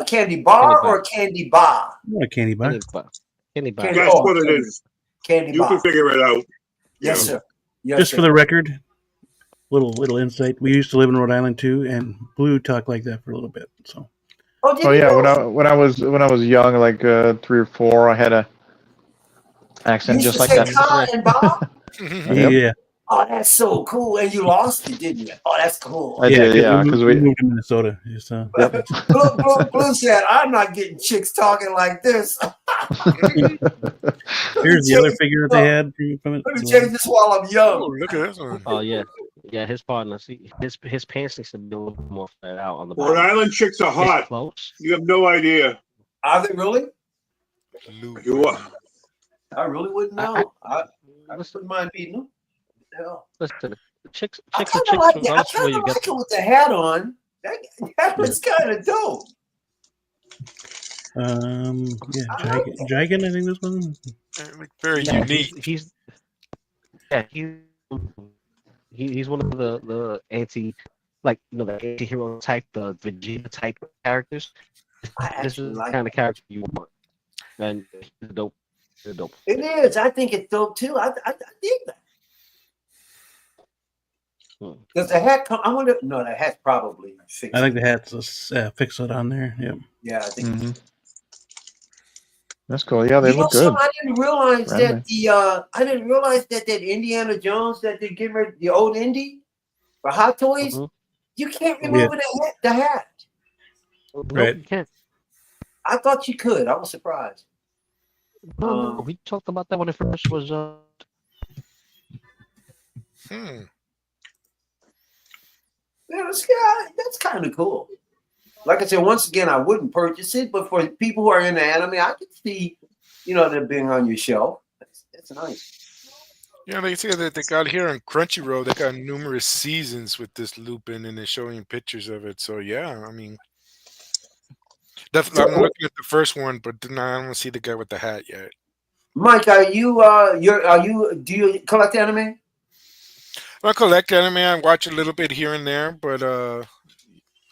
candy bar or a candy bar? I want a candy bar. Candy bar. That's what it is. Candy bar. You can figure it out. Yes, sir. Yes, just for the record, little insight. We used to live in Rhode Island too, and Blue talked like that for a little bit. So. Oh yeah, when I was young, like 3 or 4, I had a accent just like that. Bob? Yeah. Oh, that's so cool. And you lost it, didn't you? Oh, that's cool. I did, yeah, because we moved to Minnesota. Blue said, "I'm not getting chicks talking like this." Here's the other figure that they had. Let me change this while I'm young. Oh, look at this one. Oh yeah. Yeah, his partner. See, his pants needs to be a little bit more flat out on the Rhode Island chicks are hot. You have no idea. Are they really? You are. I really wouldn't know. I wouldn't mind beating them. Hell. Listen, chicks I kind of like it with the hat on. That was kind of dope. Yeah, Jigen, I think this one. Very Yeah, unique. He's one of the anti, like, the anti-hero type, the Vegeta type characters. I This actually is the like kind it. of character you want, and he's dope. He's dope. It is. I think it's dope too. I dig that. Does the hat come? I wonder. No, the hat's probably fixed. I think the hat's fix it on there. Yep. Yeah, I think. That's cool. Yeah, they look good. I didn't realize that that Indiana Jones that they're getting rid of, the old Indy for Hot Toys, you can't remove the hat. Right. You can't. I thought you could. I was surprised. No, we talked about that when it first was. Yeah, that's kind of cool. Like I said, once again, I wouldn't purchase it, but for people who are into anime, I could see, them being on your shelf. That's nice. Yeah, they say that they got here on Crunchyroll. They got numerous seasons with this Lupin, and they're showing pictures of it. So yeah, I mean, definitely. I'm looking at the first one, but I don't see the guy with the hat yet. Mike, do you collect anime? I collect anime. I watch a little bit here and there, but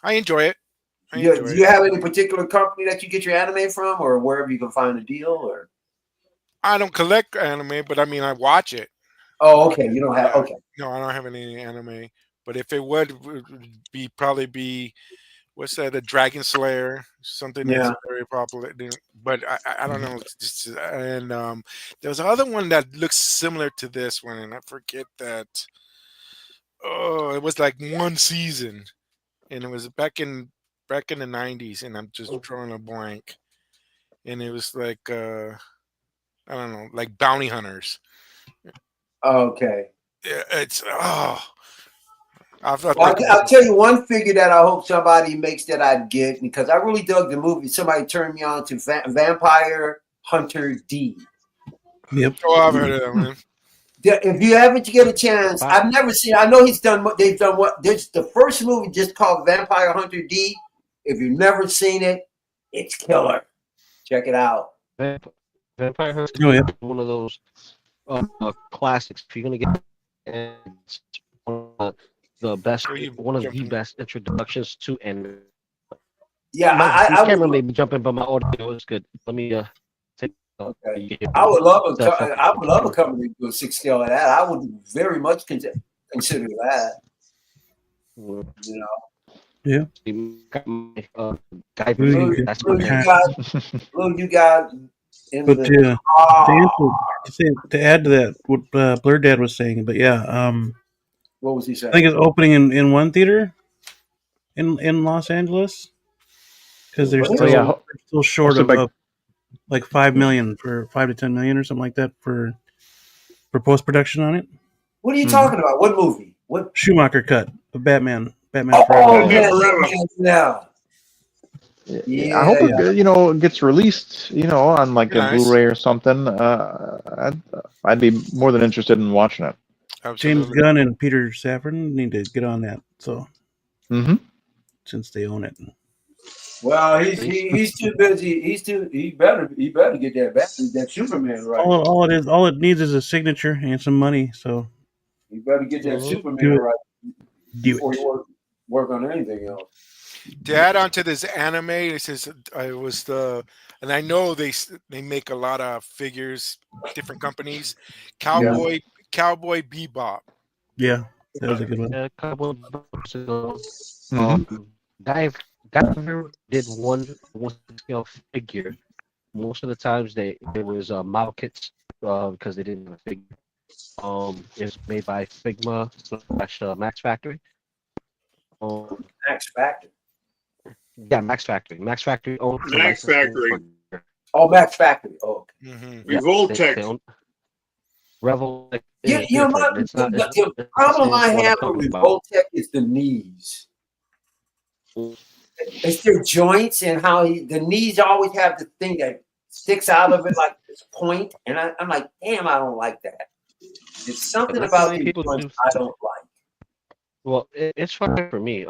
I enjoy it. Do you have any particular company that you get your anime from, or wherever you can find a deal? Or I don't collect anime, but I mean, I watch it. Oh, okay. You don't have okay. No, I don't have any anime. But if it would probably be what's that? A Dragon Slayer, something that's very popular. But I don't know. And there was another one that looks similar to this one, and I forget that. Oh, it was like one season, and it was back in the 90s, and I'm just drawing a blank. And it was like I don't know, like bounty hunters. Okay. Yeah, it's I'll tell you one figure that I hope somebody makes that I'd get, because I really dug the movie. Somebody turned me on to Vampire Hunter D. Yep. Oh, I've heard of that, man. If you haven't get a chance, I've never seen. I know they've done what. There's the first movie just called Vampire Hunter D. If you've never seen it, it's killer. Check it out. Vampire Hunter is one of those classics. If you're gonna get the best, one of the best introductions to anime. Yeah, my camera may be jumping, but my audio is good. Let me take. Okay. I would love a company to do a 6 scale of that. I would very much consider that. Yeah. You got in but to add to that, what Blur Dad was saying, but yeah, what was he saying? I think it's opening in one theater in Los Angeles, because they're still short of like 5 million for 5 to 10 million or something like that for post production on it. What are you talking about? What movie? What Schumacher cut of Batman? Yeah. I hope it gets released, on like a Blu-ray or something. I'd be more than interested in watching it. Absolutely. James Gunn and Peter Safran need to get on that. So, since they own it. Well, he's too busy. He better get that Superman right. All it needs is a signature and some money. So he better get that Superman right before he work on anything else. To add on to this anime, it says it was and I know they make a lot of figures, different companies. Cowboy Bebop. Yeah, that was a good one. Cowboy Diver did one scale figure. Most of the times it was model kits because they didn't have a figure. It's made by Figma / Max Factory. Max Factory. Yeah, Max Factory. Max Factory owns Max Factory. Oh, Max Factory. Oh, okay. Revoltech. Revoltech. The problem I have with Revoltech is the knees. It's their joints and how the knees always have the thing that sticks out of it like this point, and I'm like, damn, I don't like that. There's something about these joints I don't like. Well, it's fine for me.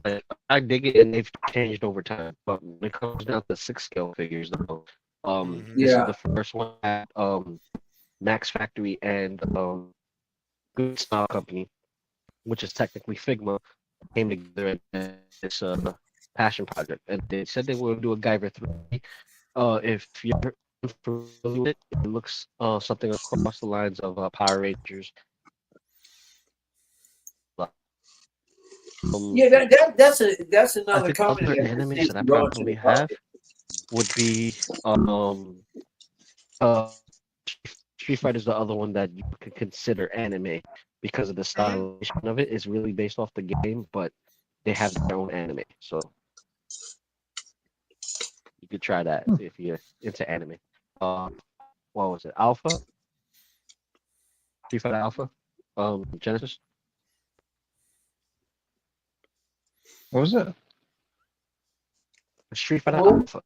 Like, I dig it, and they've changed over time. But when it comes down to 6-scale figures, though, this is the first one at Max Factory and Good Style Company, which is technically Figma, came together and this passion project, and they said they were going to do a Guyver 3. If you're familiar with it, it looks something across the lines of Power Rangers. Yeah, that's I another think company other that just animes needs that to I go into the probably have bucket. would be Street Fighter is the other one that you could consider anime because of the stylization of it is really based off the game, but they have their own anime, so you could try that if you're into anime. What was it? Alpha? Street Fighter Alpha? Genesis? What was it? Street Fighter Who? Alpha.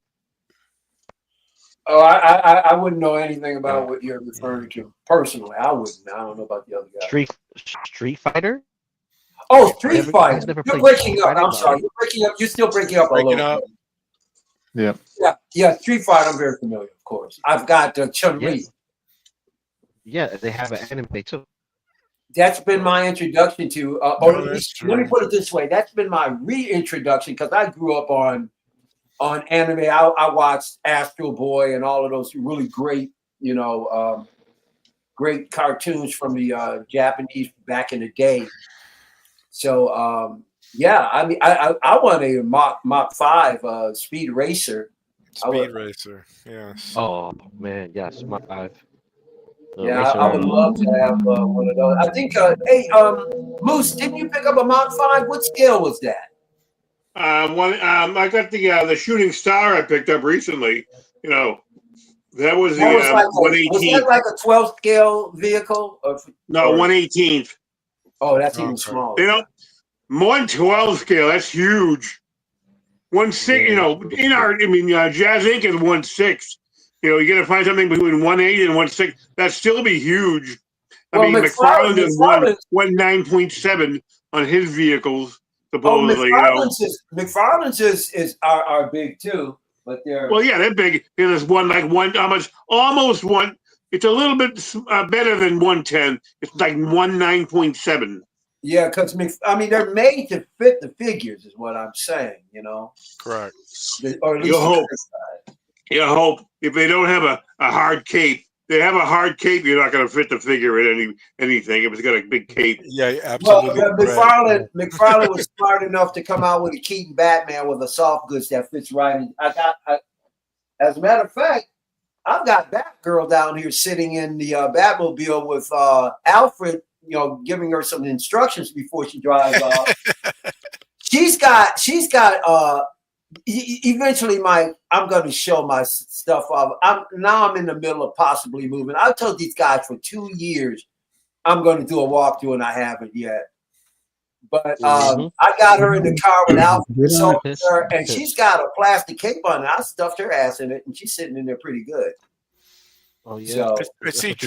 Oh, I wouldn't know anything about Yeah. what you're referring to. Personally, I wouldn't. I don't know about the other guy. Street Fighter? Oh, Street You Fighter. guys never You're played breaking Street up. Fighter? I'm sorry. You're breaking up. You're still breaking up a Breaking little. up. Yeah. Yeah. Street Fighter. I'm very familiar, of course. I've got Chun-Li. Yeah, they have an anime too. That's been my introduction to, or at least, let me put it this way. That's been my reintroduction because I grew up on anime. I watched Astro Boy and all of those really great, great cartoons from the Japanese back in the day. So, yeah, I mean, I want a Mach 5 Speed Racer. Speed Racer, yes. Oh man, yes, Mach 5. Yeah, I would love to have one of those. I think, hey, Moose, didn't you pick up a Mach 5? What scale was that? I got the shooting star I picked up recently. That was the 118th. Was that like a 12 scale vehicle? No, 118th. Oh, that's even smaller. 112 scale. That's huge. 1/6. Jazz Inc. is 1/6. You got to find something between 1/8 and 1/6. That'd still be huge. McFarlane is 9.7 on his vehicles. Supposedly, McFarlane's is are big too, but they're they're big. There's almost one. It's a little bit better than 110. It's like 9.7. Yeah, because they're made to fit the figures, is what I'm saying. Correct. Or at least you hope if they don't have a hard cape. They have a hard cape, you're not going to fit the figure in anything if it's got a big cape. Yeah, absolutely. Well, McFarlane was smart enough to come out with a Keaton Batman with a soft goods that fits right in. As a matter of fact, I've got Batgirl down here sitting in the Batmobile with Alfred, giving her some instructions before she drives off. She's got eventually, Mike, I'm going to show my stuff off. I'm in the middle of possibly moving. I told these guys for 2 years I'm going to do a walkthrough, and I haven't yet. But I got her in the car with Alfred, and she's got a plastic cape on. I stuffed her ass in it, and she's sitting in there pretty good. Oh yeah. So,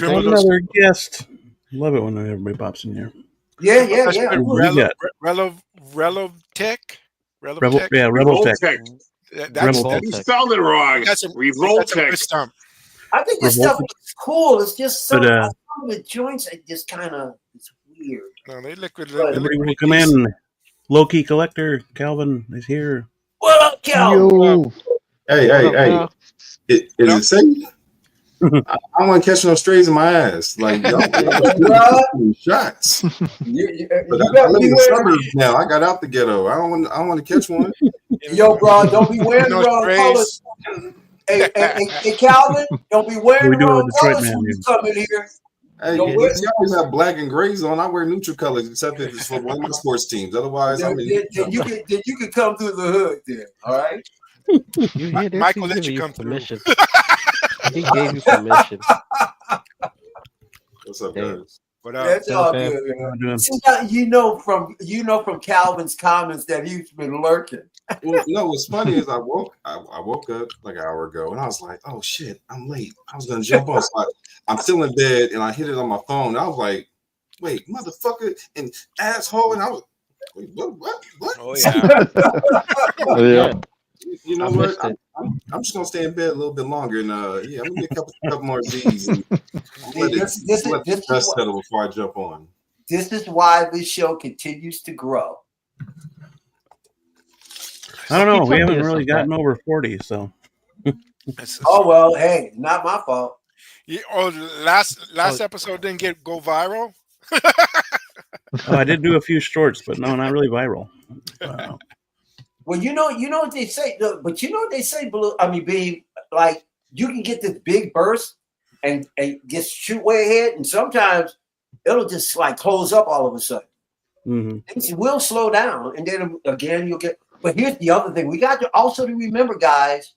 another guest. Love it when everybody pops in here. Yeah. Relotech. Revoltech. You spelled it wrong. Revoltech. I think this stuff looks cool. It's just some of the joints are just kind of weird. No, they look good. Everybody will come in. Low-key collector Calvin is here. What up, Calvin? Yo. Hey. Is it safe? I don't want to catch no strays in my ass. Like, y'all shots. But I live in the suburbs now. I got out the ghetto. I don't want to catch one. Yo, bro, don't be wearing the wrong colors. Hey, Calvin, don't be wearing the wrong colors when you come in here. Hey, you always have black and grays on. I wear neutral colors, except if it's for one of my sports teams. Otherwise, then you can come through the hood then. All right. Michael, let you come permission. He gave you permission. What's up, guys? That's all good. You know from Calvin's comments that he's been lurking. Well, what's funny is I woke up like an hour ago and I was like, oh shit, I'm late. I was gonna jump on. So I'm still in bed and I hit it on my phone. I was like, wait, motherfucker and asshole, and I was Wait, what? Oh yeah. Yeah. You know I what? missed it. I'm just gonna stay in bed a little bit longer, and yeah, I'm gonna get a couple more Z's, and let the dust settle before I jump on. This is why this show continues to grow. I don't know. We haven't really gotten over 40, so. Oh well, hey, not my fault. Yeah, last episode didn't go viral. I did do a few shorts, but no, not really viral. Well, you know what they say, but you know what they say, Babe, like you can get this big burst and just shoot way ahead, and sometimes it'll just like close up all of a sudden. Mm-hmm. Things will slow down, and then again you'll get. But here's the other thing: we got to also remember, guys,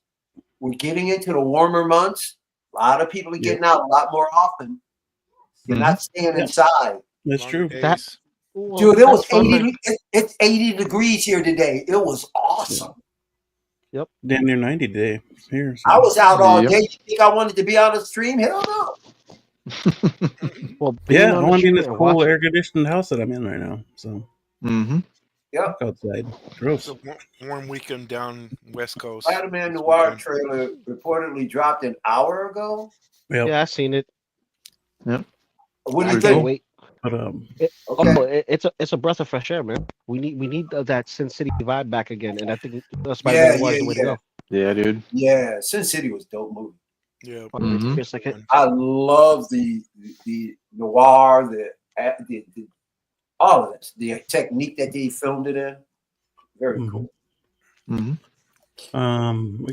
we're getting into the warmer months. A lot of people are getting out a lot more often. You're not staying inside. That's true. Dude, it was 80. It's 80 degrees here today. It was awesome. Yep. Damn near 90 today here. So. I was out all day. You think I wanted to be on the stream? Hell no. Well, yeah, I want to be in this cool air conditioned house that I'm in right now. So. Yeah. Outside. Gross. It's a warm weekend down West Coast. Spider-Man Noir trailer reportedly dropped an hour ago. Yep. Yeah, I've seen it. Yep. What do you think? Wait. But, it's a breath of fresh air, man. We need that Sin City vibe back again, and I think Spider-Man was the way to go. Yeah, dude. Yeah, Sin City was a dope movie. Yeah, I love the noir, the all of this, the technique that they filmed it in. Very cool. We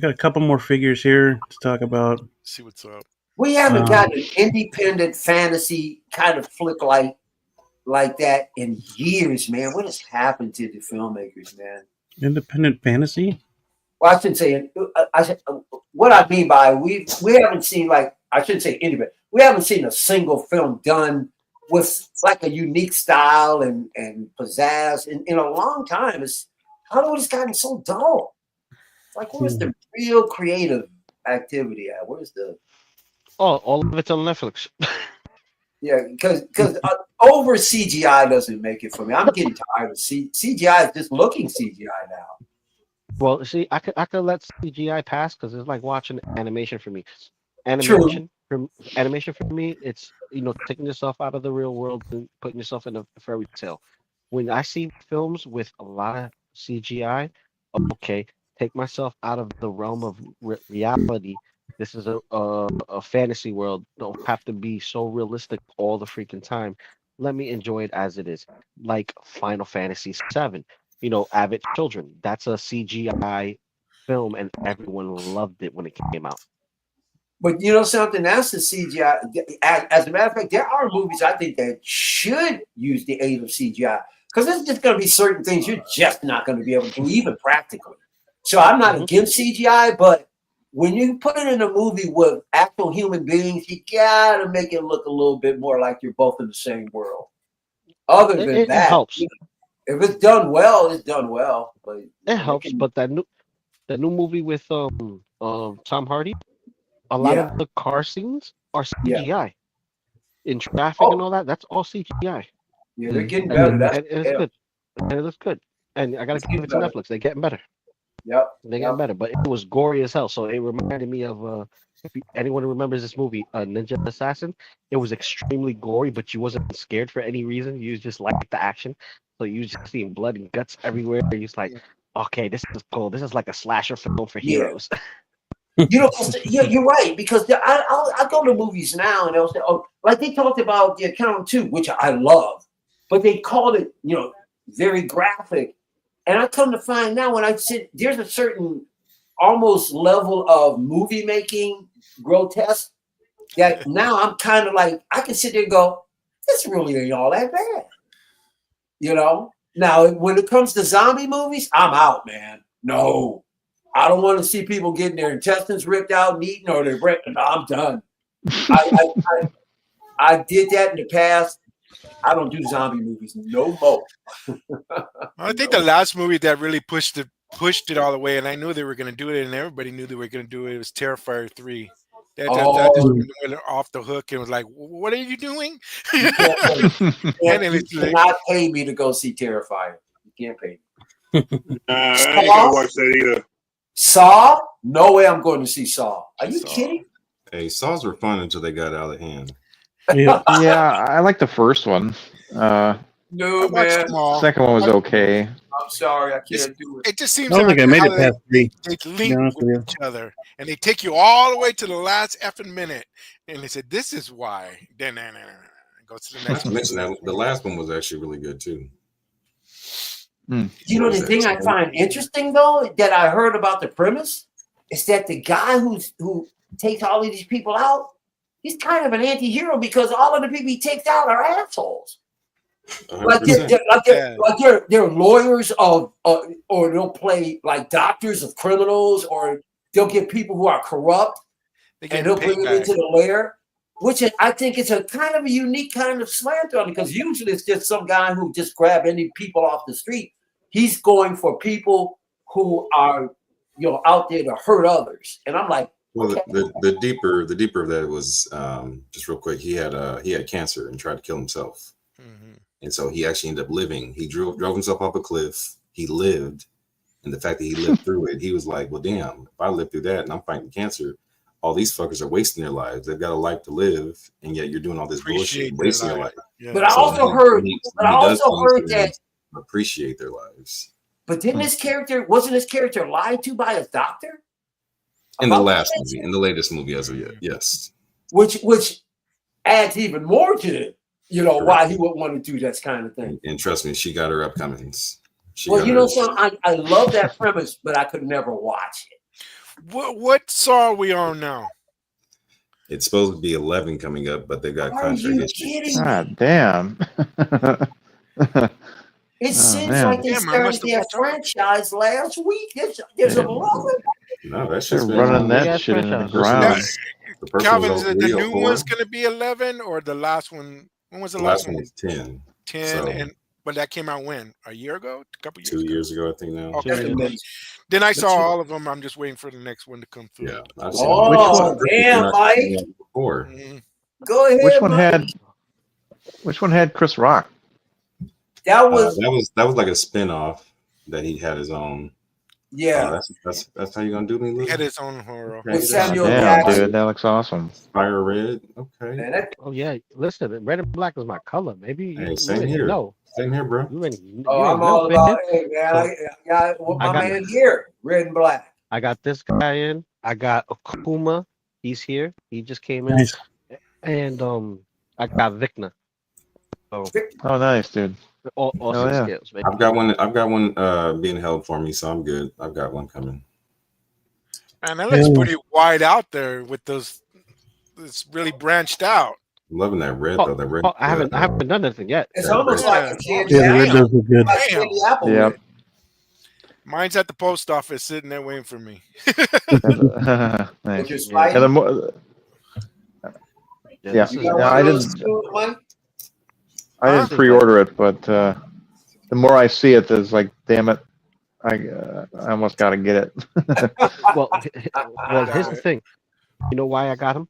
got a couple more figures here to talk about. See what's up. We haven't got an independent fantasy kind of flick like that in years, man. What has happened to the filmmakers, man? Independent fantasy? Well, I shouldn't say. What I mean by we haven't seen, like, I shouldn't say independent. We haven't seen a single film done with like a unique style and pizzazz in a long time. Hollywood has gotten so dull. Like, where's the real creative activity at? Where's the all of it's on Netflix. Yeah, because over CGI doesn't make it for me. I'm getting tired of CGI. Is just looking CGI now. Well, see, I could let CGI pass because it's like watching animation for me. Animation for me, it's taking yourself out of the real world and putting yourself in a fairy tale. When I see films with a lot of CGI, okay, take myself out of the realm of reality. This is a fantasy world. Don't have to be so realistic all the freaking time. Let me enjoy it as it is. Like Final Fantasy VII. Avid Children. That's a CGI film, and everyone loved it when it came out. But you know something? That's the CGI. As a matter of fact, there are movies I think that should use the aid of CGI because there's just going to be certain things you're just not going to be able to do, even practically. So I'm not against CGI, but when you put it in a movie with actual human beings, you gotta make it look a little bit more like you're both in the same world. Other than that, it helps. If it's done well, it's done well. But it helps. But that new movie with Tom Hardy, a lot of the car scenes are CGI. In traffic and all that, that's all CGI. Yeah, they're getting better. And it's good. And it looks good. And I gotta give it to Netflix. They're getting better. Yep. They got better, but it was gory as hell. So it reminded me of if anyone remembers this movie, Ninja Assassin. It was extremely gory, but you wasn't scared for any reason. You just liked the action. So you just seeing blood and guts everywhere. You're just like, okay, this is cool. This is like a slasher film for heroes. You're right, because I go to movies now and they'll say, like they talked about The Accountant 2, which I love, but they called it, very graphic. And I come to find now when I sit, there's a certain almost level of movie making grotesque that now I'm kind of like, I can sit there and go, this really ain't all that bad. Now when it comes to zombie movies, I'm out, man. No, I don't want to see people getting their intestines ripped out and eaten or their breath. No, I'm done. I did that in the past. I don't do zombie movies no more. I think the last movie that really pushed it all the way, and I knew they were going to do it, and everybody knew they were going to do it. It was Terrifier 3. That just went off the hook and was like, "What are you doing?" You cannot pay me to go see Terrifier. You can't pay. I ain't gonna watch that either. Saw? No way I'm going to see Saw. Are you kidding? Hey, Saws were fun until they got out of hand. Yeah, I like the first one. No, man. Second one was okay. I'm sorry, I can't do it. It just seems I don't like think I made how it past 3. they to link be honest with with you. each other, and they take you all the way to the last effing minute, and they said, "This is why." Then go to the Not next to one. mention that the last one was actually really good too. You know, the thing I find interesting though that I heard about the premise is that the guy who takes all of these people out, he's kind of an anti-hero because all of the people he takes out are assholes. Like they're lawyers of, or they'll play like doctors of criminals, or they'll get people who are corrupt and they'll bring them into the lair. Which I think is a kind of a unique kind of slant on it, because usually it's just some guy who just grab any people off the street. He's going for people who are, out there to hurt others. And I'm like, well, the deeper of that was just real quick. He had cancer and tried to kill himself, and so he actually ended up living. He drove himself off a cliff. He lived, and the fact that he lived through it, he was like, well, damn, if I lived through that and I'm fighting cancer, all these fuckers are wasting their lives. They've got a life to live, and yet you're doing all this bullshit, wasting your life. Yeah. But I also heard that appreciate their lives. But didn't wasn't his character lied to by his doctor? In the last movie, in the latest movie as of yet, yes. Which adds even more to why he would want to do this kind of thing. And trust me, she got her upcomings. I love that premise, but I could never watch it. What Saw are we on now? It's supposed to be 11 coming up, but they've got contract issues. God damn. It seems like they started their franchise last week. There's 11. No, that's just running that shit into the ground. Calvin, is it the new one's going to be 11, or the last one? When was the last one? Was 10. 10, but that came out when? A year ago? A couple years 2 years ago, I think now. Okay. Then I saw all of them. I'm just waiting for the next one to come through. Yeah. Damn, Mike. Go ahead. Which one had Chris Rock? That was like a spin-off that he had his own. Yeah. That's how you gonna do me, Luke? He had his own horror. With Samuel Damn, dude, that looks awesome. Fire red. Okay. Oh yeah, listen, red and black is my color. Maybe same here. No. Same here, bro. I'm all about it, man. I got my man here, red and black. I got this guy in. I got Akuma. He's here. He just came in. Nice. And I got Vikna. Oh, nice, dude. Awesome skills, baby. I've got one being held for me, so I'm good. I've got one coming. And that looks pretty wide out there with those. It's really branched out. I'm loving that red though. That red. I haven't done anything yet. It's almost like a candy the red does look good. apple. Yeah. Mine's at the post office sitting there waiting for me. Nice. I didn't pre-order it, but the more I see it, there's like, damn it, I almost got to get it. well, here's the thing. You know why I got him?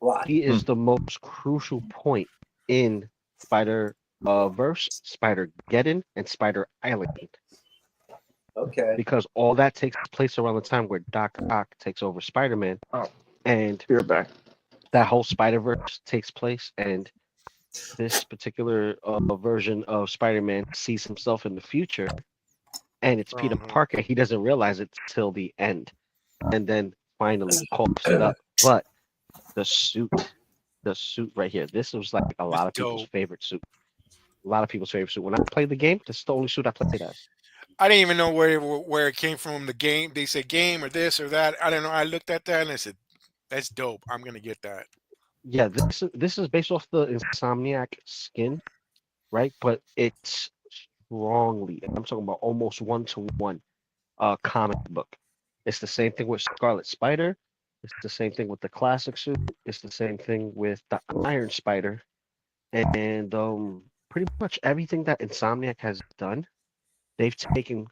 Why? He is the most crucial point in Spider-Verse, Spider-Geddon, and Spider Island. Okay. Because all that takes place around the time where Doc Ock takes over Spider-Man, and you're back. That whole Spider-Verse takes place, and this particular version of Spider-Man sees himself in the future, and it's Peter Parker. He doesn't realize it till the end, and then finally coughs it up. But the suit right here, this was like a lot of people's favorite suit. A lot of people's favorite suit. When I played the game, this is the only suit I played as. I didn't even know where it came from. The game, they say game or this or that. I don't know. I looked at that and I said, "That's dope. I'm gonna get that." Yeah, this is based off the Insomniac skin, right? But it's strongly, and I'm talking about almost 1-to-1 comic book. It's the same thing with Scarlet Spider. It's the same thing with the classic suit. It's the same thing with the Iron Spider, and pretty much everything that Insomniac has done, they've taken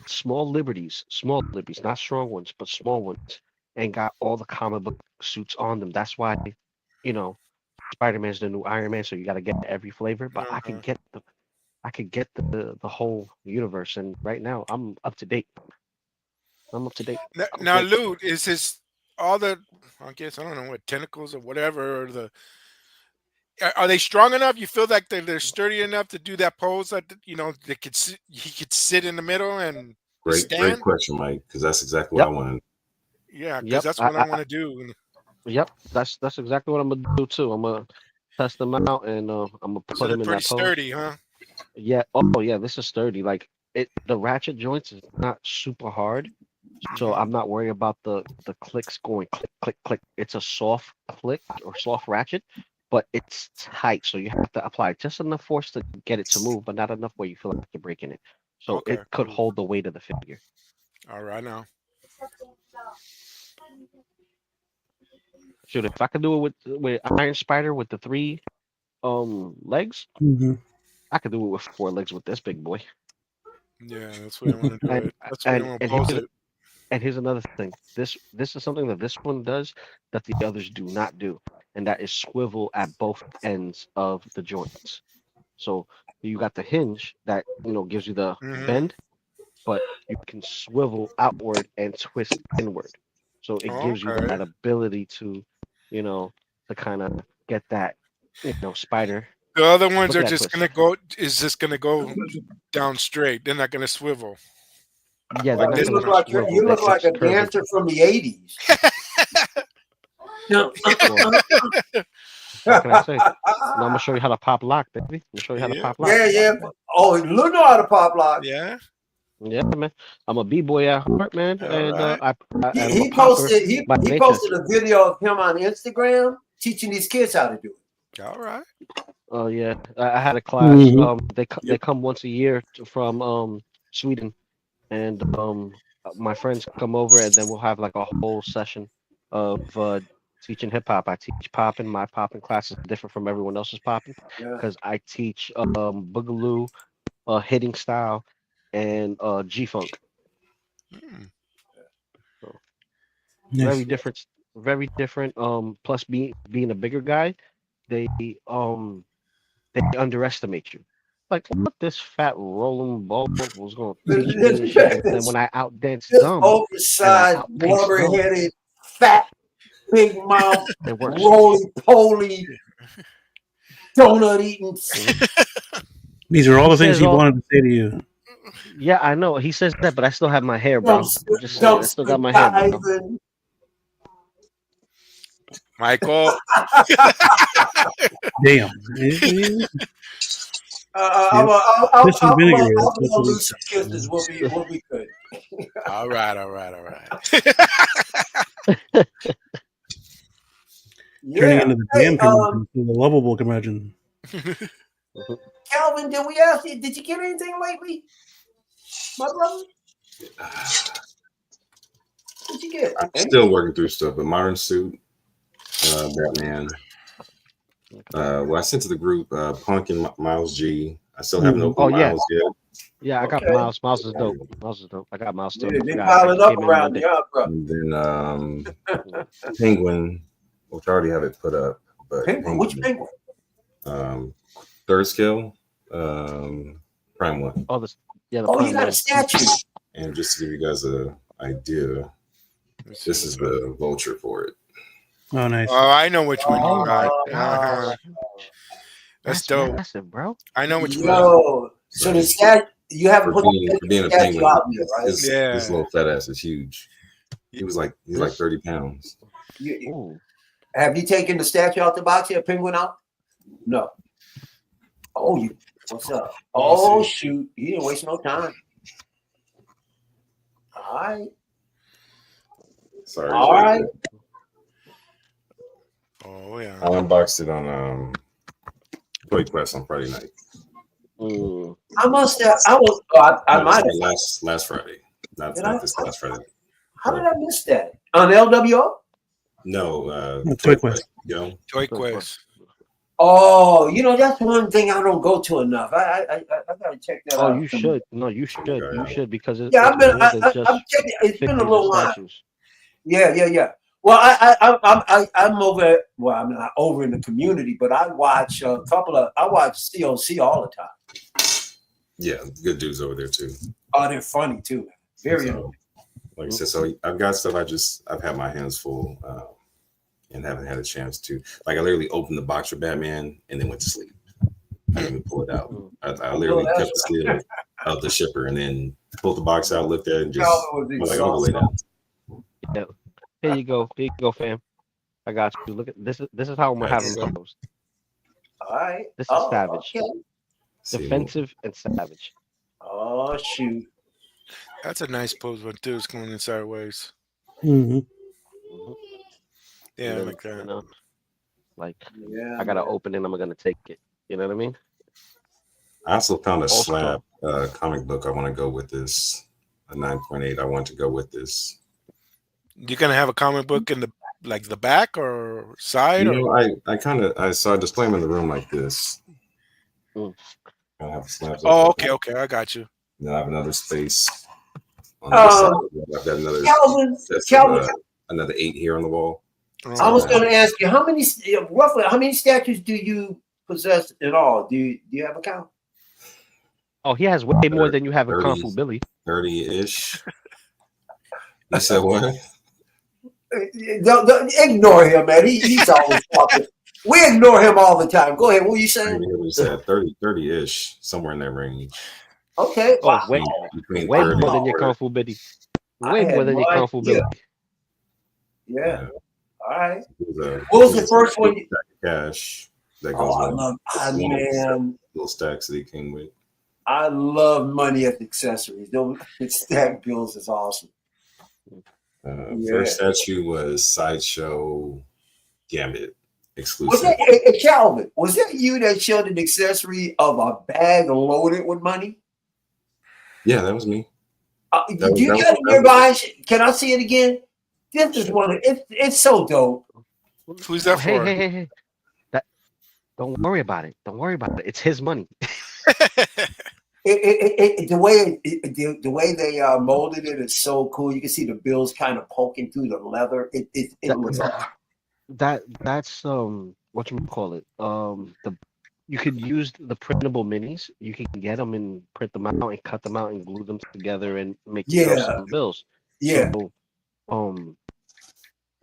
small liberties, not strong ones, but small ones, and got all the comic book suits on them. That's why, Spider-Man's the new Iron Man, so you got to get every flavor. But I can get I could get the whole universe, and right now I'm up to date. I'm up to date. Now, Lou, is this all the? I guess I don't know what tentacles or whatever. Or are they strong enough? You feel like they're sturdy enough to do that pose that they could he could sit in the middle and Great question, Mike, because that's exactly what I want. Yeah, because that's what I want to do. Yep, that's exactly what I'm gonna do too. I'm gonna test them out, and I'm gonna put them in that pose. Sturdy, huh? Yeah. Oh, yeah. This is sturdy. Like the ratchet joints is not super hard, so I'm not worried about the clicks going click click click. It's a soft click or soft ratchet, but it's tight, so you have to apply just enough force to get it to move, but not enough where you feel like you're breaking it. So it could hold the weight of the figure. All right, now. Shoot, if I could do it with Iron Spider with the 3 legs, I could do it with 4 legs with this big boy. Yeah, that's what I want to do. That's what I want to pose it. And here's another thing. This is something that this one does that the others do not do, and that is swivel at both ends of the joints. So you got the hinge that gives you the bend, but you can swivel outward and twist inward. So it gives you that ability to, to kind of get that, spider. The other ones are just gonna go. Is just gonna go down straight. They're not gonna swivel. Yeah, you look like a dancer from the '80s. What can I say? Now I'm gonna show you how to pop lock, baby. I'm gonna show you how to pop lock. Yeah. Oh, you know how to pop lock. Yeah, man. I'm a b-boy at heart, man. And he posted a video of him on Instagram teaching these kids how to do it. All right. Oh yeah, I had a class. They come once a year from Sweden, and my friends come over, and then we'll have like a whole session of teaching hip hop. I teach popping. My popping class is different from everyone else's popping because I teach boogaloo, hitting style, and G-funk. So, very different. Very different. Plus, being a bigger guy, they underestimate you. Like, what this fat rolling ball was going to teach me and shit. And then when I outdanced them, oversized, blubber-headed, fat, big mouth, roly-poly, donut-eating. These are all the things he wanted to say to you. Yeah, I know. He says that, but I still have my hair, bro. I still got my hair, bro. Michael. Damn. I'll lose some kisses. We'll be good. All right. Turning into the damn curmudgeon, the lovable curmudgeon. Calvin, did we ask you? Did you get anything lately, my brother? What'd you get? I'm still working through stuff, but Modern Suit, Batman. Well, I sent to the group Punk and Miles G. I still haven't opened Miles yet. Yeah, I got Miles. Miles is dope. I got Miles too. They piling up around the bro. And then Penguin, which I already have it put up. But Penguin? Which Penguin? Third scale, Prime 1. Oh, you got a statue. And just to give you guys an idea, this is the vulture for it. Oh, nice. Oh, I know which one you got. That's dope, massive, bro. I know which one. So the statue, you haven't put being a penguin out there, right? This little fat ass is huge. He's like 30 pounds. Have you taken the statue out the box here, penguin out? No. Oh, what's up? Oh, shoot. You didn't waste no time. All right. Sorry. All right. Oh, yeah. I unboxed it on Toy Quest on Friday night. I must have. I might have. Last Friday. Not this last Friday. How did I miss that? On LWO? No. Toy Quest. Toy Quest. Oh, that's one thing I don't go to enough. I gotta check that out. Oh, you should. No, you should. You should because it's it's been a little while. Yeah. Well, I'm over. Well, I'm not over in the community, but I watch COC all the time. Yeah, good dudes over there too. Oh, they're funny too. Very. So, like I said, so I've got stuff. I've had my hands full, and haven't had a chance to. Like I literally opened the box for Batman and then went to sleep. I didn't even pull it out. I literally kept the seal of the shipper and then pulled the box out, looked at it, and just was like, "Oh, lay down." Yeah. Here you go, fam. I got you. Look at this. This is how I'm gonna have him posed. All right. This is savage, okay. defensive, and savage. Oh shoot! That's a nice pose one too. It's going in sideways. Mm-hmm. Yeah, Then, like that. you know, like Yeah, I gotta open it. I'm gonna take it. You know what I mean? I also found a Also- slab comic book. I want to go with this. A 9.8. I want to go with this. You gonna have a comic book in the back or side? You Or? know, I saw a display them in the room like this. I have slabs. Okay, I got you. Then I have another space. On the side. I've got another. Calvin. Another 8 here on the wall. I was going to ask you roughly how many statues do you possess in all? Do you have a count? Oh, he has way more than you have in Kung Fu Billy. 30-ish. You said what? Don't ignore him, man. He's always talking. We ignore him all the time. Go ahead. What were you saying? We said 30-ish, somewhere in that range. Okay. Oh, Wow. Between way 30 more than your Kung Fu Billy. Way more than your Kung Fu Billy. Yeah. All right. What was the first one? Cash that goes man. Little stacks that he came with. I love money as accessories. Those stack bills is awesome. First statue was Sideshow Gambit exclusive. Was that, Calvin, was that you that showed an accessory of a bag loaded with money? Yeah, that was me. Do you got it nearby? Can I see it again? This is one. It's so dope. Who's that for? Hey. Don't worry about it. Don't worry about it. It's his money. The way they molded it is so cool. You can see the bills kind of poking through the leather. It looks awesome. That's what you call it. You could use the printable minis. You can get them and print them out and cut them out and glue them together and make some bills. Yeah. So,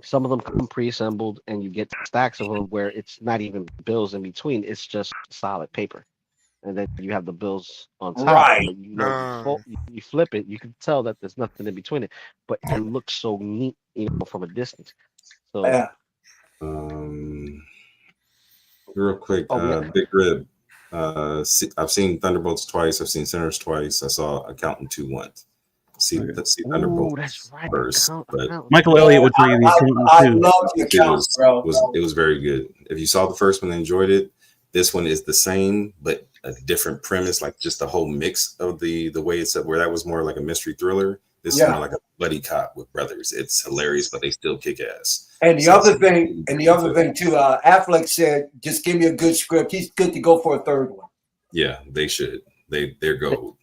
some of them come pre-assembled and you get stacks of them where it's not even bills in between. It's just solid paper. And then you have the bills on top. Right. You flip it, you can tell that there's nothing in between it, but it looks so neat, from a distance. So, real quick, Big Rib. I've seen Thunderbolts twice. I've seen Sinners twice. I saw Accountant 2 once. Let's see Thunderbolts that's right. first. But Michael Elliott would tell you the Accountant I 2. love the Accountant, bro. It was very good. If you saw the first one and enjoyed it, this one is the same, but a different premise, like just the whole mix of the way it's up, where that was more like a mystery thriller. This is more like a buddy cop with brothers. It's hilarious, but they still kick ass. And the other thing too, Affleck said, just give me a good script. He's good to go for a third one. Yeah, they should. They're gold.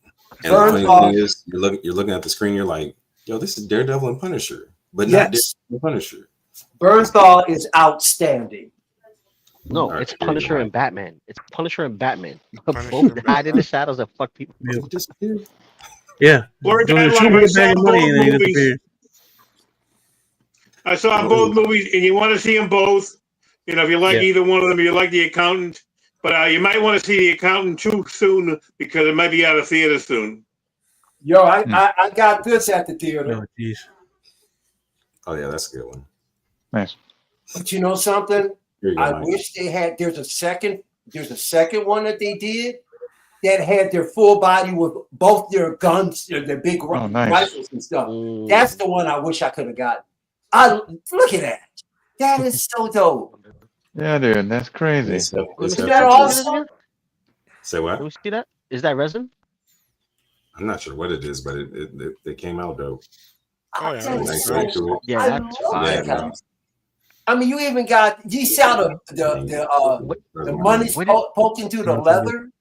And the funny thing is, you're looking at the screen, you're like, yo, this is Daredevil and Punisher, but not Daredevil and Punisher. Bernthal is outstanding. No, it's Punisher and Batman. It's Punisher and Batman. Both hide in the shadows and fuck people. Yeah. I saw both movies, and you want to see them both. If you like either one of them, you like The Accountant. But you might want to see The Accountant too soon because it might be out of theater soon. Yo, I got this at the theater. Oh, geez. Oh yeah, that's a good one. Nice. But you know something? I wish they had. There's a second one that they did that had their full body with both their guns, their big rifles and stuff. That's the one I wish I could have gotten. Look at that. That is so dope. Yeah, dude, that's crazy. Is that awesome? Say what? Can we see that? Is that resin? I'm not sure what it is, but it came out dope. Oh yeah, that's fine. I mean, you even got you saw the money poking through the leather.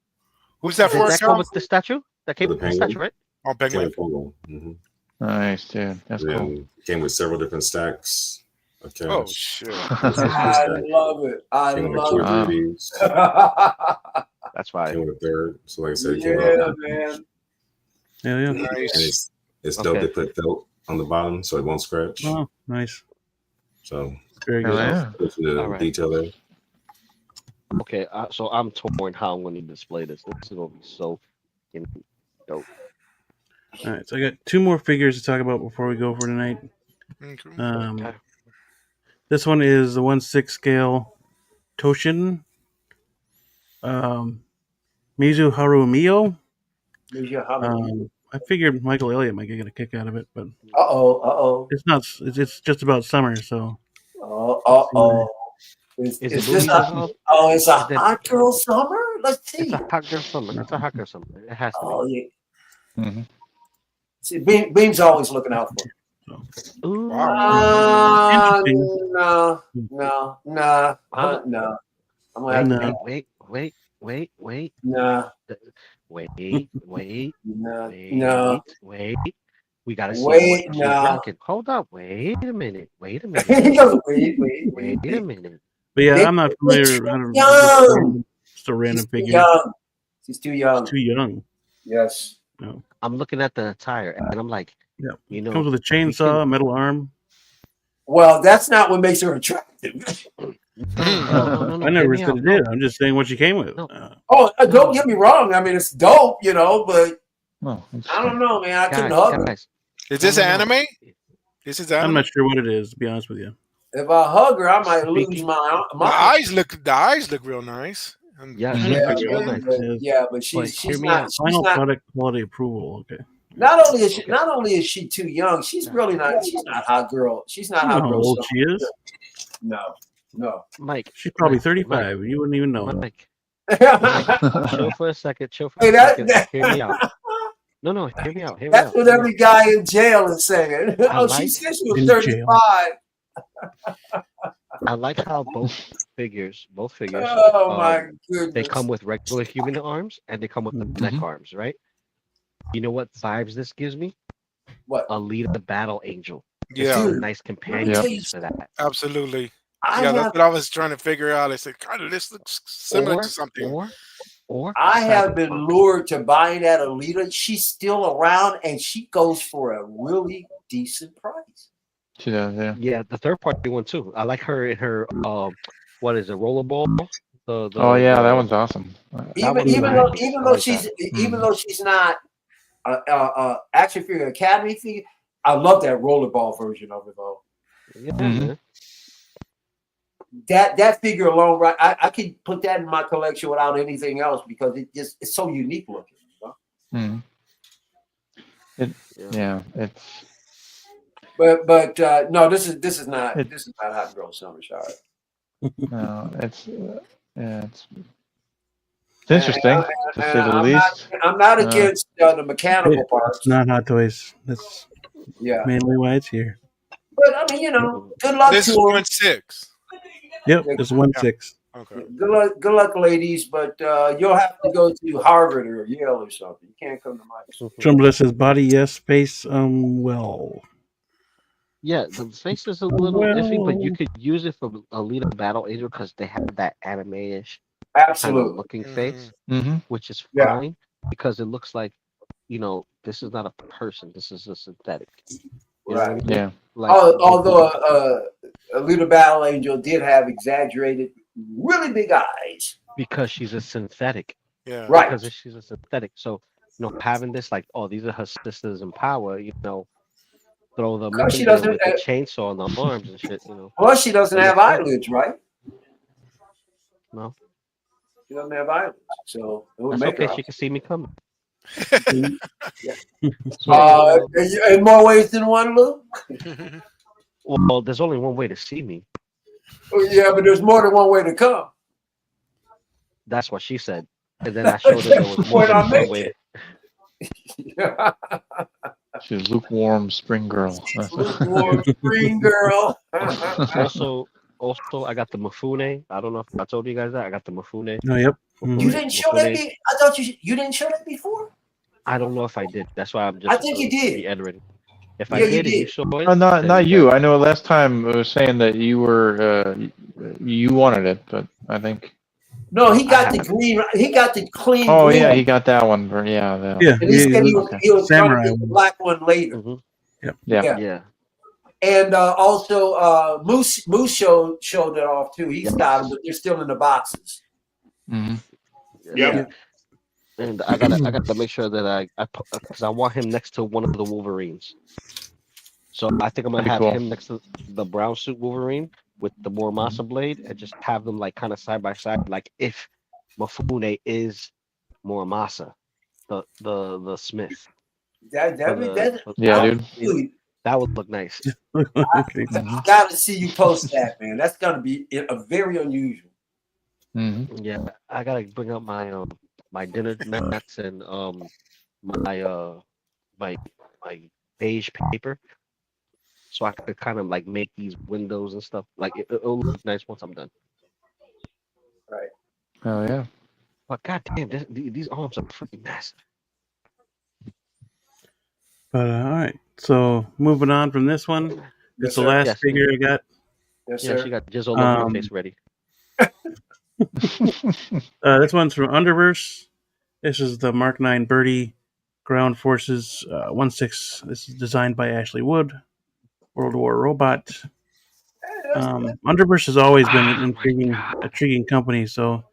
Who's that for? That come with the statue? That came with the statue, right? Oh, Penguin. Nice, dude. That's cool. Came with several different stacks. Okay. Oh shit! I love it. I love it. That's why. Came with a third. So like I said, it Yeah, came out. man. Yeah, yeah. Nice. It's dope. They put felt on the bottom so it won't scratch. Oh, nice. So Very good. Yeah. The detail there. Okay, so I'm torn how I'm going to display this. This is going to be so dope. All right, so I got 2 more figures to talk about before we go for tonight. Okay. This one is the 1/6 scale Toshin. Mizu Harumio. I figured Michael Elliott might get a kick out of it, but it's not. It's just about summer, so. Is this it's a hot girl summer? Let's see. It's a hot girl summer. It's a hot girl summer. It has to be. Yeah. Mm-hmm. See, Beam's always looking out for me. Ooh. No. I'm like, wait. Nah. Wait. We gotta see wait, what she's no. rocking. Hold up. Wait a minute. He goes, wait a minute. But yeah, I'm not familiar. Just a random figure. She's too young. She's too young. Yes. No. I'm looking at the attire and I'm like, you know, comes with a chainsaw, metal arm. Well, that's not what makes her attractive. No, I never said it did. I'm just saying what she came with. No. Don't get me wrong. I mean, it's dope, but I don't know, man. I couldn't hug her. Is this anime? This is anime? I'm not sure what it is, to be honest with you. If I hug her, I might lose my The eyes look real nice. But she's not. Final product quality approval. Okay. Not only is she too young, she's really not. She's not hot girl. She's not hot girl. How old she is? No. Mike. She's probably 35. You wouldn't even know. Mike. Chill for a second. Hear me out. No. Hear me out. That's what every guy in jail is saying. She said she was 35. I like how both figures. Oh my goodness! They come with regular human arms and they come with the neck arms, right? You know what vibes this gives me? What? Alita Battle Angel. Yeah, nice companion piece for that. Absolutely. That's what I was trying to figure out. I said, God, this looks similar to something. Or I have been lured to buying that Alita. She's still around and she goes for a really decent price. Yeah, the third party one too. I like her in her what is it, rollerball? That one's awesome. Even though she's not action figure academy figure, I love that rollerball version of it though. Yeah. That figure alone, right? I could put that in my collection without anything else because it's so unique looking. You know? It's. But no, this is not hot girl summer, sorry. No, it's interesting to say the least. I'm not against the mechanical parts. It's not Hot Toys. That's mainly why it's here. But I mean, good luck this to is 1/6. Yep, it's 1/6. Okay. Good luck, ladies. But you'll have to go to Harvard or Yale or something. You can't come to my. Trumbull says body yes, face well. Yeah, the face is a little iffy, but you could use it for Alita Battle Angel because they have that anime-ish kind of looking face, which is fine because it looks like, this is not a person. This is a synthetic. You know what I mean? Yeah. Although Alita Battle Angel did have exaggerated, really big eyes. Because she's a synthetic. Yeah. Right. Because she's a synthetic. So, having this these are her sisters in power, throw them in with the chainsaw on the arms and shit, Plus, she doesn't have eyelids, right? No. She doesn't have eyelids, so it would That's make okay. her. She can see me coming. In more ways than one, Lou? Well, there's only one way to see me. Yeah, but there's more than one way to come. That's what she said. And then I showed her there was more than one way. She's lukewarm spring girl. Lukewarm spring girl. Also, I got the Mifune. I don't know if I told you guys that. I got the Mifune. Oh, yep. You didn't show that. I thought you didn't show that before. I don't know if I did. That's why I'm just. I think you did. Reiterating. If I did, you saw it. Not you. I know last time I was saying that you were you wanted it, but I think No, he got the green. He got the clean. Oh green. yeah, he got that one. Yeah. Yeah. And he said he was trying to samurai get the black one later. Yep. Yeah. And also Moose showed it off too. He's got them, but they're still in the boxes. Yeah. And I gotta make sure that I because I want him next to one of the Wolverines. So I think I'm gonna have him next to the brown suit Wolverine with the Muramasa blade, and just have them like kind of side by side, like if Mifune is Muramasa, the Smith. Dude. That would look nice. I gotta see you post that, man. That's gonna be a very unusual. Yeah, I gotta bring up my my dinner mats and my my beige paper, so I could kind of like make these windows and stuff. Like it'll look nice once I'm done. Right. Oh yeah. But goddamn, these arms are freaking massive. But all right, so moving on from this one, it's the last figure I got. Yes, sir. She got jizzle on her face ready. This one's from Underverse. This is the Mark 9 Birdie Ground Forces 1/6. This is designed by Ashley Wood. World War Robot. Underverse has always been an intriguing company. So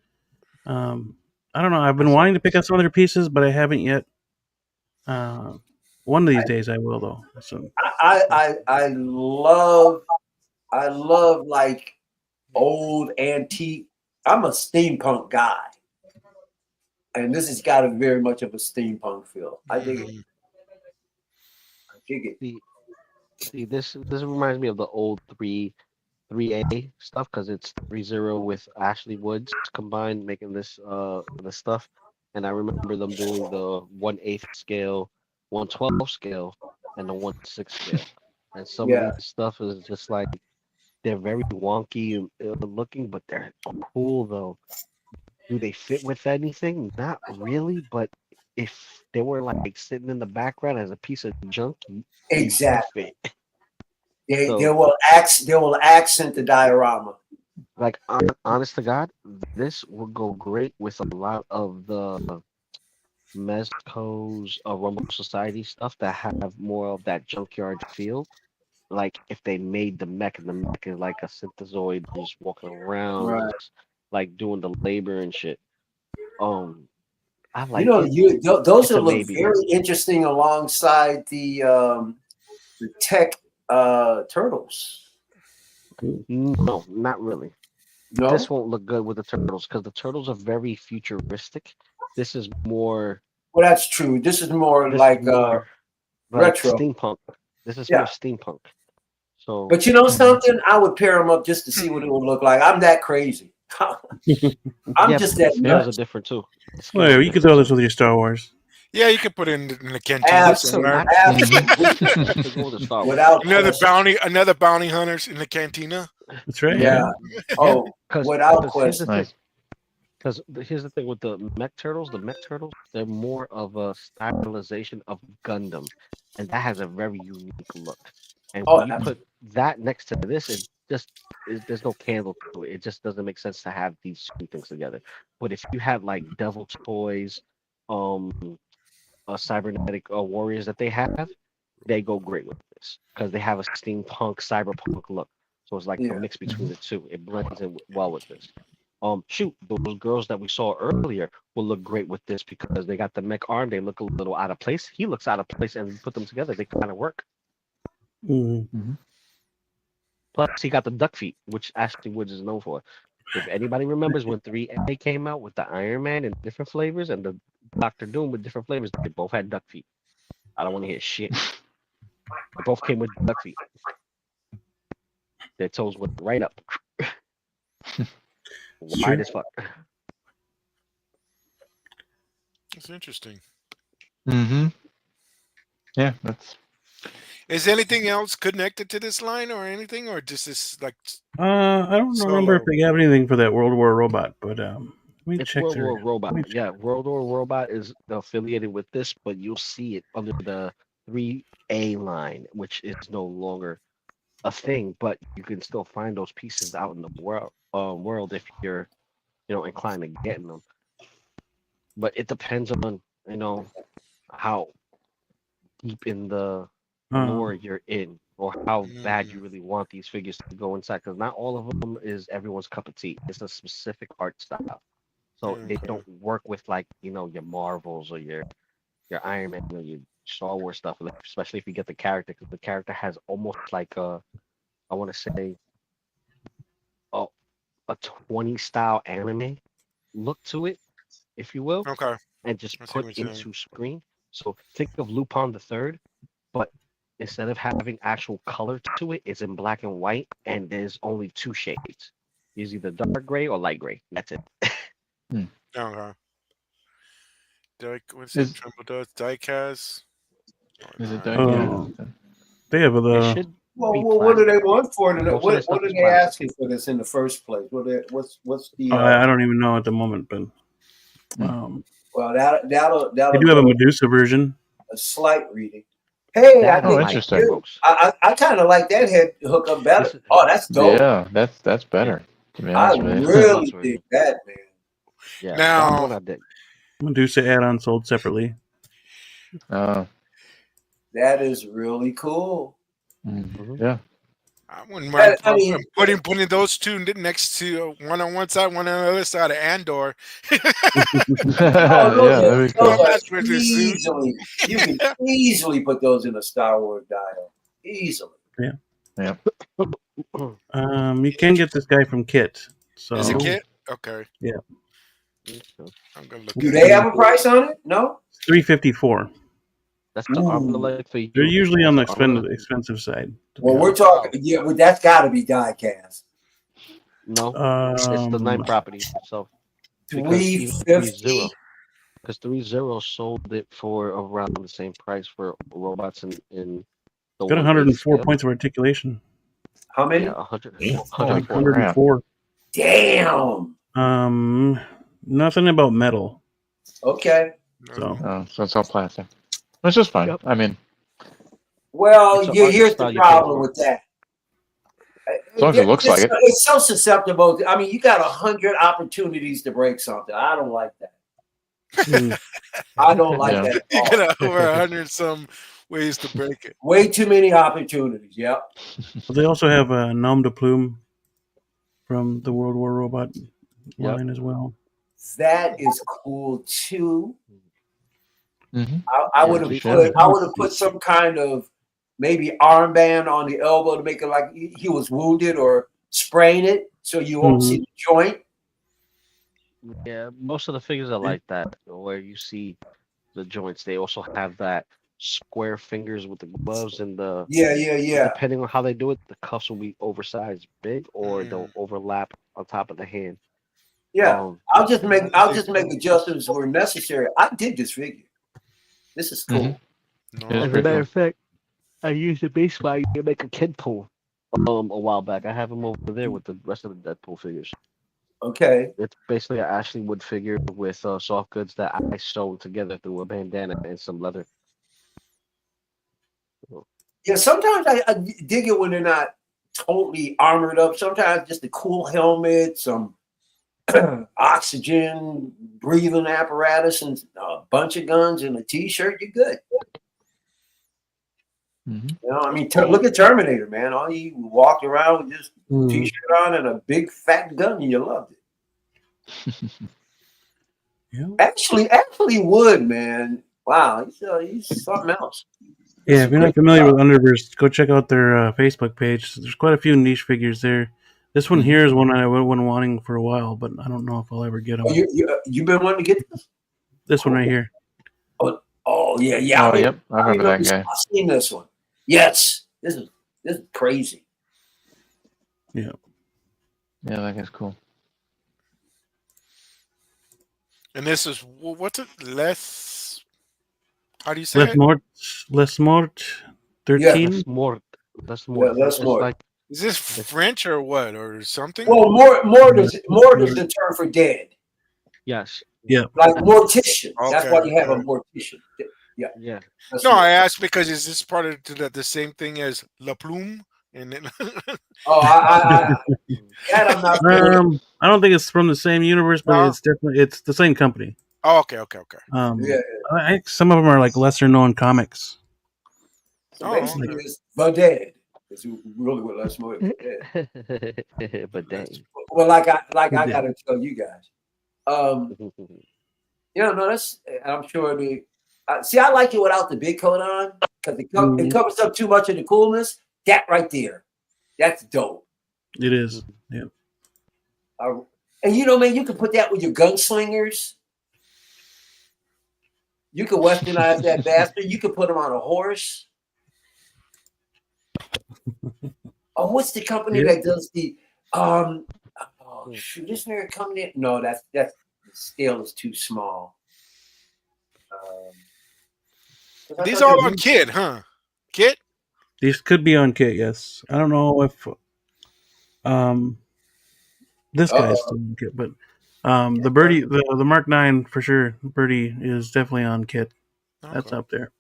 I don't know. I've been wanting to pick up some of their pieces, but I haven't yet. One of these days I will, though. So I love like old antique. I'm a steampunk guy, and this has got very much of a steampunk feel. I dig it. See, this reminds me of the old 3A stuff because it's 3-0 with Ashley Woods combined, making this the stuff. And I remember them doing the 1/8 scale, 1/12 scale, and the 1/6 scale. And some of this stuff is just like they're very wonky looking, but they're cool though. Do they fit with anything? Not really, but if they were like sitting in the background as a piece of junk, exactly. They will accent the diorama. Like honest to God, this would go great with a lot of the Mezco's Rumble Society stuff that have more of that junkyard feel. Like if they made the mech and the mech is like a synthezoid just walking around, just, like doing the labor and shit. I like those will look very interesting alongside the tech turtles. No, not really. No? This won't look good with the turtles because the turtles are very futuristic. This is more. Well, that's true. This is more like retro steampunk. This is more steampunk. So, but you know something? I would pair them up just to see what it would look like. I'm that crazy. I'm just that nuts. Scales are different too. Well, yeah, you could throw this with your Star Wars. Yeah, you could put it in the cantina. Absolutely. Another bounty hunters in the cantina. That's right. Yeah. Oh, without question. Because here's the thing with the mech turtles, they're more of a stylization of Gundam, and that has a very unique look. And when you put that next to this, there's no candle to it. It just doesn't make sense to have these two things together. But if you had like Devil Toys, cybernetic warriors that they have, they go great with this because they have a steampunk, cyberpunk look. So it's like a mix between the two. It blends in well with this. Those girls that we saw earlier will look great with this because they got the mech arm. They look a little out of place. He looks out of place, and put them together, they kind of work. Plus, he got the duck feet, which Ashley Woods is known for. If anybody remembers when 3A came out with the Iron Man in different flavors and the Doctor Doom with different flavors, they both had duck feet. I don't want to hear shit. They both came with duck feet. Their toes went right up. Wide as fuck. That's interesting. Yeah, that's. Is anything else connected to this line or anything, or just this like? I don't remember if they have anything for that World War Robot, but it's World War Robot. Yeah, World War Robot is affiliated with this, but you'll see it under the 3A line, which is no longer a thing. But you can still find those pieces out in the world if inclined to getting them. But it depends on how deep in the lore you're in, or how bad you really want these figures to go inside. Because not all of them is everyone's cup of tea. It's a specific art style, so they don't work with your Marvels or your Iron Man or your Star Wars stuff. Especially if you get the character, because the character has almost like I want to say, a 20 style anime look to it, if you will. Okay. And just put into screen. So think of Lupin the Third, but instead of having actual color to it, it's in black and white, and there's only 2 shades. It's either dark gray or light gray. That's it. Okay. What's it? Tremble does diecast. Is it diecast? They have the. Well, what do they want for it? What are they asking for this in the first place? What's the? I don't even know at the moment, but. Well, that'll. They do have a Medusa version. A slight reading. Hey, interesting. I kind of like that head hookup better. Oh, that's dope. Yeah, that's better. I really dig that, man. Yeah. Now, Medusa add-on sold separately. That is really cool. Yeah. I wouldn't mind putting those two next to one on one side, one on the other side of Andor. You can easily put those in a Star Wars dial. Easily. Yeah. You can get this guy from Kit. So. Is it Kit? Okay. Yeah. I'm gonna look. Do they have a price on it? No. $354. That's the armor for you. They're usually on the expensive side. Well, we're talking. Yeah, that's got to be die cast. No, it's the 9 property itself. $350. Because 30 sold it for around the same price for robots in the. Got 104 points of articulation. How many? Yeah, 104. 104. Damn. Nothing about metal. Okay. So it's all plastic. It's just fine. Yep. I mean, well, here's the problem with that. As long as it looks like it. It's so susceptible. I mean, you got 100 opportunities to break something. I don't like that. I don't like that. You got over 100 some ways to break it. Way too many opportunities. Yep. Well, they also have a Nom de Plume from the World War Robot line as well. That is cool too. Mm-hmm. I would have put some kind of maybe armband on the elbow to make it like he was wounded, or spraying it so you won't see the joint. Yeah, most of the figures are like that, where you see the joints. They also have that square fingers with the gloves and the Depending on how they do it, the cuffs will be oversized, big, or they'll overlap on top of the hand. Yeah, I'll just make adjustments where necessary. I did this figure. This is cool. As a matter of fact, I used a base value to make a Deadpool a while back. I have him over there with the rest of the Deadpool figures. Okay. It's basically an Ashley Wood figure with soft goods that I sewed together through a bandana and some leather. Yeah, sometimes I dig it when they're not totally armored up. Sometimes just a cool helmet, some oxygen breathing apparatus, and a bunch of guns and a t-shirt, you're good. You know, I mean, look at Terminator, man. All you walked around with just t-shirt on and a big fat gun, and you loved it. Actually Wood, man. Wow, he's something else. Yeah, if you're not familiar with Underverse, go check out their Facebook page. There's quite a few niche figures there. This one here is one I've been wanting for a while, but I don't know if I'll ever get them. You've been wanting to get this? This one right here. Oh yeah. Oh, yep. I remember that guy. I've seen this one. Yes. This is crazy. Yeah. Yeah, that guy's cool. And this is, what's it? How do you say it? Les Mort 13? Yeah, Les Mort. Yeah, Les Mort. Like, is this French or what, or something? Well, mort is the term for dead. Yes. Yeah. Like mortician. Okay. That's why you have a mortician. Yeah. Yeah. No, I asked because is this part of the same thing as La Plume, And then that I'm not sure. I don't think it's from the same universe, but it's the same company. Oh, okay. Some of them are like lesser known comics. So basically, it's the dead. It's really what let's know it. But dang. Well, like I gotta tell you guys. That's. I'm sure the. See, I like it without the big coat on because it covers up too much of the coolness. That right there, that's dope. It is, yeah. And man, you can put that with your gunslingers. You can westernize that bastard. You can put him on a horse. Oh, what's the company that does the? Oh shoot! Isn't there a company? No, that's the scale is too small. These are on Kit, huh? Kit? These could be on Kit, yes. I don't know if this guy's still on Kit, but the Birdie, the Mark 9 for sure. Birdie is definitely on Kit. Okay. That's up there.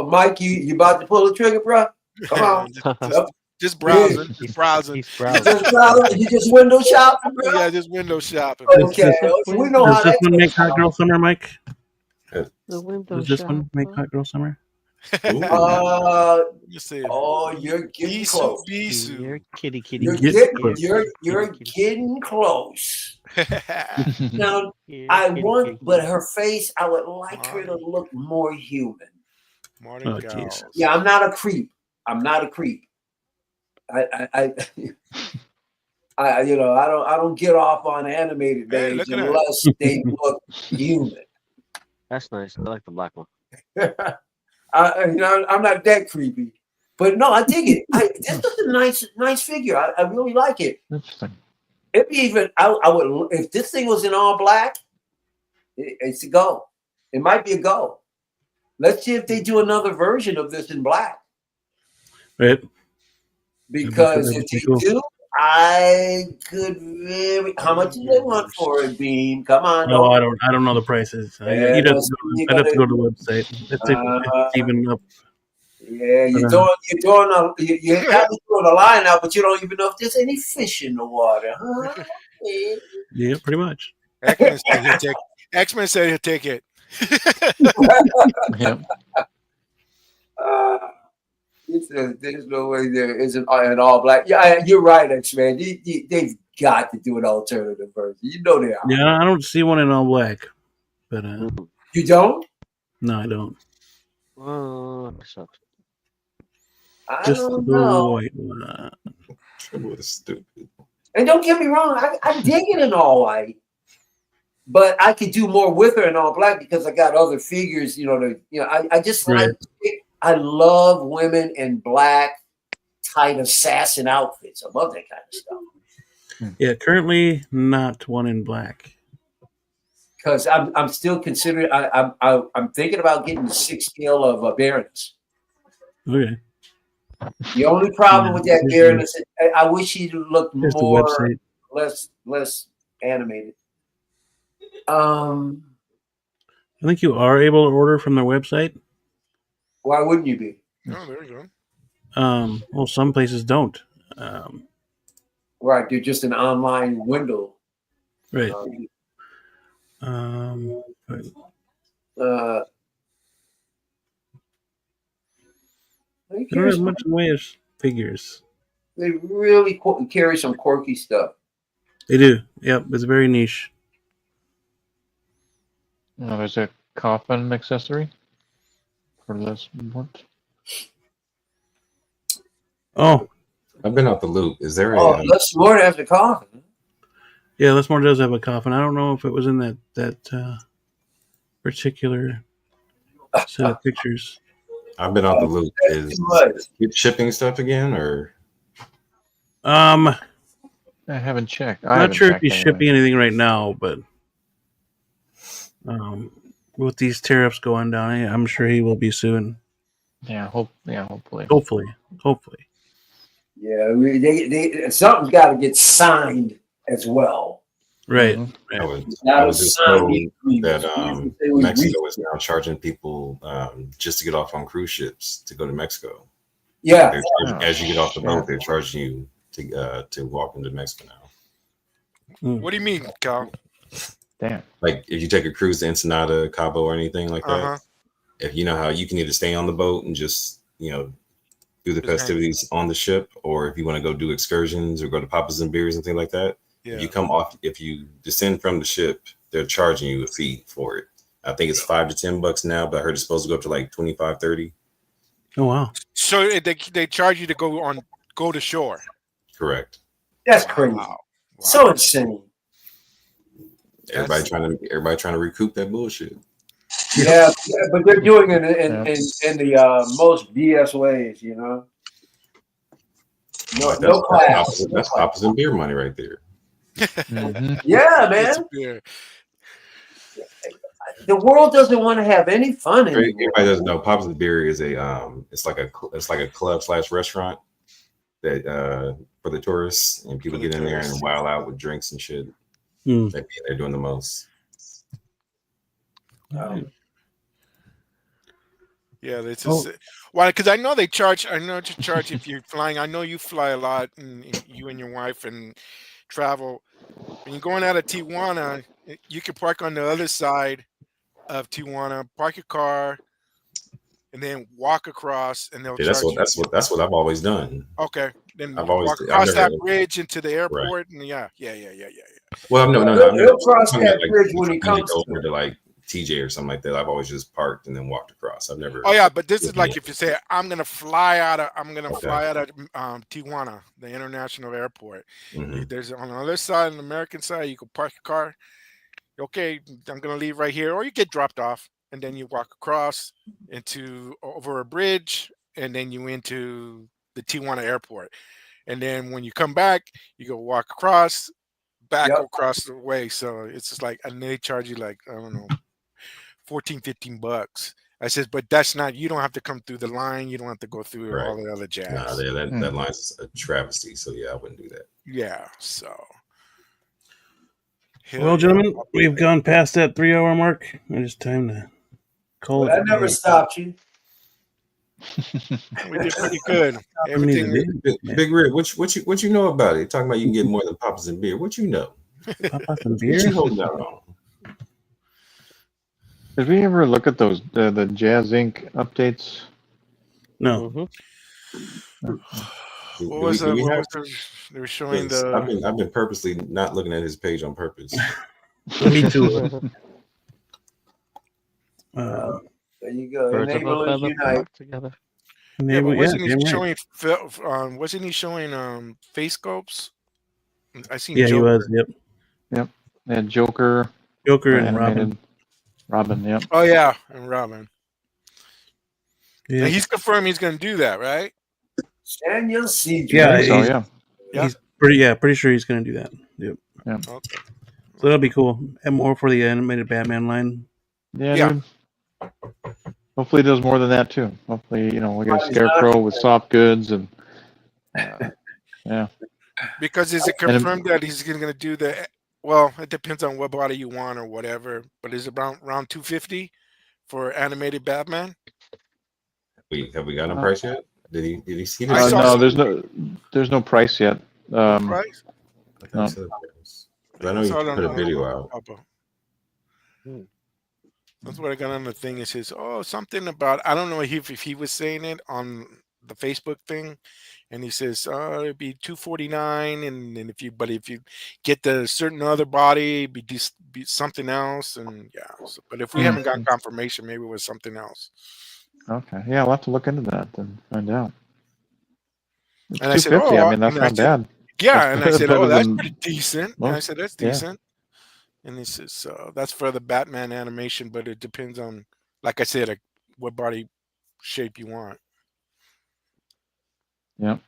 Mike, you about to pull the trigger, bro? Come on. Just browsing. He's browsing. He's browsing. You just window shopping, bro? Yeah, just window shopping. Okay. We know does how this one make Hot Girl Summer, Mike? Does this one make Hot Girl Summer? You see. Oh, you're getting close. You're kitty. You're getting close. Now, but her face, I would like her to look more human. Yeah, I'm not a creep. I don't get off on animated days unless they look human. That's nice. I like the black one. I'm not that creepy, but no, I dig it. This is a nice figure. I really like it. Interesting. It'd be even. I would if this thing was in all black. It's a go. It might be a go. Let's see if they do another version of this in black. Right. Because if they do, I could really. How much do they want for it, Beam? Come on. No, I don't know the prices. I'd have to go to the website. It's even up. Yeah, you're happy doing a line out, but you don't even know if there's any fish in the water, huh? Yeah, pretty much. X-Men said he'll take it. Yeah. There's no way there isn't an all black. Yeah, you're right, X-Man. They've got to do an alternative version. You know they are. Yeah, I don't see one in all black. But you don't? No, I don't. Sucks. I just don't the know. white one. It was stupid. And don't get me wrong, I dig it in all white. But I could do more with her in all black because I got other figures, I just like I love women in black tight assassin outfits. I love that kind of stuff. Yeah, currently not one in black. Because I'm still considering I'm thinking about getting the 6 scale of Baroness. Okay. The only problem with that Baroness, I wish he'd look more less animated. I think you are able to order from their website. Why wouldn't you be? Oh, there you go. Well, some places don't. Right, they're just an online window. Right. They don't have much in the way of figures. They really carry some quirky stuff. They do. Yep, it's very niche. Now there's a coffin accessory for this one. Oh, I've been out the loop. Is there Les Moore has a coffin? Yeah, Les Moore does have a coffin. I don't know if it was in that particular set of pictures. I've been out the loop. Is it shipping stuff again, or? I haven't checked. I'm not sure if he's shipping anything right now, but with these tariffs going down, I'm sure he will be soon. Yeah, hopefully. Hopefully. Yeah, something's got to get signed as well. Right. I was just told that Mexico is now charging people just to get off on cruise ships to go to Mexico. Yeah. As you get off the boat, they're charging you to walk into Mexico now. What do you mean, Cal? Damn. Like if you take a cruise to Ensenada, Cabo, or anything like that, if you know how you can either stay on the boat and just do the festivities on the ship, or if you want to go do excursions or go to Papas and Beers and things like that, if you descend from the ship, they're charging you a fee for it. I think it's $5 to $10 now, but I heard it's supposed to go up to like 25, 30. Oh wow! So they charge you to go to shore. Correct. That's crazy. Wow. So insane. Everybody trying to recoup that bullshit. Yeah, but they're doing it in the most BS ways, No class. That's Papas and Beer money right there. Yeah, man. The world doesn't want to have any fun anymore. Everybody doesn't know Papas and Beer is it's like a club / restaurant that for the tourists, and people get in there and wild out with drinks and shit. They're doing the most. Yeah, this is why, because I know they charge. I know to charge if you're flying. I know you fly a lot, and you and your wife and travel. When you're going out of Tijuana, you can park on the other side of Tijuana, park your car, and then walk across, and they'll charge you. That's what I've always done. Okay, then walk across that bridge into the airport, and yeah. Well, no. He'll cross that bridge when he comes over to like TJ or something like that. I've always just parked and then walked across. I've never. Oh yeah, but this is like if you say I'm gonna fly out of Tijuana, the international airport. There's on the other side, on the American side, you can park your car. Okay, I'm gonna leave right here, or you get dropped off, and then you walk across over a bridge, and then you into the Tijuana airport, and then when you come back, you go walk across the way. So it's just like, and they charge you like, I don't know, $14-15. I says, but that's not, you don't have to come through the line, you don't have to go through all the other jazz. Nah, that line's a travesty. So yeah, I wouldn't do that. Yeah, so. Well, gentlemen, we've gone past that 3-hour mark. It's time to call it. That never stopped you. We did pretty good. Everything. Big Red, what you know about it? Talking about you can get more than Papas and Beer. What you know? Papas and Beer? What you holding out on? Did we ever look at those the Jazz Inc. updates? No. What was they were showing the. I've been purposely not looking at his page on purpose. Me too. There you go. Together. Yeah, but wasn't he showing? Wasn't he showing face scopes? I seen. Yeah, Joker. he was. Yep. They had Joker and Robin. Robin, yep. Oh yeah, and Robin. Yeah. Now, he's confirmed he's going to do that, right? And you'll see. Yeah, he's pretty sure he's going to do that. Yep. Yeah. Okay. So that'll be cool. And more for the animated Batman line. Yeah. Dude. Hopefully, he does more than that too. Hopefully, we got a Scarecrow with soft goods and. Yeah. Because is it confirmed that he's going to do the? Well, it depends on what body you want or whatever. But is it around $250 for animated Batman? Have we gotten a price yet? Did he see this? No, there's no price yet. Price? No. I know you put a video out. That's what I got on the thing. It says, something about, I don't know if he was saying it on the Facebook thing, and he says, it'd be $249, and if you get the certain other body, it'd be something else, and yeah. So, but if we haven't got confirmation, maybe it was something else. Okay, yeah, I'll have to look into that and find out. It's and I said, I mean, that's not bad. Yeah, and I said, that's pretty decent. And I said, that's decent. And he says, that's for the Batman animation, but it depends on, like I said, what body shape you want. Yep.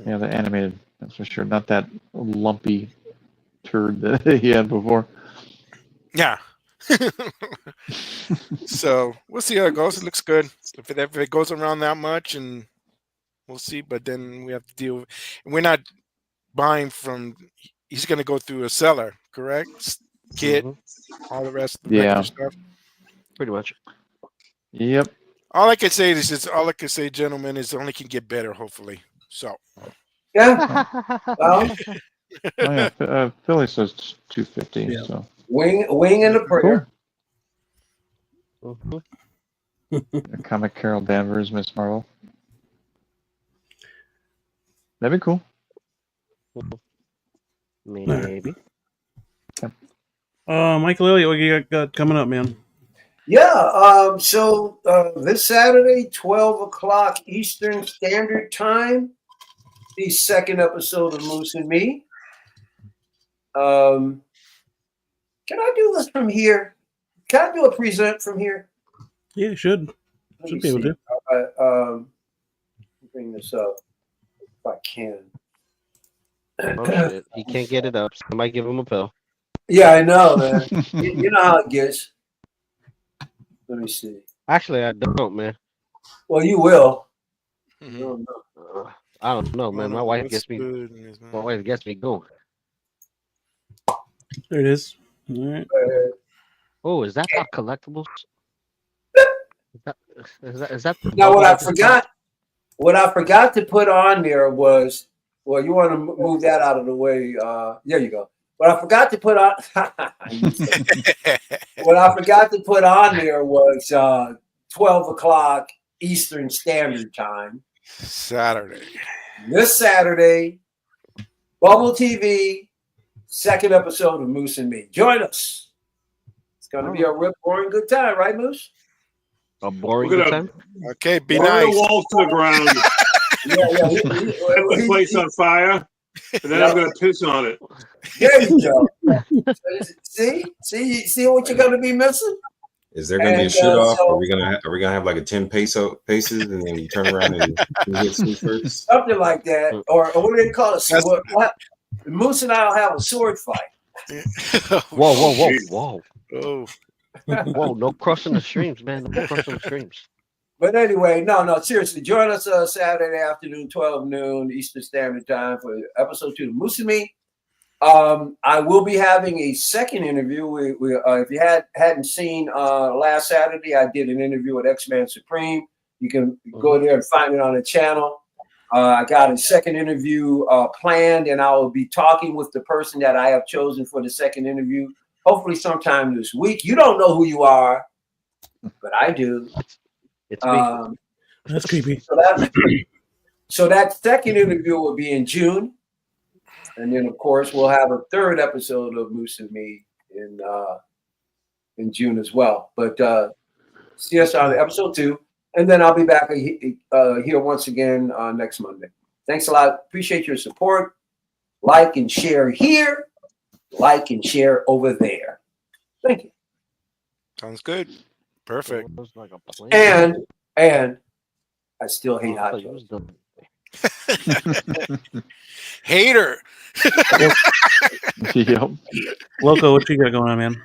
Yeah, the animated, that's for sure. Not that lumpy turd that he had before. Yeah. So we'll see how it goes. It looks good. If it goes around that much, and we'll see. But then we have to deal with. We're not buying from. He's going to go through a seller, correct? Kit, all the rest of the stuff. Pretty much. Yep. All I can say is all I can say, gentlemen, is it only can get better, hopefully. So. Yeah. Well, Oh yeah, Philly says 250. Yeah. So wing and a prayer. Cool. Comic Carol Danvers, Miss Marvel. That'd be cool. Maybe. Michael Elliott, what you got coming up, man? Yeah. So this Saturday, 12 o'clock Eastern Standard Time, the second episode of Moose and Me. Can I do this from here? Can I do a present from here? Yeah, you should. Should be able to. Bring this up if I can. Oh shit, he can't get it up. Somebody give him a pill. Yeah, I know, man. You know how it gets. Let me see. Actually, I don't, man. Well, you will. Mm-hmm. I don't know, man. My wife gets me. My wife gets me going. There it is. All right. Oh, is that about collectibles? Is that Now what I forgot to put on there was, well, you want to move that out of the way. There you go. What I forgot to put on what I forgot to put on there was 12 o'clock Eastern Standard Time. Saturday. This Saturday, Bubble TV, second episode of Moose and Me. Join us. It's going to be a rip roaring good time, right, Moose? A boring good time? Okay, be burn nice. the walls to the ground. Set the place on fire, and then I'm going to piss on it. There you go. See what you're going to be missing? Is there going to be a shoot off? Are we gonna have like a 10 paces, and then you turn around and you hit Sue first? Something like that, or what do they call it? What? Moose and I will have a sword fight. Whoa! Oh. Whoa! No crossing the streams, man. No crossing the streams. But anyway, no, seriously. Join us Saturday afternoon, 12 noon Eastern Standard Time for episode 2 of Moose and Me. I will be having a second interview. If you hadn't seen last Saturday, I did an interview with X-Man Supreme. You can go there and find it on the channel. I got a second interview planned, and I will be talking with the person that I have chosen for the second interview, hopefully sometime this week. You don't know who you are, but I do. It's me. That's creepy. So that second interview will be in June. And then, of course, we'll have a third episode of Moose and Me in June as well. But see us on episode 2. And then I'll be back here once again next Monday. Thanks a lot. Appreciate your support. Like and share here. Like and share over there. Thank you. Sounds good. Perfect. And I still hate hot dogs. Hater. Yep. Loco, what you got going on, man?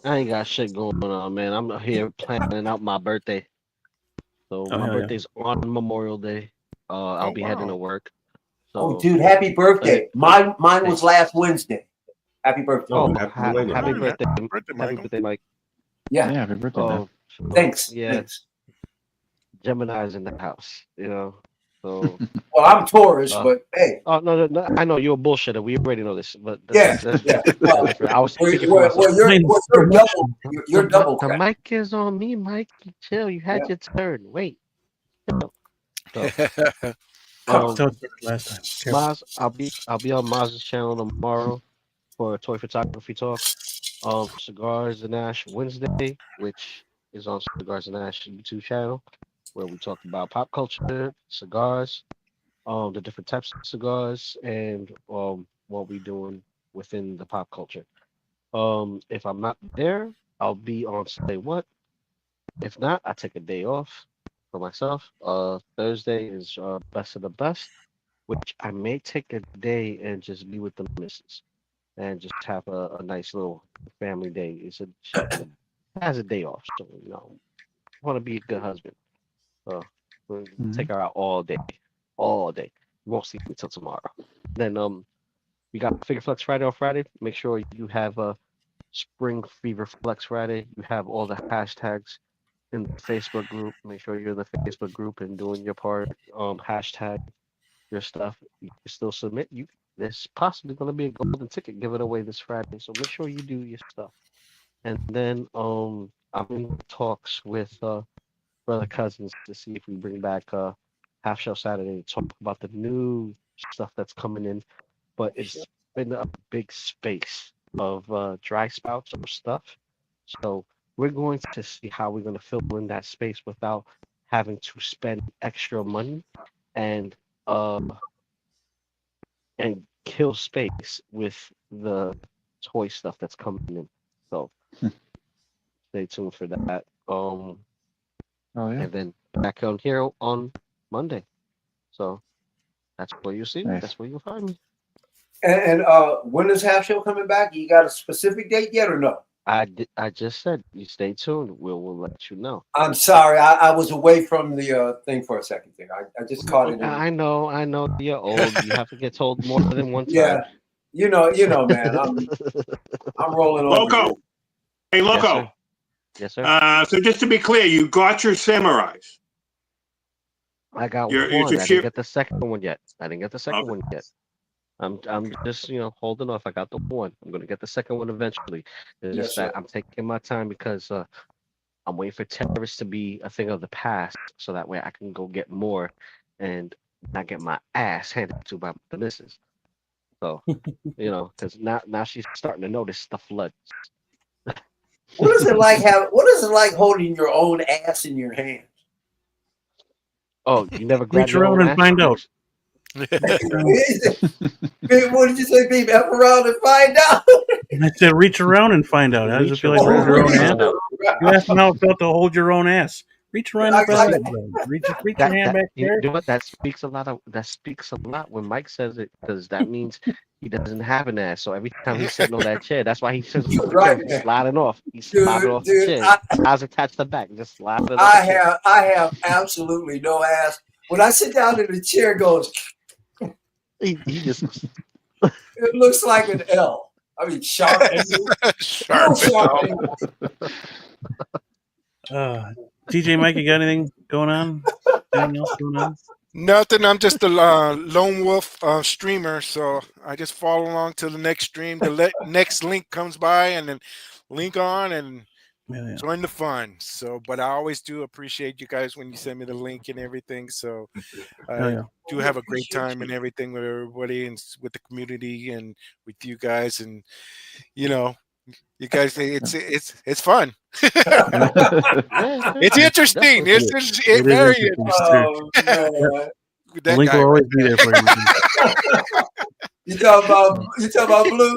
I ain't got shit going on, man. I'm here planning out my birthday. So my birthday's on Memorial Day. I'll be heading to work. So, dude, happy birthday. Mine was last Wednesday. Happy birthday. Oh, happy birthday. Happy birthday, Mike. Yeah. Happy birthday, man. Thanks. Yeah. Thanks. Gemini's in the house, you know. So well, I'm Taurus, but hey. Oh no, I know you're a bullshitter. We already know this, but that's I was thinking you're double. The mic is on me, Mike. Chill. You had your turn. Wait. Last time. Maz, I'll be on Maz's channel tomorrow for a toy photography talk. Cigars and Ash Wednesday, which is on Cigars and Ash YouTube channel, where we talk about pop culture, cigars, the different types of cigars, and what we're doing within the pop culture. If I'm not there, I'll be on Say What. If not, I take a day off for myself. Thursday is Best of the Best, which I may take a day and just be with the missus and just have a nice little family day. She has a day off, so I want to be a good husband. We'll take her out all day. Won't sleep until tomorrow. Then we got Figure Flex Friday on Friday. Make sure you have a Spring Fever Flex Friday. You have all the hashtags in the Facebook group. Make sure you're in the Facebook group and doing your part. Hashtag your stuff. You can still submit. There's possibly going to be a golden ticket given away this Friday, so make sure you do your stuff. And then I'm in talks with brother cousins to see if we bring back Half Shell Saturday to talk about the new stuff that's coming in. But it's been a big space of dry spouts of stuff. So we're going to see how we're going to fill in that space without having to spend extra money and kill space with the toy stuff that's coming in. So stay tuned for that. Oh yeah. And then back on here on Monday. So that's where you see me. Nice. That's where you'll find me. And when is Half Show coming back? You got a specific date yet or no? I just said you stay tuned. We'll let you know. I'm sorry, I was away from the thing for a second there. I just caught it. I know you're old. You have to get told more than one time. Yeah, you know, man. I'm rolling over. Loco. Hey, Loco. Yes, sir. So just to be clear, you got your samurais. I got one. I didn't get the second one yet. I'm just holding off. I got the one. I'm gonna get the second one eventually. It's just that I'm taking my time because I'm waiting for terrorists to be a thing of the past, so that way I can go get more and not get my ass handed to by the missus. So because now she's starting to notice the floods. What is it like holding your own ass in your hand? Oh, you never grabbed reach around and find out. What did you say, baby? Up around and find out. I said, reach around and find out. How does it feel like hold your own ass? You asked me how it felt to hold your own ass. Reach around and find out. Reach your hand back there. You know what? That speaks a lot when Mike says it, because that means he doesn't have an ass. So every time he's sitting on that chair, that's why he says he's sliding off. He's sliding off the chair. Eyes attached to the back, just sliding it off. I have absolutely no ass. When I sit down in the chair, it goes. He just. It looks like an L. I mean, sharp angle. Sharp angle. TJ, Mike, you got anything going on? Anything else going on? Nothing. I'm just a lone wolf streamer, so I just follow along to the next stream. The next link comes by, and then link on and join the fun. So, but I always do appreciate you guys when you send me the link and everything. So, I do have a great time and everything with everybody and with the community and with you guys, and you guys, it's fun. It's interesting. It's very interesting. The link will always be there for you. You talking about Blue?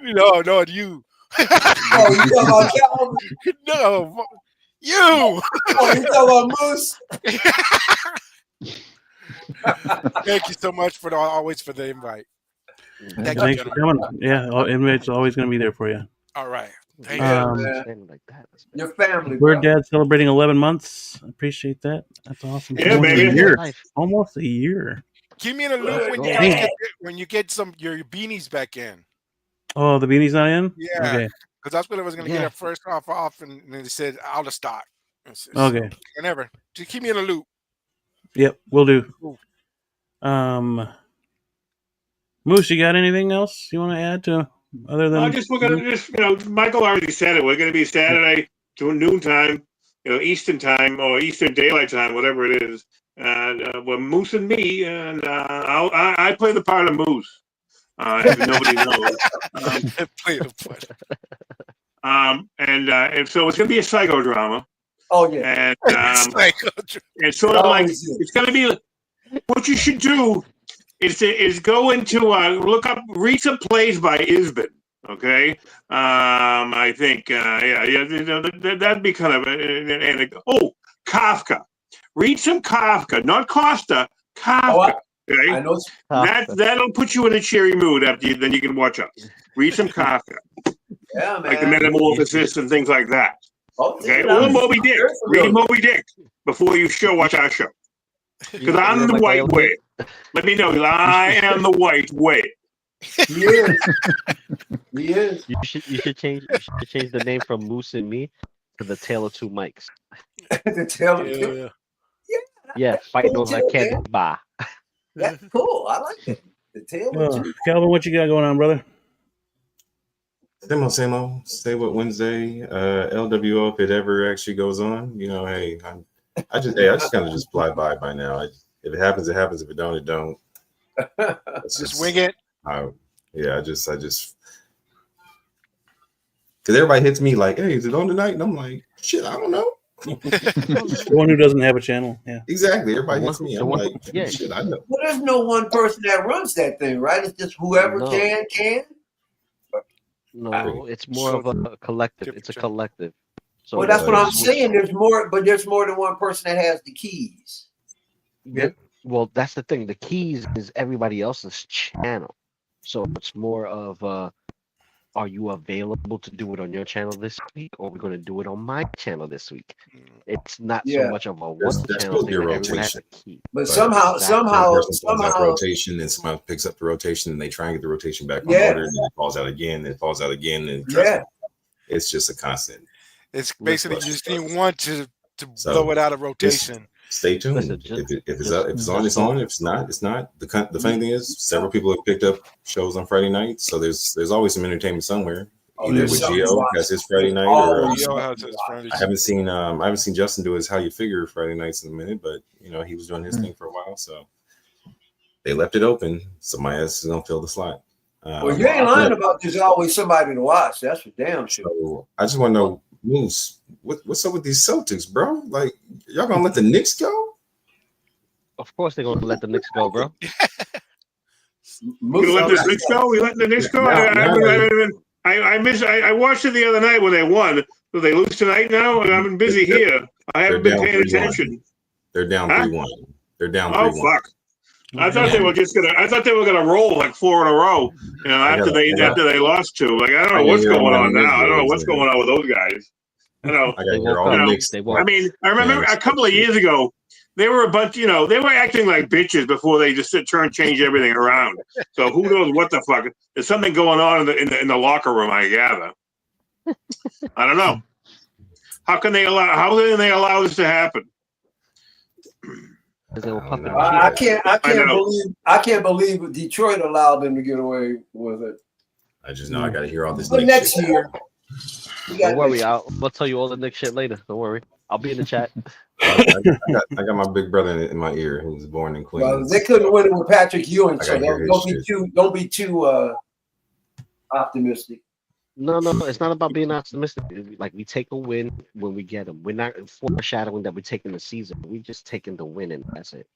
No, you. Oh, you talking about Calvin? No, you. Oh, you talking about Moose? Thank you so much always for the invite. Thanks for coming. Yeah, invites always going to be there for you. All right. Thank you. Your family. Bird Dad celebrating 11 months. Appreciate that. That's awesome. Yeah, baby. Almost a year. Keep me in the loop when you get your beanies back in. Oh, the beanie's not in? Yeah. Okay. Because that's what I was going to get it first off, and then they said out of stock. Okay. Whenever. Just keep me in the loop. Yep, we'll do. Moose, you got anything else you want to add to other than? We're gonna Michael already said it. We're gonna be Saturday to noontime, Eastern time or Eastern Daylight Time, whatever it is. And we're Moose and me, and I play the part of Moose. If nobody knows. Play the part. And so it's gonna be a psychodrama. Oh yeah. And it's sort of like it's gonna be. What you should do is go into read some plays by Isbin. Okay, I think that'd be kind of Kafka. Read some Kafka, not Costa. Kafka. Okay, I know that'll put you in a cheery mood then you can watch us. Read some Kafka. Yeah, man. Like the Metamorphosis and things like that. Okay, or Moby Dick. Read Moby Dick before you watch our show. Because I'm the white way. Let me know. I am the white way. He is. He is. You should change the name from Moose and Me to the Tale of Two Mikes. to tell the truth. Yeah, fighting over that candy bar. That's cool. I like that. The tale of two. Calvin, what you got going on, brother? Same old. Stay with Wednesday. LWO, if it ever actually goes on, hey, I just kind of just fly by now. If it happens, it happens. If it don't, it don't. Just wing it. I just because everybody hits me like, hey, is it on tonight? And I'm like, shit, I don't know. The one who doesn't have a channel. Yeah, exactly. Everybody hits me. I'm like, shit, I know. Well, there's no one person that runs that thing, right? It's just whoever can. No, it's more of a collective. It's a collective. So well, that's what I'm saying. There's more than one person that has the keys. Yeah. Well, that's the thing. The keys is everybody else's channel. So it's more of are you available to do it on your channel this week, or we're going to do it on my channel this week? It's not so much of a one channel thing. Everyone has a key. But somehow, rotation, and someone picks up the rotation, and they try and get the rotation back on order, and then it falls out again, and it falls out again, and it's just a constant. It's basically just need one to blow it out of rotation. Stay tuned. Listen, if it's on, it's on. If it's not, it's not. The funny thing is, several people have picked up shows on Friday nights, so there's always some entertainment somewhere. Either with Gio has his Friday night, or I haven't seen Justin do his How You Figure Friday nights in a minute, but he was doing his thing for a while, so they left it open. Somebody else is gonna fill the slot. Well, you ain't lying about there's always somebody to watch. That's for damn sure. So I just want to know, Moose, what's up with these Celtics, bro? Like, y'all gonna let the Knicks go? Of course they're gonna let the Knicks go, bro. You let the Knicks go? We let the Knicks go? I watched it the other night when they won. Do they lose tonight now? And I've been busy here. I haven't been paying attention. They're down 3-1. They're down 3-1. Oh fuck! I thought they were gonna roll like 4 in a row. After they lost 2. Like, I don't know what's going on now. I don't know what's going on with those guys. I mean, I remember a couple of years ago, they were a bunch. They were acting like bitches before they just changed everything around. So who knows what the fuck? There's something going on in the locker room, I gather. I don't know. How can they allow this to happen? I can't believe Detroit allowed them to get away with it. I just know I got to hear all this. But next year, don't worry. I'll tell you all the next shit later. Don't worry. I'll be in the chat. I got my big brother in my ear who was born in Queens. Well, they couldn't win it with Patrick Ewing, so don't be too optimistic. No, it's not about being optimistic. Like, we take a win when we get them. We're not foreshadowing that we're taking the season. We're just taking the win, and that's it.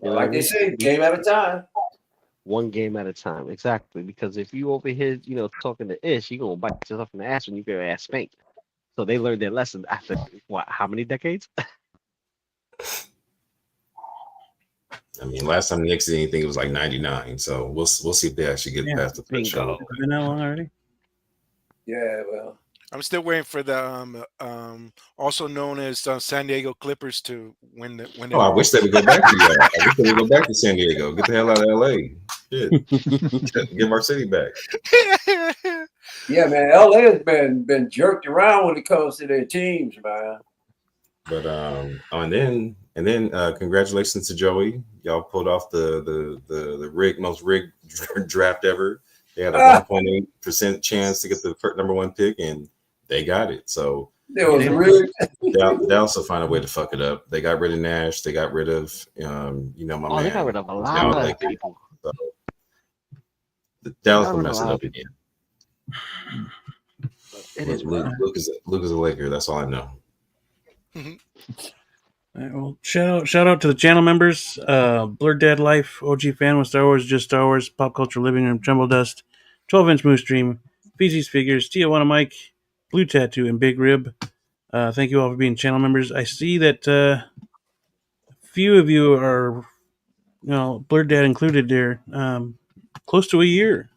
Like they say, game at a time. One game at a time, exactly. Because if you over here, talking to Ish, you're gonna bite yourself in the ass when you get your ass spanked. So they learned their lesson after how many decades? I mean, last time the Knicks did anything, it was like 99. So we'll see if they actually get past the first show. Been that long already? Yeah, well, I'm still waiting for the also known as San Diego Clippers to win the. I wish they would go back to that. I wish they would go back to San Diego. Get the hell out of LA. Shit. Give our city back. Yeah, man. LA has been jerked around when it comes to their teams, man. But and then congratulations to Joey. Y'all pulled off the most rigged draft ever. They had a 1.8% chance to get the number 1 pick, and they got it. So it was rigged. They also find a way to fuck it up. They got rid of Nash. They got rid of man. They got rid of a lot of people. So Dallas will mess it up again. Luke is a Laker. That's all I know. All right, well, shout out to the channel members: Blurred Dad Life, OG Fan with Star Wars, Just Star Wars, Pop Culture Living Room, Jumble Dust, 12-inch Moose Stream, Feezys Figures, Tijuana Mike, Blue Tattoo, and Big Rib. Thank you all for being channel members. I see that a few of you are, Blurred Dad included there, close to a year.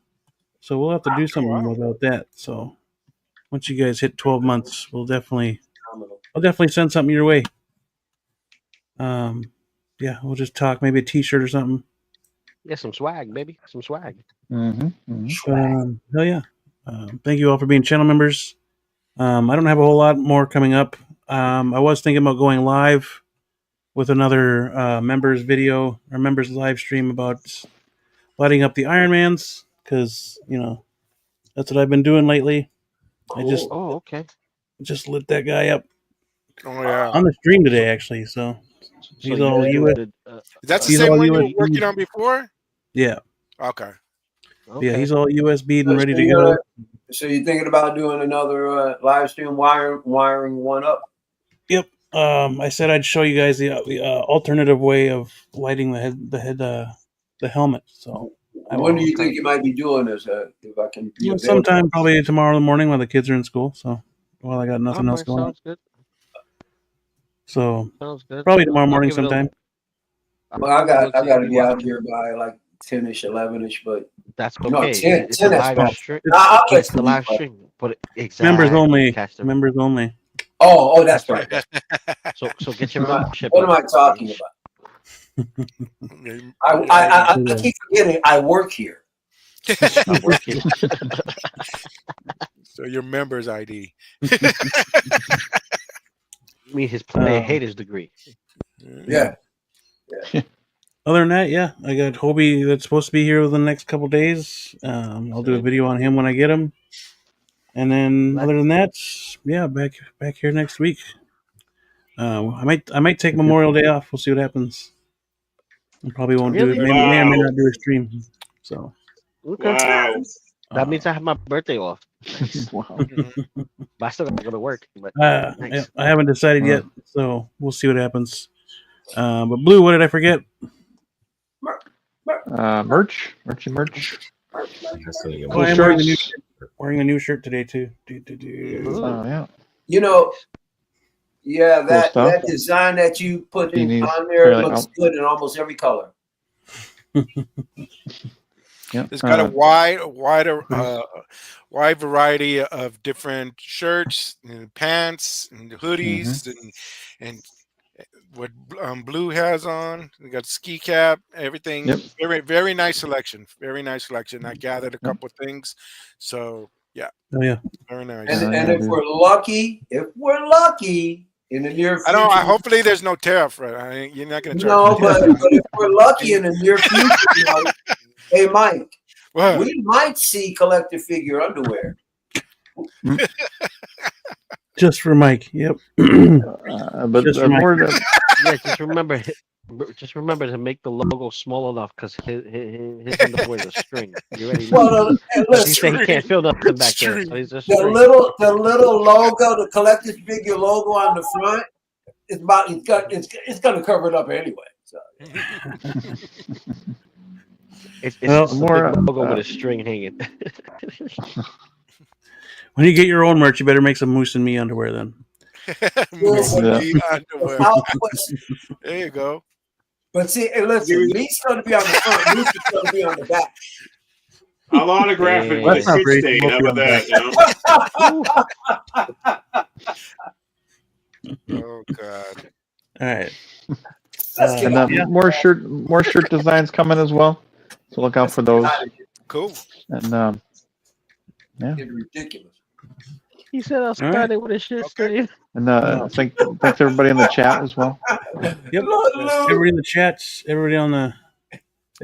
So we'll have to do something about that. So once you guys hit 12 months, I'll definitely send something your way. Yeah, we'll just talk, maybe a t-shirt or something. Yeah, some swag, baby. Some swag. Hell yeah. Thank you all for being channel members. I don't have a whole lot more coming up. I was thinking about going live with another members video or members live stream about lighting up the Ironmans, because that's what I've been doing lately. Cool. Okay. Just lit that guy up Oh yeah. on the stream today, actually. So he's all US. Is that the He's same all one you were USB. working on before? Yeah. Okay. Yeah, he's all USB and ready to go. So you're thinking about doing another live stream wiring one up? Yep. I said I'd show you guys the alternative way of lighting the helmet. So when do you think you might be doing this? If I can be sometime probably tomorrow morning when the kids are in school. So while I got nothing else going on. Good. So sounds good. Probably tomorrow morning sometime. Well, I got to be out here by like 10ish, 11ish, but that's okay. No, 10 it's a live stream. It's the live stream, but exactly members only. Members only. Oh, that's right. So get your membership. What am I talking about? I keep forgetting I work here. I work here. So your member's ID. I mean, his player haters degree. Yeah. Other than that, yeah, I got Hobie that's supposed to be here within the next couple days. I'll do a video on him when I get him. And then, other than that, yeah, back here next week. I might take Memorial Day off. We'll see what happens. I probably won't do it. May or may not do a stream. So. Okay. Wow. That means I have my birthday off. Wow. But I still got to go to work. But I haven't decided yet, so we'll see what happens. But Blue, what did I forget? Merch. Oh, I'm wearing a new shirt today too. Oh yeah. Yeah, that stuff. design that you put on there looks good in almost every color. Yeah. It's got a wide variety of different shirts and pants and hoodies and what Blue has on. We got ski cap, everything. Yep. Very, very nice selection. Very nice selection. I gathered a couple of things. So yeah. Oh yeah. Very nice. And if we're lucky, in the near future. Hopefully there's no tariff, right? You're not gonna charge. No, but if we're lucky in the near future, hey Mike, we might see collector figure underwear. Just for Mike. Yep. But just remember to make the logo small enough because his underwear is a string. You ready? He said he can't feel nothing back there. So he's just the little logo, the collector figure logo on the front, it's gonna cover it up anyway. So. It's more a big logo with a string hanging. When you get your own merch, you better make some Moose and Me underwear then. Moose and Me underwear. There you go. But see, hey, listen, Me's going to be on the front, Moose is going to be on the back. I'll autograph it with a shit stain. How about that? Oh God! All right. And more shirt designs coming as well. So look out for those. Cool. And it's ridiculous. He said I started with a shit stain. And thanks everybody in the chat as well. Yep. Everybody in the chat, that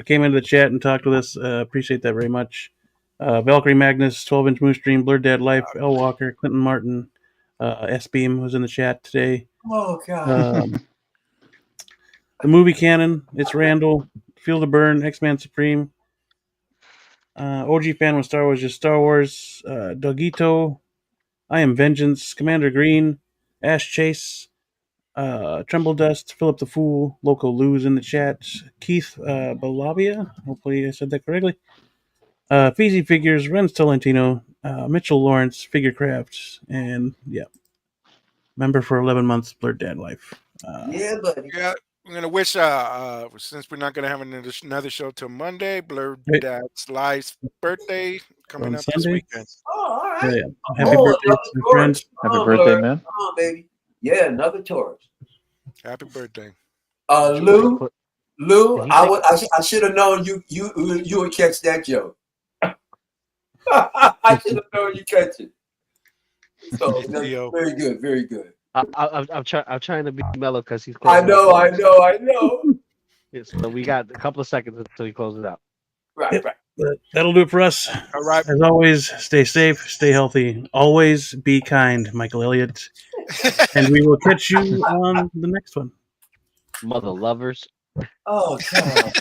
came into the chat and talked with us. Appreciate that very much. Valkyrie Magnus, 12-inch Moose Dream, Blurred Dad Life, L. Walker, Clinton Martin, S Beam was in the chat today. Oh God. The movie canon, it's Randall, Field of Burn, X-Man Supreme. OG fan with Star Wars, just Star Wars. Dogito, I Am Vengeance, Commander Green, Ash Chase, Tremble Dust, Philip the Fool, Loco Lou's in the chat, Keith Balabia, hopefully I said that correctly. Feezys Figures, Renz Tolentino, Mitchell Lawrence, Figurecraft, and yeah, member for 11 months, Blurred Dad Life. Yeah, buddy. Yeah. I'm gonna wish, since we're not gonna have another show till Monday, Blurred Dad's Life's birthday coming up this weekend. Oh, all right. Yeah. Happy birthday, my friend. Happy birthday, man. Come on, baby. Yeah, another Taurus. Happy birthday. Lou, I should have known you would catch that joke. I should have known you catch it. So very good, very good. I'm trying to be mellow because he's I closing know. So we got a couple of seconds until he closes out. Right. But that'll do it for us. All right. As always, stay safe, stay healthy, always be kind, Michael Elliott. And we will catch you on the next one. Mother lovers. Oh, God.